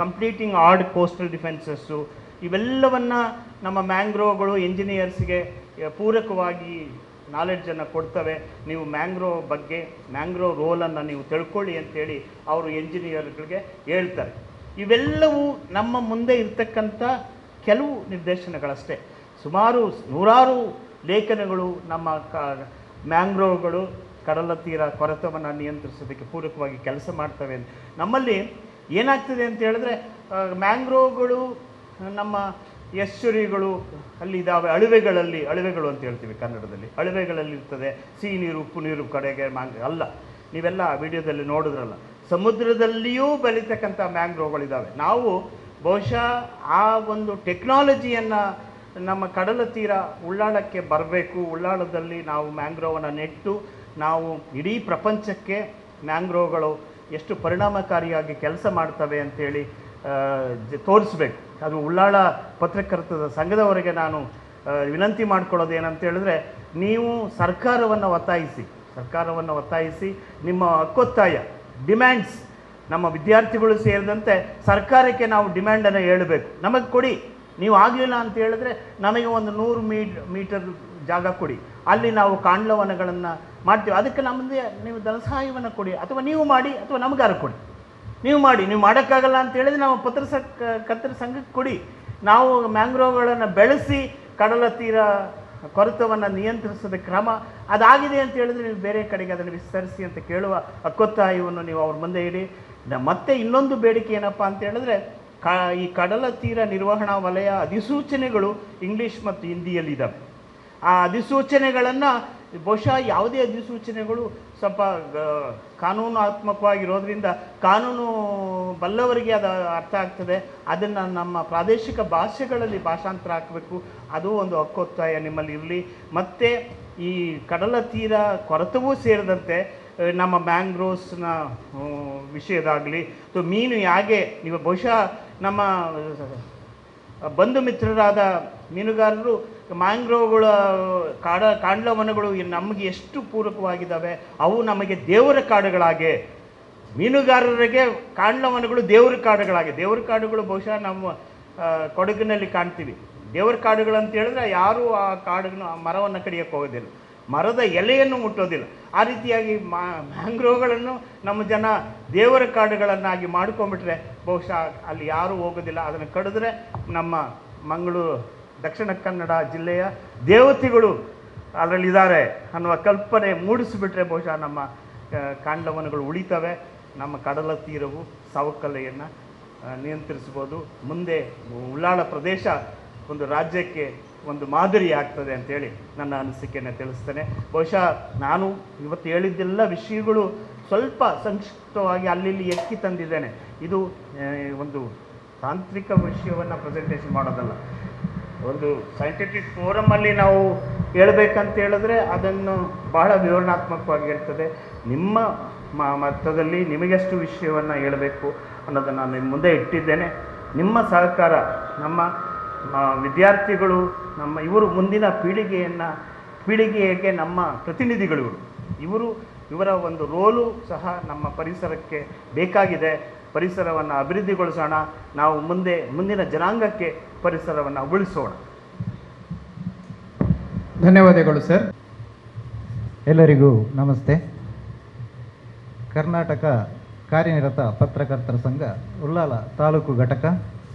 S6: ಕಂಪ್ಲೀಟಿಂಗ್ ಆರ್ಡ್ ಕೋಸ್ಟಲ್ ಡಿಫೆನ್ಸಸ್ಸು, ಇವೆಲ್ಲವನ್ನು ನಮ್ಮ ಮ್ಯಾಂಗ್ರೋವ್ಗಳು ಎಂಜಿನಿಯರ್ಸ್ಗೆ ಪೂರಕವಾಗಿ ನಾಲೆಡ್ಜನ್ನು ಕೊಡ್ತವೆ. ನೀವು ಮ್ಯಾಂಗ್ರೋವ್ ಬಗ್ಗೆ ಮ್ಯಾಂಗ್ರೋವ್ ರೋಲನ್ನು ನೀವು ತಿಳ್ಕೊಳ್ಳಿ ಅಂತೇಳಿ ಅವರು ಎಂಜಿನಿಯರ್ಗಳಿಗೆ ಹೇಳ್ತಾರೆ. ಇವೆಲ್ಲವೂ ನಮ್ಮ ಮುಂದೆ ಇರ್ತಕ್ಕಂಥ ಕೆಲವು ನಿರ್ದೇಶನಗಳಷ್ಟೇ. ಸುಮಾರು ನೂರಾರು ಲೇಖನಗಳು ನಮ್ಮ ಮ್ಯಾಂಗ್ರೋವ್ಗಳು ಕಡಲ ತೀರ ಕೊರೆತವನ್ನು ನಿಯಂತ್ರಿಸೋದಕ್ಕೆ ಪೂರಕವಾಗಿ ಕೆಲಸ ಮಾಡ್ತವೆ ಅಂತ. ನಮ್ಮಲ್ಲಿ ಏನಾಗ್ತದೆ ಅಂತ ಹೇಳಿದ್ರೆ ಮ್ಯಾಂಗ್ರೋವ್ಗಳು ನಮ್ಮ ಎಸ್ಚುರಿಗಳು ಅಲ್ಲಿ ಇದ್ದಾವೆ, ಅಳುವೆಗಳು ಅಂತ ಹೇಳ್ತೀವಿ ಕನ್ನಡದಲ್ಲಿ, ಅಳುವೆಗಳಲ್ಲಿ ಇರ್ತದೆ. ಸಿಹಿ ನೀರು ಉಪ್ಪು ನೀರು ಕಡೆಗೆ ಅಲ್ಲ, ನೀವೆಲ್ಲ ಆ ವಿಡಿಯೋದಲ್ಲಿ ನೋಡಿದ್ರಲ್ಲ, ಸಮುದ್ರದಲ್ಲಿಯೂ ಬೆಳೀತಕ್ಕಂಥ ಮ್ಯಾಂಗ್ರೋವ್ಗಳಿದ್ದಾವೆ. ನಾವು ಬಹುಶಃ ಆ ಒಂದು ಟೆಕ್ನಾಲಜಿಯನ್ನು ನಮ್ಮ ಕಡಲ ತೀರ ಉಳ್ಳಾಳಕ್ಕೆ ಬರಬೇಕು. ಉಳ್ಳಾಳದಲ್ಲಿ ನಾವು ಮ್ಯಾಂಗ್ರೋವನ್ನು ನೆಟ್ಟು ನಾವು ಇಡೀ ಪ್ರಪಂಚಕ್ಕೆ ಮ್ಯಾಂಗ್ರೋವ್ಗಳು ಎಷ್ಟು ಪರಿಣಾಮಕಾರಿಯಾಗಿ ಕೆಲಸ ಮಾಡ್ತವೆ ಅಂಥೇಳಿ ತೋರಿಸ್ಬೇಕು. ಅದು ಉಳ್ಳಾಳ ಪತ್ರಕರ್ತರ ಸಂಘದವರೆಗೆ ನಾನು ವಿನಂತಿ ಮಾಡ್ಕೊಳ್ಳೋದು ಏನಂತ ಹೇಳಿದ್ರೆ, ನೀವು ಸರ್ಕಾರವನ್ನು ಒತ್ತಾಯಿಸಿ ನಿಮ್ಮ ಹಕ್ಕೊತ್ತಾಯ ಡಿಮ್ಯಾಂಡ್ಸ್, ನಮ್ಮ ವಿದ್ಯಾರ್ಥಿಗಳು ಸೇರಿದಂತೆ ಸರ್ಕಾರಕ್ಕೆ ನಾವು ಡಿಮ್ಯಾಂಡನ್ನು ಹೇಳಬೇಕು. ನಮಗೆ ಕೊಡಿ, ನೀವು ಆಗಲಿಲ್ಲ ಅಂತ ಹೇಳಿದ್ರೆ ನಮಗೆ ಒಂದು 100 ಮೀಟರ್ ಜಾಗ ಕೊಡಿ, ಅಲ್ಲಿ ನಾವು ಕಾಂಡ್ಲವನಗಳನ್ನು ಮಾಡ್ತೀವಿ. ಅದಕ್ಕೆ ನಮ್ಮದೇ ನೀವು ಧನ ಸಹಾಯವನ್ನು ಕೊಡಿ, ಅಥವಾ ನೀವು ಮಾಡಿ, ಅಥವಾ ನಮಗಾರ ಕೊಡಿ. ನೀವು ಮಾಡೋಕ್ಕಾಗಲ್ಲ ಅಂತ ಹೇಳಿದ್ರೆ ನಾವು ಪತ್ರಕರ್ತರ ಸಂಘಕ್ಕೆ ಕೊಡಿ. ನಾವು ಮ್ಯಾಂಗ್ರೋವ್ಗಳನ್ನು ಬೆಳೆಸಿ ಕಡಲ ತೀರ ಕೊರೆತವನ್ನು ನಿಯಂತ್ರಿಸೋದ ಕ್ರಮ ಅದಾಗಿದೆ ಅಂತ ಹೇಳಿದ್ರೆ ನೀವು ಬೇರೆ ಕಡೆಗೆ ಅದನ್ನು ವಿಸ್ತರಿಸಿ ಅಂತ ಕೇಳುವ ಹಕ್ಕೊತ್ತಾಯವನ್ನು ನೀವು ಅವ್ರ ಮುಂದೆ ಇಡಿ. ಮತ್ತೆ ಇನ್ನೊಂದು ಬೇಡಿಕೆ ಏನಪ್ಪ ಅಂತ ಹೇಳಿದ್ರೆ, ಈ ಕಡಲ ತೀರ ನಿರ್ವಹಣಾ ವಲಯ ಅಧಿಸೂಚನೆಗಳು ಇಂಗ್ಲೀಷ್ ಮತ್ತು ಹಿಂದಿಯಲ್ಲಿದ್ದಾವೆ. ಆ ಅಧಿಸೂಚನೆಗಳನ್ನು ಬಹುಶಃ ಯಾವುದೇ ಅಧಿಸೂಚನೆಗಳು ಸ್ವಲ್ಪ ಕಾನೂನಾತ್ಮಕವಾಗಿರೋದ್ರಿಂದ ಕಾನೂನು ಬಲ್ಲವರಿಗೆ ಅದು ಅರ್ಥ ಆಗ್ತದೆ. ಅದನ್ನು ನಮ್ಮ ಪ್ರಾದೇಶಿಕ ಭಾಷೆಗಳಲ್ಲಿ ಭಾಷಾಂತರ ಹಾಕಬೇಕು. ಅದು ಒಂದು ಹಕ್ಕೊತ್ತಾಯ ನಿಮ್ಮಲ್ಲಿ ಇರಲಿ. ಮತ್ತು ಈ ಕಡಲ ತೀರ ಕೊರೆತವೂ ಸೇರಿದಂತೆ ನಮ್ಮ ಮ್ಯಾಂಗ್ರೋವ್ಸ್ನ ವಿಷಯದಾಗಲಿ ಅಥವಾ ಮೀನು ಹೇಗೆ, ನೀವು ಬಹುಶಃ ನಮ್ಮ ಬಂಧು ಮಿತ್ರರಾದ ಮೀನುಗಾರರು ಮ್ಯಾಂಗ್ರೋವ್ಗಳ ಕಾಂಡ್ಲವನಗಳು ನಮಗೆ ಎಷ್ಟು ಪೂರಕವಾಗಿದ್ದಾವೆ. ಅವು ನಮಗೆ ದೇವರ ಕಾಡುಗಳಾಗೆ, ಮೀನುಗಾರರಿಗೆ ಕಾಂಡ್ಲವನಗಳು ದೇವರ ಕಾಡುಗಳಾಗೆ. ದೇವರ ಕಾಡುಗಳು ಬಹುಶಃ ನಮ್ಮ ಕೊಡಗಿನಲ್ಲಿ ಕಾಣ್ತೀವಿ. ದೇವರ ಕಾಡುಗಳು ಅಂತ ಹೇಳಿದ್ರೆ ಯಾರೂ ಆ ಕಾಡನ್ನು ಮರವನ್ನು ಕಡಿಯೋಕ್ಕೆ ಹೋಗೋದಿಲ್ಲ, ಮರದ ಎಲೆಯನ್ನು ಮುಟ್ಟೋದಿಲ್ಲ. ಆ ರೀತಿಯಾಗಿ ಮ್ಯಾಂಗ್ರೋವ್ಗಳನ್ನು ನಮ್ಮ ಜನ ದೇವರ ಕಾಡುಗಳನ್ನಾಗಿ ಮಾಡ್ಕೊಂಡ್ಬಿಟ್ರೆ ಬಹುಶಃ ಅಲ್ಲಿ ಯಾರೂ ಹೋಗೋದಿಲ್ಲ. ಅದನ್ನು ಕಡಿದ್ರೆ ನಮ್ಮ ಮಂಗಳೂರು ದಕ್ಷಿಣ ಕನ್ನಡ ಜಿಲ್ಲೆಯ ದೇವತೆಗಳು ಅದರಲ್ಲಿದ್ದಾರೆ ಅನ್ನುವ ಕಲ್ಪನೆ ಮೂಡಿಸಿಬಿಟ್ರೆ ಬಹುಶಃ ನಮ್ಮ ಕಾಂಡ್ಲವನಗಳು ಉಳಿತವೆ. ನಮ್ಮ ಕಡಲ ತೀರವು ಸವಕಳಿಯನ್ನು ನಿಯಂತ್ರಿಸ್ಬೋದು. ಮುಂದೆ ಉಳ್ಳಾಳ ಪ್ರದೇಶ ಒಂದು ರಾಜ್ಯಕ್ಕೆ ಒಂದು ಮಾದರಿ ಆಗ್ತದೆ ಅಂತೇಳಿ ನನ್ನ ಅನಿಸಿಕೆಯನ್ನು ತಿಳಿಸ್ತೇನೆ. ಬಹುಶಃ ನಾನು ಇವತ್ತು ಹೇಳಿದ್ದೆಲ್ಲ ವಿಷಯಗಳು ಸ್ವಲ್ಪ ಸಂಕ್ಷಿಪ್ತವಾಗಿ ಅಲ್ಲಿ ಎಕ್ಕಿ ತಂದಿದ್ದೇನೆ. ಇದು ಒಂದು ತಾಂತ್ರಿಕ ವಿಷಯವನ್ನು ಪ್ರೆಸೆಂಟೇಷನ್ ಮಾಡೋದಲ್ಲ. ಒಂದು ಸೈಂಟಿಫಿಕ್ ಫೋರಮಲ್ಲಿ ನಾವು ಹೇಳ್ಬೇಕಂತ ಹೇಳಿದ್ರೆ ಅದನ್ನು ಬಹಳ ವಿವರಣಾತ್ಮಕವಾಗಿ ಇರ್ತದೆ. ನಿಮ್ಮ ಮಟ್ಟದಲ್ಲಿ ನಿಮಗೆಷ್ಟು ವಿಷಯವನ್ನು ಹೇಳಬೇಕು ಅನ್ನೋದನ್ನು ನಾನು ನಿಮ್ಮ ಮುಂದೆ ಇಟ್ಟಿದ್ದೇನೆ. ನಿಮ್ಮ ಸಹಕಾರ, ನಮ್ಮ ವಿದ್ಯಾರ್ಥಿಗಳು, ಇವರು ಮುಂದಿನ ಪೀಳಿಗೆಗೆ ನಮ್ಮ ಪ್ರತಿನಿಧಿಗಳು ಇವರ ಒಂದು ರೋಲು ಸಹ ನಮ್ಮ ಪರಿಸರಕ್ಕೆ ಬೇಕಾಗಿದೆ. ಪರಿಸರವನ್ನು ಅಭಿವೃದ್ಧಿಗೊಳಿಸೋಣ. ನಾವು ಮುಂದಿನ ಜನಾಂಗಕ್ಕೆ ಪರಿಸರವನ್ನು ಉಳಿಸೋಣ.
S5: ಧನ್ಯವಾದಗಳು ಸರ್. ಎಲ್ಲರಿಗೂ ನಮಸ್ತೆ. ಕರ್ನಾಟಕ ಕಾರ್ಯನಿರತ ಪತ್ರಕರ್ತರ ಸಂಘ ಉಳ್ಳಾಲ ತಾಲೂಕು ಘಟಕ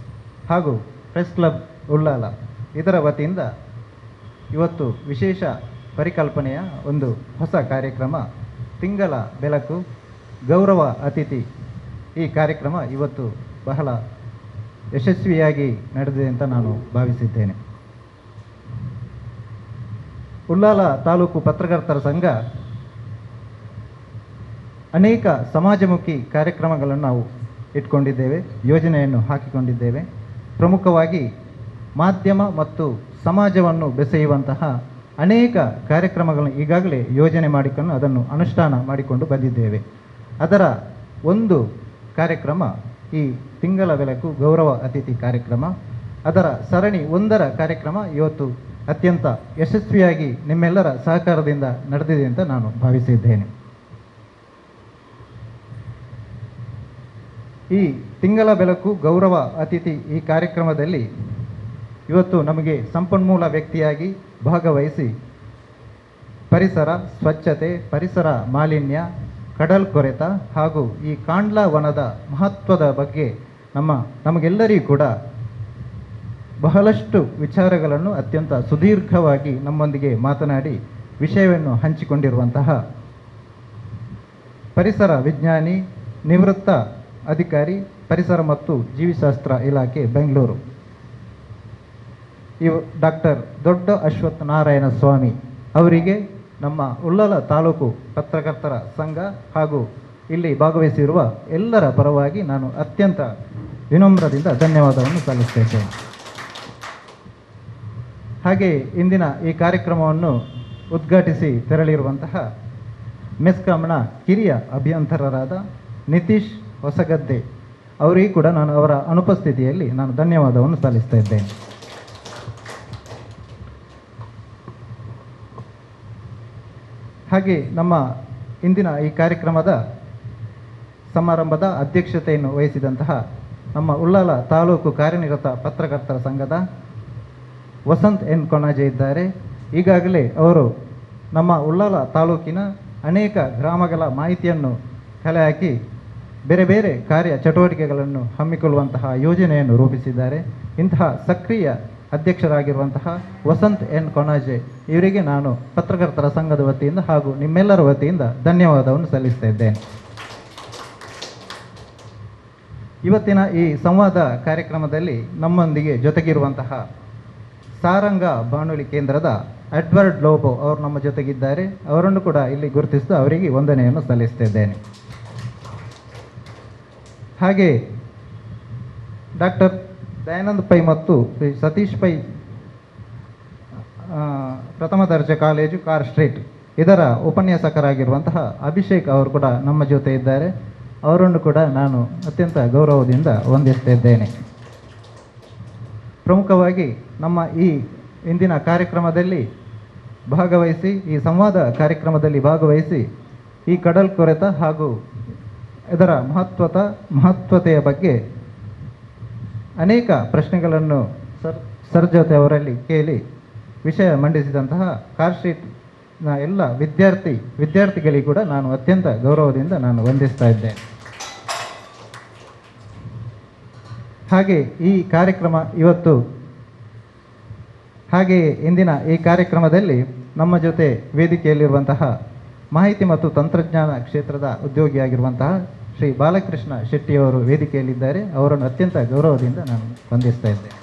S5: ಹಾಗೂ ಪ್ರೆಸ್ ಕ್ಲಬ್ ಉಳ್ಳಾಲ ಇದರ ವತಿಯಿಂದ ಇವತ್ತು ವಿಶೇಷ ಪರಿಕಲ್ಪನೆಯ ಒಂದು ಹೊಸ ಕಾರ್ಯಕ್ರಮ ತಿಂಗಳ ಬೆಳಕು ಗೌರವ ಅತಿಥಿ. ಈ ಕಾರ್ಯಕ್ರಮ ಇವತ್ತು ಬಹಳ ಯಶಸ್ವಿಯಾಗಿ ನಡೆದಿದೆ ಅಂತ ನಾನು ಭಾವಿಸಿದ್ದೇನೆ. ಉಳ್ಳಾಲ ತಾಲೂಕು ಪತ್ರಕರ್ತರ ಸಂಘ ಅನೇಕ ಸಮಾಜಮುಖಿ ಕಾರ್ಯಕ್ರಮಗಳನ್ನು ನಾವು ಇಟ್ಕೊಂಡಿದ್ದೇವೆ, ಯೋಜನೆಯನ್ನು ಹಾಕಿಕೊಂಡಿದ್ದೇವೆ. ಪ್ರಮುಖವಾಗಿ ಮಾಧ್ಯಮ ಮತ್ತು ಸಮಾಜವನ್ನು ಬೆಸೆಯುವಂತಹ ಅನೇಕ ಕಾರ್ಯಕ್ರಮಗಳನ್ನು ಈಗಾಗಲೇ ಯೋಜನೆ ಮಾಡಿಕೊಂಡು ಅದನ್ನು ಅನುಷ್ಠಾನ ಮಾಡಿಕೊಂಡು ಬಂದಿದ್ದೇವೆ. ಅದರ ಒಂದು ಕಾರ್ಯಕ್ರಮ ಈ ತಿಂಗಳ ಬೆಳಕು ಗೌರವ ಅತಿಥಿ ಕಾರ್ಯಕ್ರಮ. ಅದರ ಸರಣಿ 1ರ ಕಾರ್ಯಕ್ರಮ ಇವತ್ತು ಅತ್ಯಂತ ಯಶಸ್ವಿಯಾಗಿ ನಿಮ್ಮೆಲ್ಲರ ಸಹಕಾರದಿಂದ ನಡೆದಿದೆ ಅಂತ ನಾನು ಭಾವಿಸಿದ್ದೇನೆ. ಈ ತಿಂಗಳ ಬೆಳಕು ಗೌರವ ಅತಿಥಿ ಈ ಕಾರ್ಯಕ್ರಮದಲ್ಲಿ ಇವತ್ತು ನಮಗೆ ಸಂಪನ್ಮೂಲ ವ್ಯಕ್ತಿಯಾಗಿ ಭಾಗವಹಿಸಿ ಪರಿಸರ ಸ್ವಚ್ಛತೆ, ಪರಿಸರ ಮಾಲಿನ್ಯ, ಕಡಲ್ ಕೊರೆತ ಹಾಗೂ ಈ ಕಾಂಡ್ಲಾ ವನದ ಮಹತ್ವದ ಬಗ್ಗೆ ನಮಗೆಲ್ಲರಿಗೂ ಕೂಡ ಬಹಳಷ್ಟು ವಿಚಾರಗಳನ್ನು ಅತ್ಯಂತ ಸುದೀರ್ಘವಾಗಿ ನಮ್ಮೊಂದಿಗೆ ಮಾತನಾಡಿ ವಿಷಯವನ್ನು ಹಂಚಿಕೊಂಡಿರುವಂತಹ ಪರಿಸರ ವಿಜ್ಞಾನಿ, ನಿವೃತ್ತ ಅಧಿಕಾರಿ, ಪರಿಸರ ಮತ್ತು ಜೀವಿಶಾಸ್ತ್ರ ಇಲಾಖೆ ಬೆಂಗಳೂರು ಡಾಕ್ಟರ್ ದೊಡ್ಡ ಅಶ್ವತ್ಥ ನಾರಾಯಣ ಸ್ವಾಮಿ ಅವರಿಗೆ
S9: ನಮ್ಮ ಉಳ್ಳಾಲ ತಾಲೂಕು ಪತ್ರಕರ್ತರ ಸಂಘ ಹಾಗೂ ಇಲ್ಲಿ ಭಾಗವಹಿಸಿರುವ ಎಲ್ಲರ ಪರವಾಗಿ ನಾನು ಅತ್ಯಂತ ವಿನಮ್ರದಿಂದ ಧನ್ಯವಾದವನ್ನು ಸಲ್ಲಿಸ್ತೇನೆ. ಹಾಗೆ ಇಂದಿನ ಈ ಕಾರ್ಯಕ್ರಮವನ್ನು ಉದ್ಘಾಟಿಸಿ ತೆರಳಿರುವಂತಹ ಮೆಸ್ಕಾಂನ ಕಿರಿಯ ಅಭಿಯಂತರರಾದ ನಿತೀಶ್ ಹೊಸಗದ್ದೆ ಅವರಿಗೂ ಕೂಡ ನಾನು ಅವರ ಅನುಪಸ್ಥಿತಿಯಲ್ಲಿ ನಾನು ಧನ್ಯವಾದವನ್ನು ಸಲ್ಲಿಸ್ತಾ ಇದ್ದೇನೆ. ಹಾಗೆ ನಮ್ಮ ಇಂದಿನ ಈ ಕಾರ್ಯಕ್ರಮದ ಸಮಾರಂಭದ ಅಧ್ಯಕ್ಷತೆಯನ್ನು ವಹಿಸಿದಂತಹ ನಮ್ಮ ಉಳ್ಳಾಲ ತಾಲೂಕು ಕಾರ್ಯನಿರತ ಪತ್ರಕರ್ತರ ಸಂಘದ ವಸಂತ್ ಎನ್ ಕೊಣಾಜೆ ಇದ್ದಾರೆ. ಈಗಾಗಲೇ ಅವರು ನಮ್ಮ ಉಳ್ಳಾಲ ತಾಲೂಕಿನ ಅನೇಕ ಗ್ರಾಮಗಳ ಮಾಹಿತಿಯನ್ನು ಕಲೆ ಹಾಕಿ ಬೇರೆ ಬೇರೆ ಕಾರ್ಯ ಚಟುವಟಿಕೆಗಳನ್ನು ಹಮ್ಮಿಕೊಳ್ಳುವಂತಹ ಯೋಜನೆಯನ್ನು ರೂಪಿಸಿದ್ದಾರೆ. ಇಂತಹ ಸಕ್ರಿಯ ಅಧ್ಯಕ್ಷರಾಗಿರುವಂತಹ ವಸಂತ್ ಎನ್ ಕೊಣಾಜೆ ಇವರಿಗೆ ನಾನು ಪತ್ರಕರ್ತರ ಸಂಘದ ವತಿಯಿಂದ ಹಾಗೂ ನಿಮ್ಮೆಲ್ಲರ ವತಿಯಿಂದ ಧನ್ಯವಾದವನ್ನು ಸಲ್ಲಿಸ್ತಾ ಇದ್ದೇನೆ. ಇವತ್ತಿನ ಈ ಸಂವಾದ ಕಾರ್ಯಕ್ರಮದಲ್ಲಿ ನಮ್ಮೊಂದಿಗೆ ಜೊತೆಗಿರುವಂತಹ ಸಾರಂಗ ಬಾನುಲಿ ಕೇಂದ್ರದ ಎಡ್ವರ್ಡ್ ಲೋಬೋ ಅವರು ನಮ್ಮ ಜೊತೆಗಿದ್ದಾರೆ. ಅವರನ್ನು ಕೂಡ ಇಲ್ಲಿ ಗುರುತಿಸಿದ್ದು ಅವರಿಗೆ ವಂದನೆಯನ್ನು ಸಲ್ಲಿಸ್ತಿದ್ದೇನೆ. ಹಾಗೆ ಡಾಕ್ಟರ್ ದಯಾನಂದ್ ಪೈ ಮತ್ತು ಶ್ರೀ ಸತೀಶ್ ಪೈ ಪ್ರಥಮ ದರ್ಜೆ ಕಾಲೇಜು ಕಾರ್ ಸ್ಟ್ರೀಟ್ ಇದರ ಉಪನ್ಯಾಸಕರಾಗಿರುವಂತಹ ಅಭಿಷೇಕ್ ಅವರು ಕೂಡ ನಮ್ಮ ಜೊತೆ ಇದ್ದಾರೆ. ಅವರನ್ನು ಕೂಡ ನಾನು ಅತ್ಯಂತ ಗೌರವದಿಂದ ವಂದಿಸ್ತಾ ಇದ್ದೇನೆ. ಪ್ರಮುಖವಾಗಿ ನಮ್ಮ ಈ ಇಂದಿನ ಕಾರ್ಯಕ್ರಮದಲ್ಲಿ ಭಾಗವಹಿಸಿ ಈ ಸಂವಾದ ಕಾರ್ಯಕ್ರಮದಲ್ಲಿ ಭಾಗವಹಿಸಿ ಈ ಕಡಲ್ಕೊರೆತ ಹಾಗೂ ಇದರ ಮಹತ್ವತೆಯ ಬಗ್ಗೆ ಅನೇಕ ಪ್ರಶ್ನೆಗಳನ್ನು ಸರ್ ಜೊತೆ ಅವರಲ್ಲಿ ಕೇಳಿ ವಿಷಯ ಮಂಡಿಸಿದಂತಹ ಕಾರ್ ಸ್ಟ್ರೀಟ್ನ ಎಲ್ಲ ವಿದ್ಯಾರ್ಥಿಗಳಿಗೆ ಕೂಡ ನಾನು ಅತ್ಯಂತ ಗೌರವದಿಂದ ನಾನು ವಂದಿಸ್ತಾ ಇದ್ದೇನೆ. ಹಾಗೆ ಈ ಕಾರ್ಯಕ್ರಮ ಇವತ್ತು ಹಾಗೆಯೇ ಇಂದಿನ ಈ ಕಾರ್ಯಕ್ರಮದಲ್ಲಿ ನಮ್ಮ ಜೊತೆ ವೇದಿಕೆಯಲ್ಲಿರುವಂತಹ ಮಾಹಿತಿ ಮತ್ತು ತಂತ್ರಜ್ಞಾನ ಕ್ಷೇತ್ರದ ಉದ್ಯೋಗಿಯಾಗಿರುವಂತಹ ಶ್ರೀ ಬಾಲಕೃಷ್ಣ ಶೆಟ್ಟಿಯವರು ವೇದಿಕೆಯಲ್ಲಿದ್ದಾರೆ. ಅವರನ್ನು ಅತ್ಯಂತ ಗೌರವದಿಂದ ನಾನು ವಂದಿಸ್ತಾ ಇದ್ದೇನೆ.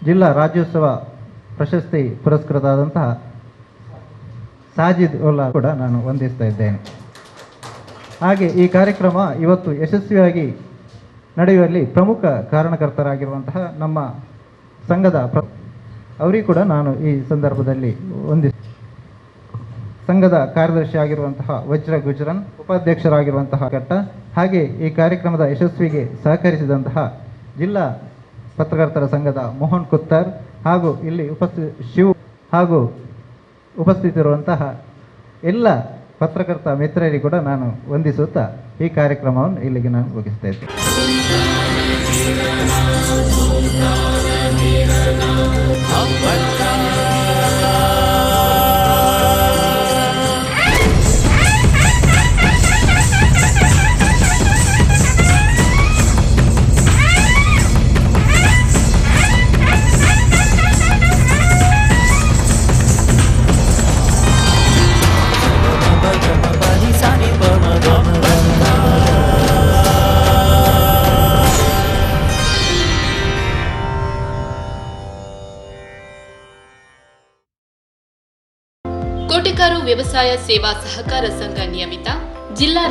S9: ಜಿಲ್ಲಾ ರಾಜ್ಯೋತ್ಸವ ಪ್ರಶಸ್ತಿ ಪುರಸ್ಕೃತರಾದಂತಹ ಸಾಜಿದ್ ಉಲ್ಲಾ ಕೂಡ ನಾನು ವಂದಿಸ್ತಾ ಇದ್ದೇನೆ. ಹಾಗೆ ಈ ಕಾರ್ಯಕ್ರಮ ಇವತ್ತು ಯಶಸ್ವಿಯಾಗಿ ನಡೆಯುವಲ್ಲಿ ಪ್ರಮುಖ ಕಾರಣಕರ್ತರಾಗಿರುವಂತಹ ನಮ್ಮ ಸಂಘದ ಅವರಿಗೂ ಕೂಡ ನಾನು ಈ ಸಂದರ್ಭದಲ್ಲಿ ಸಂಘದ ಕಾರ್ಯದರ್ಶಿ ಆಗಿರುವಂತಹ ವಜ್ರ ಗುಜರನ್, ಉಪಾಧ್ಯಕ್ಷರಾಗಿರುವಂತಹ ಘಟ್ಟ, ಹಾಗೆ ಈ ಕಾರ್ಯಕ್ರಮದ ಯಶಸ್ವಿಗೆ ಸಹಕರಿಸಿದಂತಹ ಜಿಲ್ಲಾ ಪತ್ರಕರ್ತರ ಸಂಘದ ಮೋಹನ್ ಕುತ್ತರ್ ಹಾಗೂ ಇಲ್ಲಿ ಉಪಸ್ಥಿತರಿರುವಂತಹ ಎಲ್ಲ ಪತ್ರಕರ್ತ ಮಿತ್ರರಿಗೆ ಕೂಡ ನಾನು ವಂದಿಸುತ್ತಾ ಈ ಕಾರ್ಯಕ್ರಮವನ್ನು ಇಲ್ಲಿಗೆ ನಾನು ಮುಗಿಸ್ತಾ ಇದ್ದೇನೆ.
S10: ಕೋಟೆಕಾರು ವ್ಯವಸಾಯ ಸೇವಾ ಸಹಕಾರ ಸಂಘ ನಿಯಮಿತ ಜಿಲ್ಲಾ